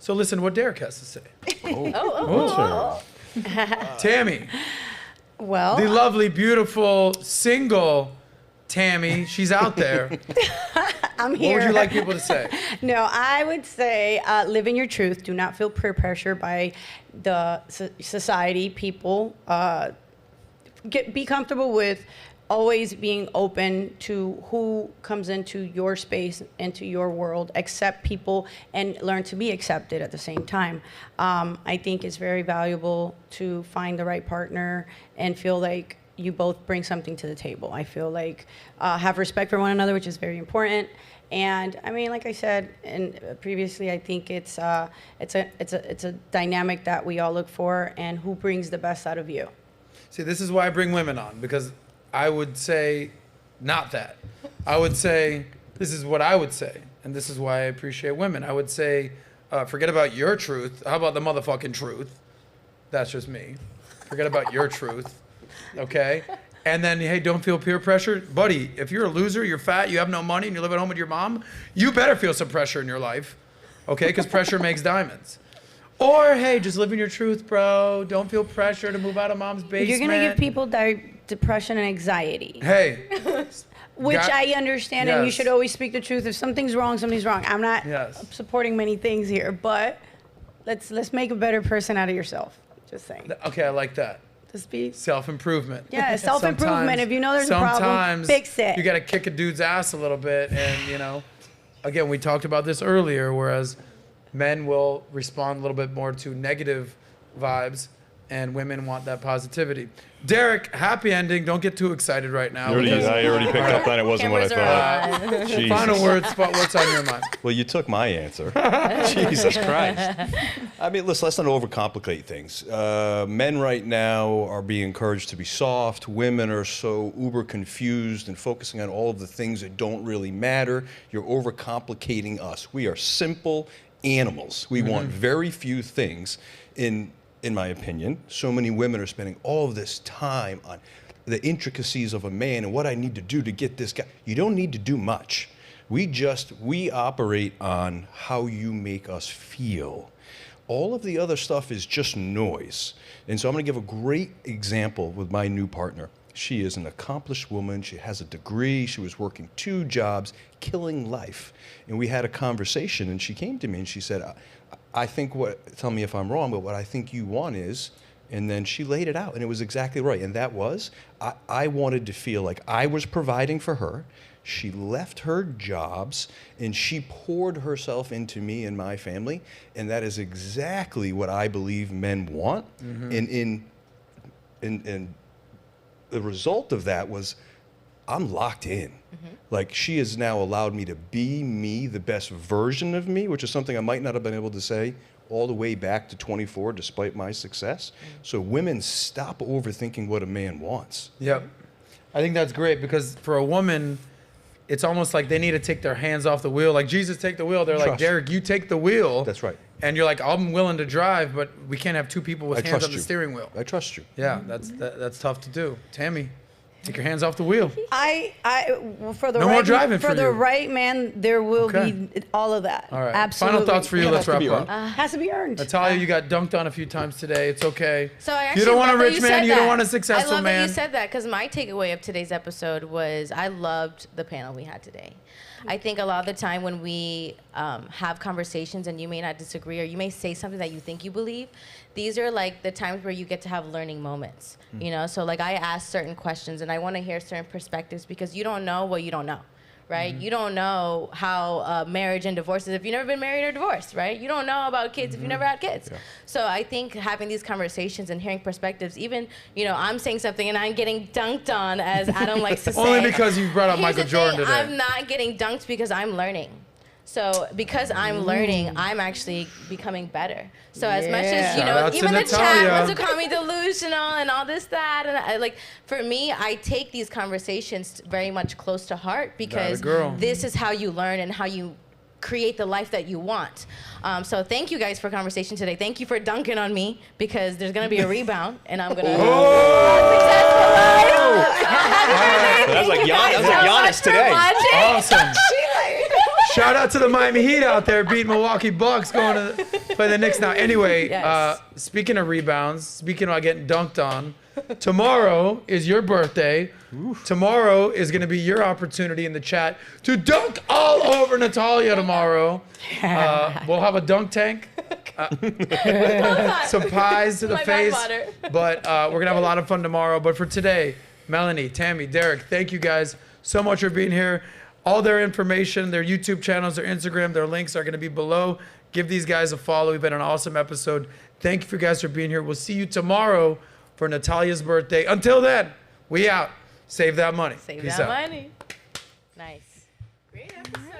So listen to what Derek has to say. Oh. Tammy, Well, the lovely, beautiful, single Tammy, she's out there. I'm What here. would you like people to say? No, I would say live in your truth. Do not feel peer pressure by the society, people. Be comfortable with always being open to who comes into your space, into your world. Accept people and learn to be accepted at the same time. I think it's very valuable to find the right partner and feel like you both bring something to the table. I feel like have respect for one another, which is very important. And I mean, like I said, and previously, I think it's a dynamic that we all look for, and who brings the best out of you. See, this is why I bring women on, because I would say not that. I would say, this is what I would say, and this is why I appreciate women. I would say, forget about your truth. How about the motherfucking truth? That's just me. Forget about your truth, okay? And then, hey, don't feel peer pressure. Buddy, if you're a loser, you're fat, you have no money, and you live at home with your mom, you better feel some pressure in your life, okay? Because pressure makes diamonds. Or, hey, just live in your truth, bro. Don't feel pressure to move out of mom's basement. You're gonna give people depression and anxiety. Hey. Which I understand, and you Yes. should always speak the truth. If something's wrong, something's wrong. I'm not supporting many things here, but let's make a better person out of yourself. Just saying. Okay, I like that. Just be self-improvement. Yeah, self-improvement. If you know there's a problem, sometimes fix it. You got to kick a dude's ass a little bit, and again, we talked about this earlier. Whereas men will respond a little bit more to negative vibes, and women want that positivity. Derek, happy ending. Don't get too excited right now. I already picked up on it wasn't what I thought. Jesus. Final words. What's on your mind? Well, you took my answer. Jesus Christ. I mean, listen, let's not overcomplicate things. Men right now are being encouraged to be soft. Women are so uber confused and focusing on all of the things that don't really matter. You're overcomplicating us. We are simple animals. We want very few things. In my opinion, so many women are spending all of this time on the intricacies of a man and what I need to do to get this guy. You don't need to do much. We operate on how you make us feel. All of the other stuff is just noise. And so I'm going to give a great example with my new partner. She is an accomplished woman. She has a degree. She was working 2 jobs, killing life. And we had a conversation, and she came to me and she said, I think tell me if I'm wrong, but what I think you want is And then she laid it out, and it was exactly right. And that was, I wanted to feel like I was providing for her. She left her jobs, and she poured herself into me and my family. And that is exactly what I believe men want. And the result of that was I'm locked in. Like, she has now allowed me to be me, the best version of me, which is something I might not have been able to say all the way back to 24, despite my success. So women, stop overthinking what a man wants. Yep. I think that's great, because for a woman, it's almost like they need to take their hands off the wheel. Like, Jesus, take the wheel. They're like, Derek, you take the wheel. That's right. And you're like, I'm willing to drive, but we can't have two people with hands on the steering wheel. I trust you. Yeah, that's tough to do. Tammy, take your hands off the wheel. For the No right, more driving for the you. right man, there will be all of that. All right. Absolutely. Final thoughts for you. Let's wrap up. Has to be earned. Natalia, you got dunked on a few times today. It's okay. So I you don't want a love that rich you man. said You don't that. want a successful I love man. that you said that, because my takeaway of today's episode was I loved the panel we had today. I think a lot of the time when we have conversations and you may not disagree, or you may say something that you think you believe, these are like the times where you get to have learning moments, you know? So like, I ask certain questions and I want to hear certain perspectives, because you don't know what you don't know, right? You don't know how marriage and divorce is if you've never been married or divorced, right? You don't know about kids if you've never had kids. So I think having these conversations and hearing perspectives, even, you know, I'm saying something and I'm getting dunked on, as Adam likes to say. Only because you brought up Here's Michael the Jordan thing, today. I'm not getting dunked because I'm learning. So because I'm learning, I'm actually becoming better. So as much as, you Shout know, out to even the Natalia. chat wants to call me delusional and all this, that, and I, like, for me, I take these conversations very much close to heart, because this is how you learn and how you create the life that you want. So thank you guys for conversation today. Thank you for dunking on me, because there's gonna be a rebound and I'm gonna That's like Giannis today. Awesome. Shout out to the Miami Heat out there beating Milwaukee Bucks, going to play the Knicks now. Anyway, speaking of rebounds, speaking about getting dunked on, tomorrow is your birthday. Tomorrow is going to be your opportunity in the chat to dunk all over Natalia tomorrow. We'll have a dunk tank. Some pies to the face. But we're going to have a lot of fun tomorrow. But for today, Melanie, Tammy, Derek, thank you guys so much for being here. All their information, their YouTube channels, their Instagram, their links are going to be below. Give these guys a follow. We've had an awesome episode. Thank you guys for being here. We'll see you tomorrow for Natalia's birthday. Until then, we out. Save that money. Save Peace that out. money. Nice. Great episode.